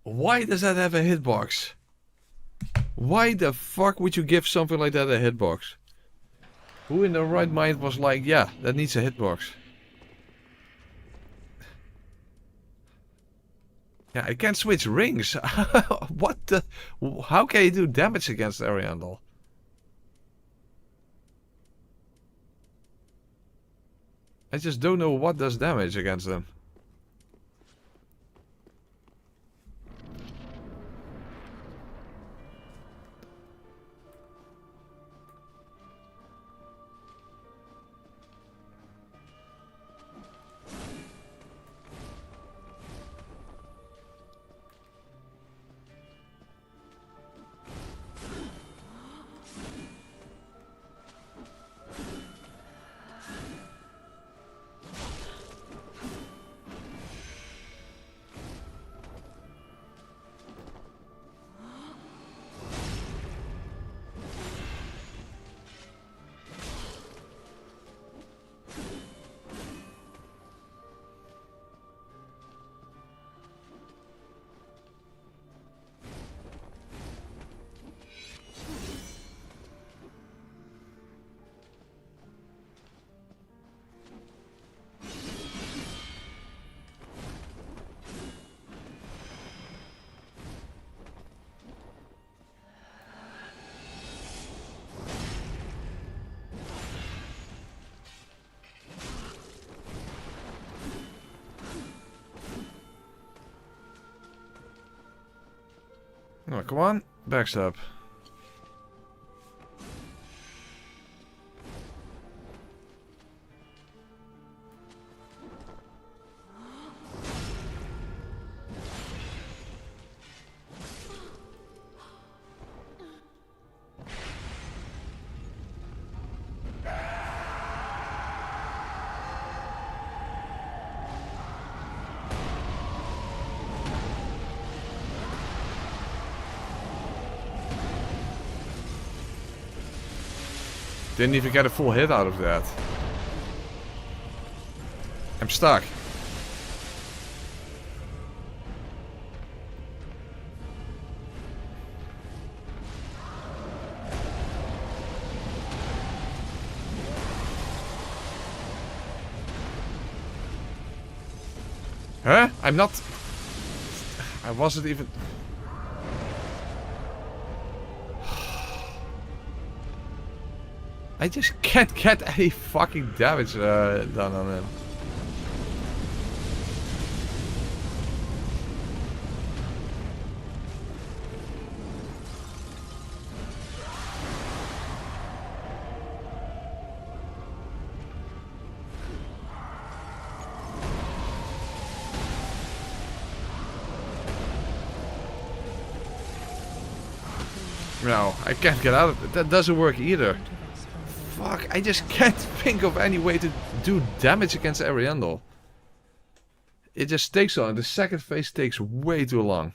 Why does that have a hitbox? Why the fuck would you give something like that a hitbox? Who in their right mind was like, yeah, that needs a hitbox? Yeah, I can't switch rings. What the? How can you do damage against Ariandel? I just don't know what does damage against them. Oh, come on. Backstab. Didn't even get a full hit out of that. I'm stuck. Huh? I'm not... I wasn't even... I just can't get any fucking damage done on him. No, I can't get out of it. That doesn't work either. Fuck, I just can't think of any way to do damage against Ariandel. It just takes so long. The second phase takes way too long.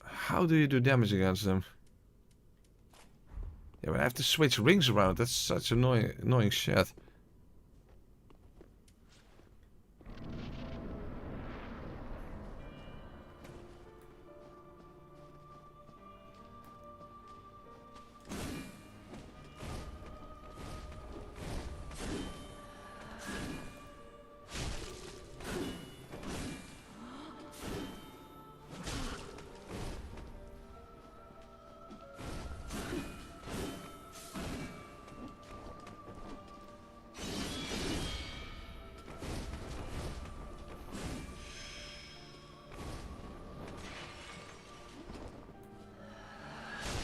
How do you do damage against them? Yeah, but I have to switch rings around. That's such annoying shit.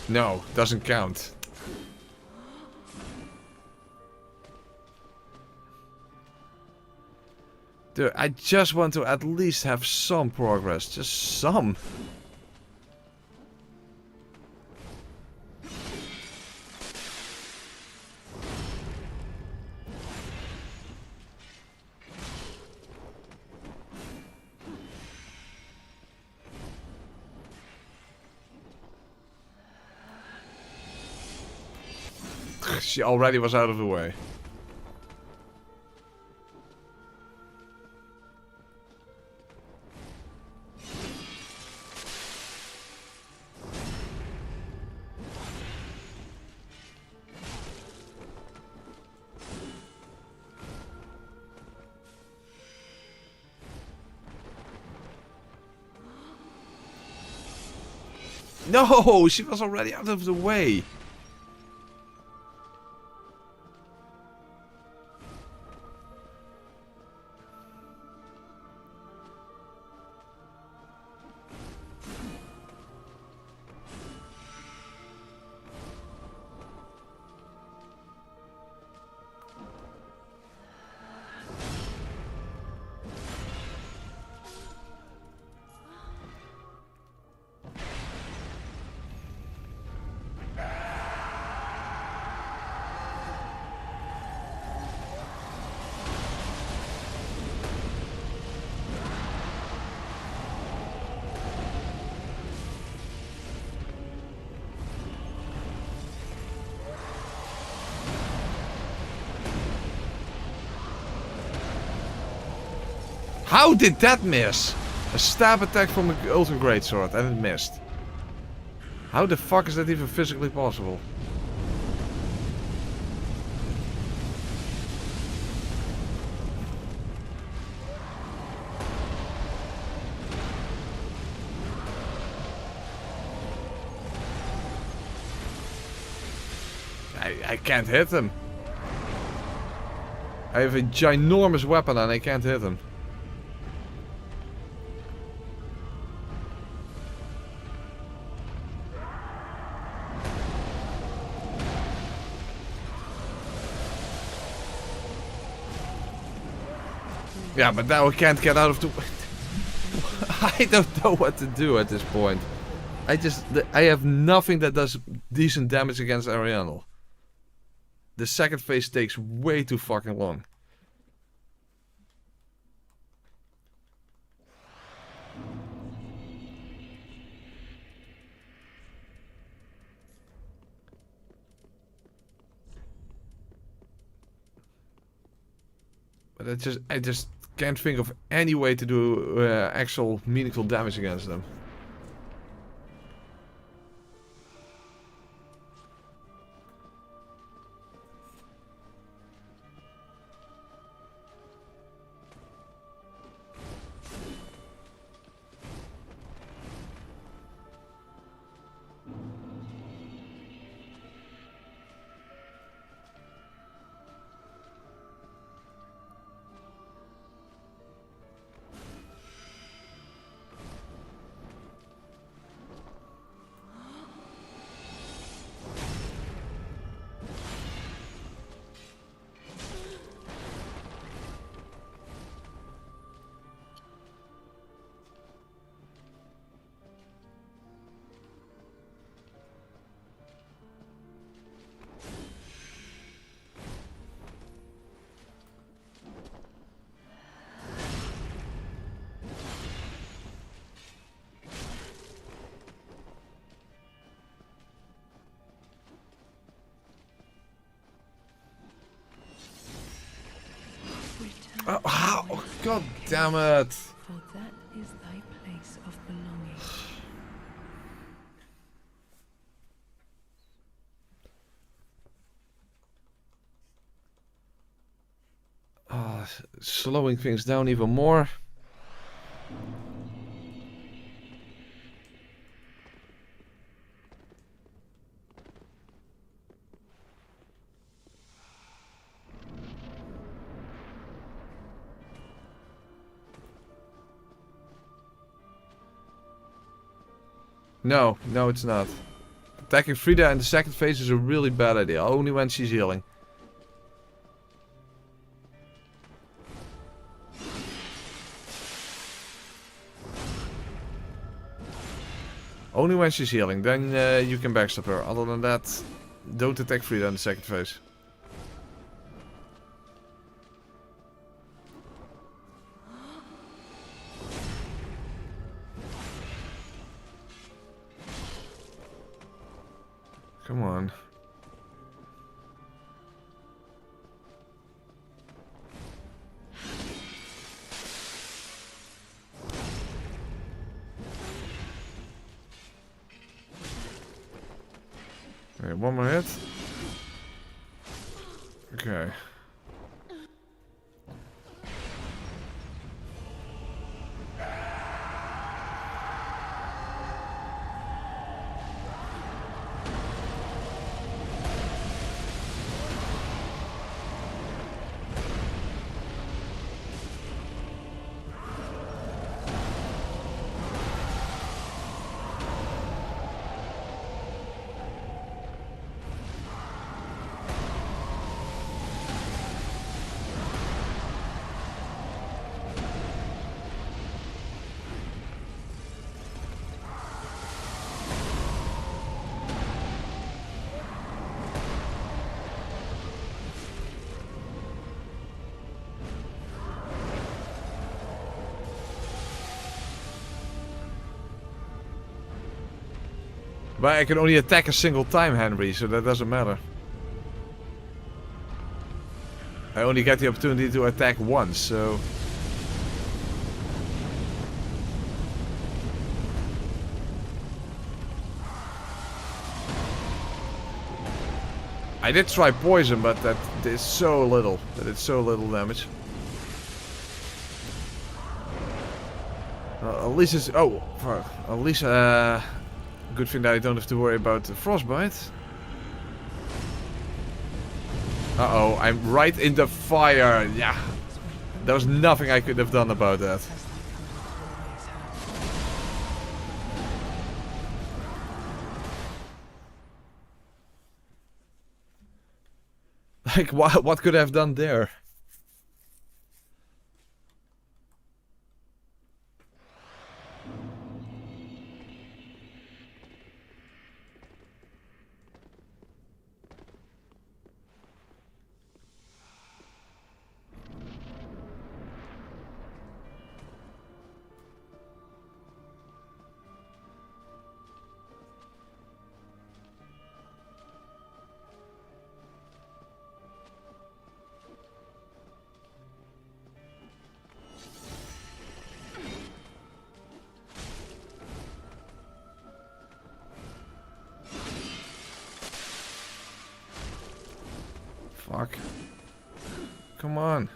No, doesn't count. Dude, I just want to at least have some progress. Just some. She already was out of the way. No, she was already out of the way. How did that miss? A stab attack from an ultra greatsword and it missed. How the fuck is that even physically possible? I can't hit him. I have a ginormous weapon and I can't hit him. Yeah, but now I can't get out of the... I don't know what to do at this point. I have nothing that does decent damage against Ariandel. The second phase takes way too fucking long. But I just can't think of any way to do actual meaningful damage against them. Oh, god damn it. For that is thy place of belonging. Slowing things down even more. No, no it's not. Attacking Frieda in the second phase is a really bad idea, only when she's healing. Only when she's healing, then you can backstab her. Other than that, don't attack Frieda in the second phase. Come on. Okay, one more hit. Okay. But I can only attack a single time, Henry, so that doesn't matter. I only get the opportunity to attack once, so... I did try poison, but that is so little. That it's so little damage. At least it's... Oh, fuck. At least, good thing that I don't have to worry about the Frostbite. Uh-oh, I'm right in the fire. Yeah. There was nothing I could have done about that. Like, what could I have done there? Fuck. Come on.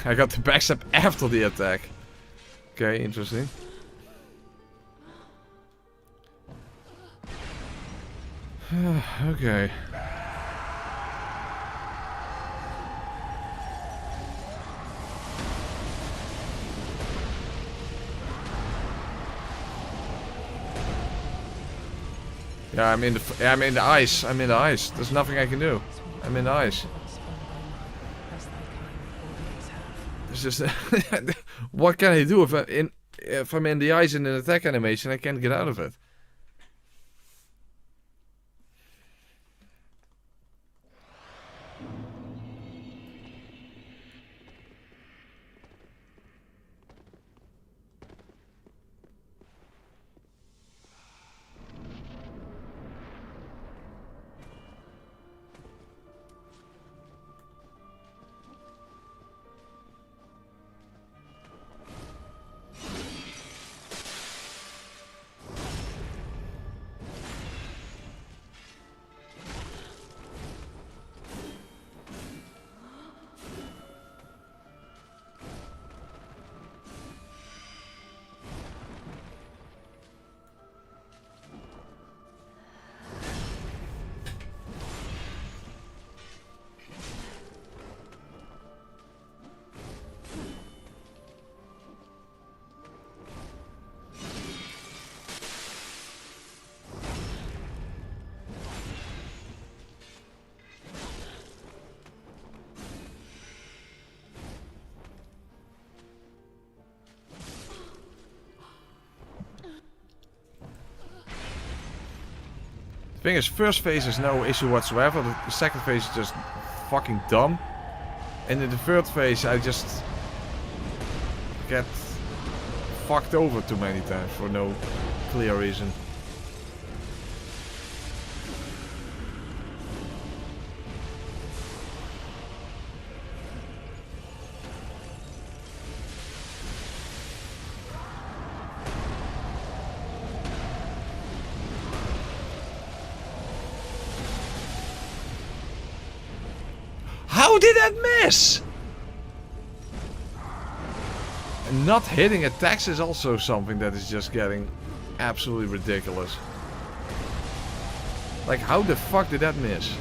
I got the backstab after the attack. Okay, interesting. Okay. Yeah, I'm in the ice. I'm in the ice. There's nothing I can do. I'm in the ice. It's just what can I do if I'm in the ice in an attack animation? I can't get out of it. The thing is, first phase is no issue whatsoever. The second phase is just fucking dumb. And in the third phase, I just get fucked over too many times for no clear reason. How did that miss? And not hitting attacks is also something that is just getting absolutely ridiculous. Like, how the fuck did that miss?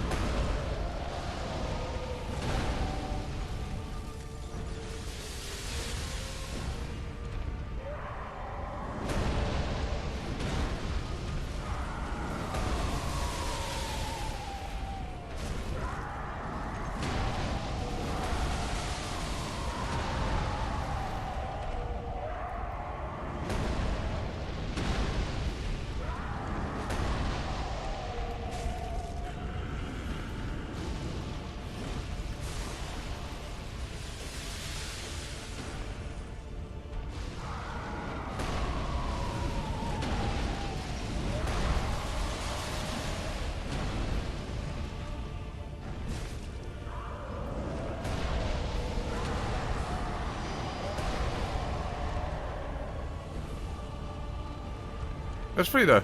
Where's Frieda?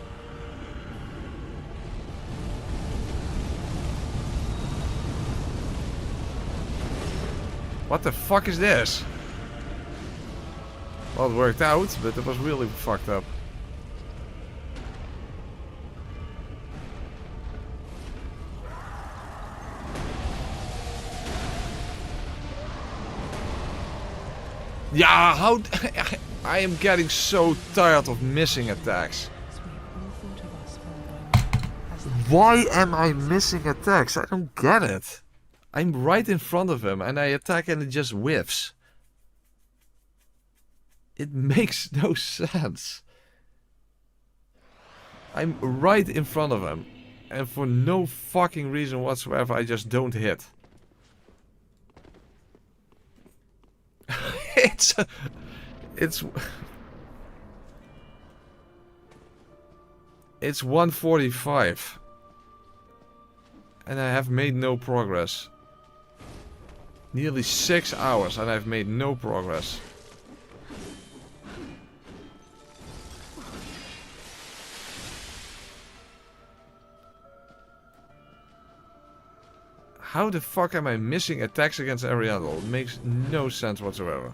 What the fuck is this? Well, it worked out, but it was really fucked up. Yeah, how... I am getting so tired of missing attacks. Why am I missing attacks? I don't get it. I'm right in front of him and I attack and it just whiffs. It makes no sense. I'm right in front of him and for no fucking reason whatsoever I just don't hit. It's 1:45. And I have made no progress. Nearly 6 hours and I've made no progress. How the fuck am I missing attacks against Ariandel? It makes no sense whatsoever.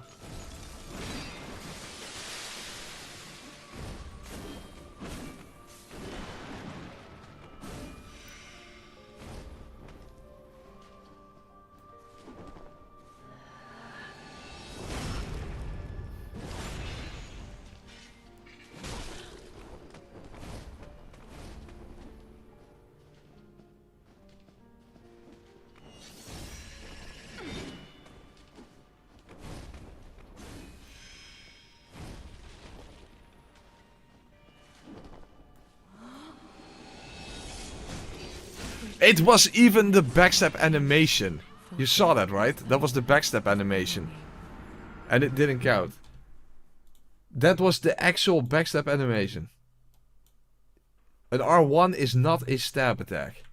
It was even the backstab animation. You saw that, right? That was the backstab animation. And it didn't count. That was the actual backstab animation. An R1 is not a stab attack.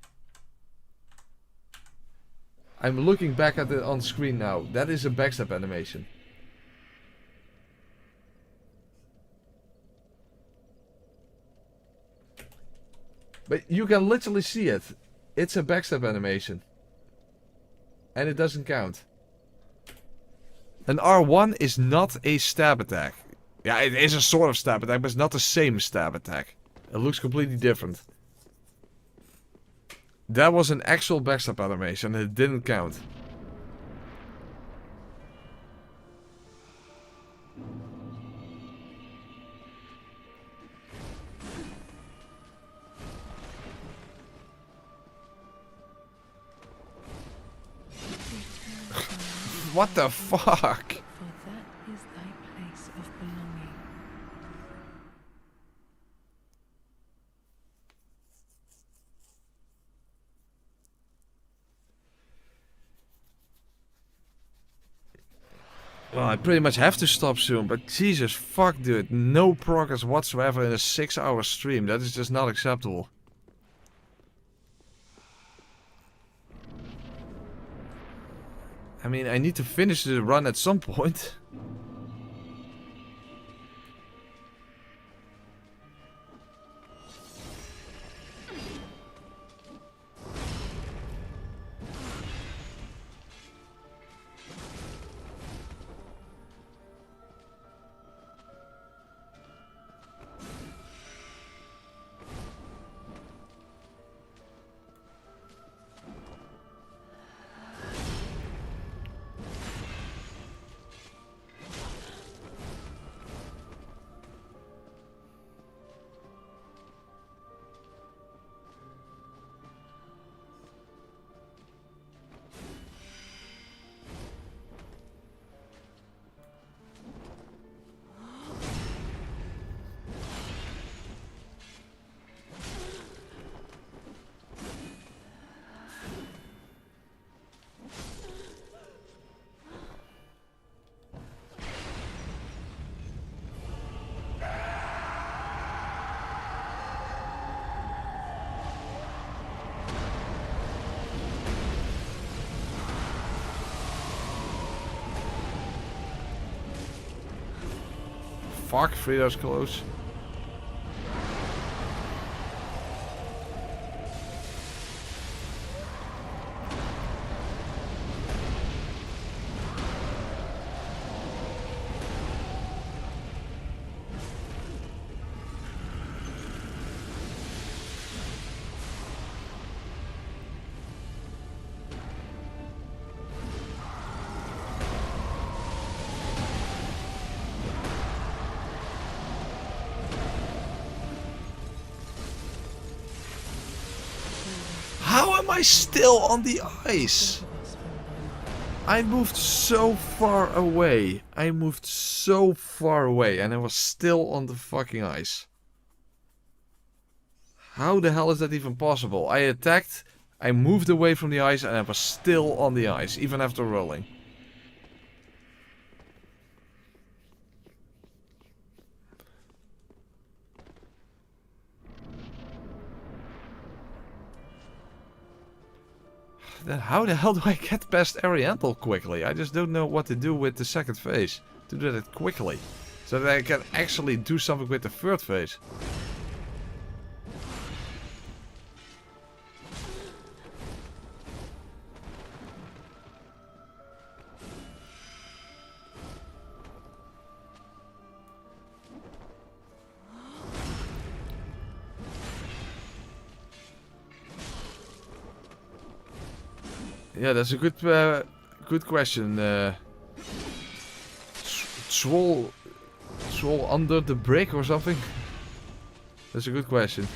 I'm looking back at it on screen now. That is a backstab animation. But you can literally see it. It's a backstab animation. And it doesn't count. An R1 is not a stab attack. Yeah, it is a sort of stab attack, but it's not the same stab attack. It looks completely different. That was an actual backstab animation and it didn't count. What the fuck? For that is thy place of belonging. Well, I pretty much have to stop soon, but Jesus fuck, dude. No progress whatsoever in a 6-hour stream. That is just not acceptable. I mean, I need to finish the run at some point. Fuck, Frieda's close. How am I still on the ice? I moved so far away. I moved so far away and I was still on the fucking ice. How the hell is that even possible? I attacked, I moved away from the ice and I was still on the ice, even after rolling. Then how the hell do I get past Ariandel quickly? I just don't know what to do with the second phase. To do that quickly. So that I can actually do something with the third phase. Yeah, that's a good question. Swole under the brick or something? That's a good question.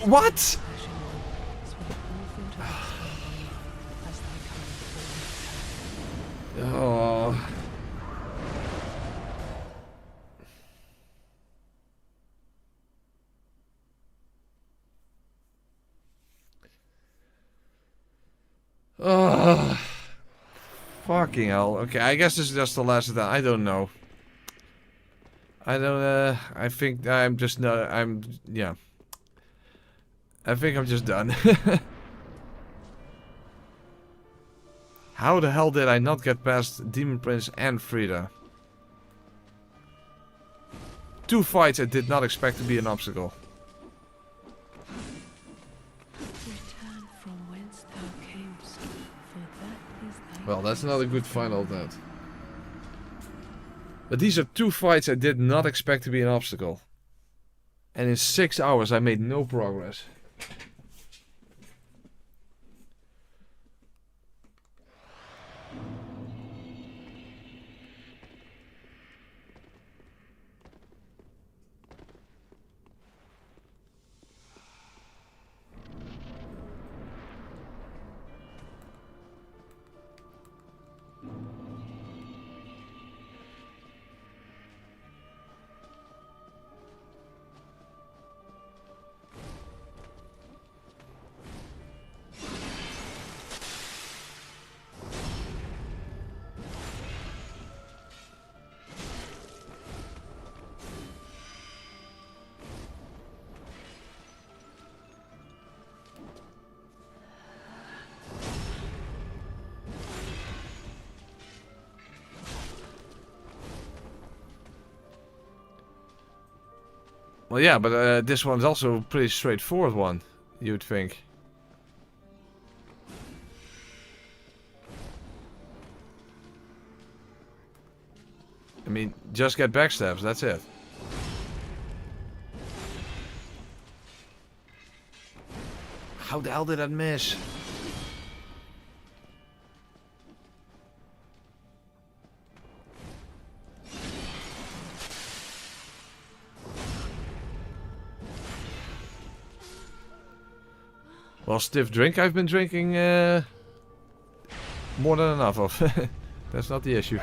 What? Ashen One, sweep all into the sky as thy kind always has. Oh. Oh. Fucking hell. Okay, I guess this is just the last of that. I don't know. I don't, I think I'm just not, yeah. I think I'm just done. How the hell did I not get past Demon Prince and Frieda? 2 fights I did not expect to be an obstacle. Return from whence thou camest, for that is thy Well, that's place not a good of final belonging. note. But these are 2 fights I did not expect to be an obstacle. And in 6 hours I made no progress. Well, yeah, but this one's also a pretty straightforward one, you'd think. I mean, just get backstabs, that's it. How the hell did that miss? Well, stiff drink I've been drinking more than enough of. That's not the issue.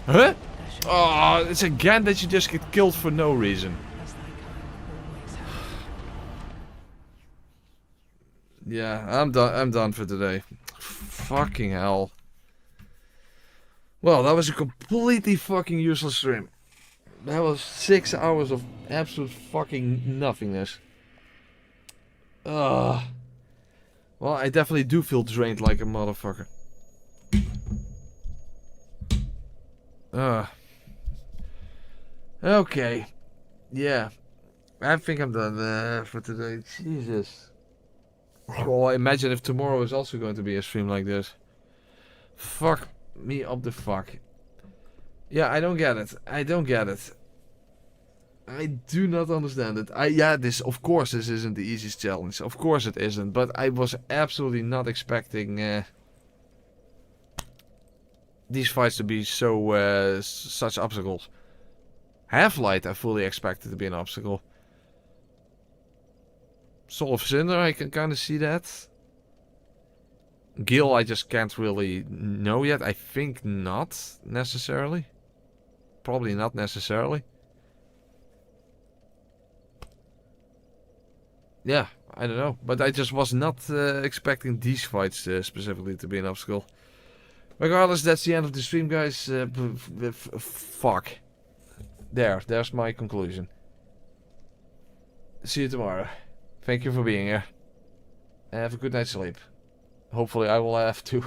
Huh? Oh, it's again that you just get killed for no reason. As thy kind always has. Yeah, I'm done. I'm done for today. Fucking hell. Well, that was a completely fucking useless stream. That was 6 hours of absolute fucking nothingness. Ugh. Well, I definitely do feel drained like a motherfucker. Okay. Yeah. I think I'm done for today. Jesus. Well, imagine if tomorrow is also going to be a stream like this. Fuck me up the fuck. Yeah, I don't get it. I don't get it. I do not understand it. This, of course, this isn't the easiest challenge. Of course it isn't. But I was absolutely not expecting these fights to be so such obstacles. Half-Light I fully expected to be an obstacle. Soul of Cinder, I can kind of see that. Gil, I just can't really know yet. I think not necessarily. Probably not necessarily. Yeah, I don't know. But I just was not expecting these fights specifically to be an obstacle. Regardless, that's the end of the stream, guys. Fuck. There's my conclusion. See you tomorrow. Thank you for being here. Have a good night's sleep. Hopefully I will have to.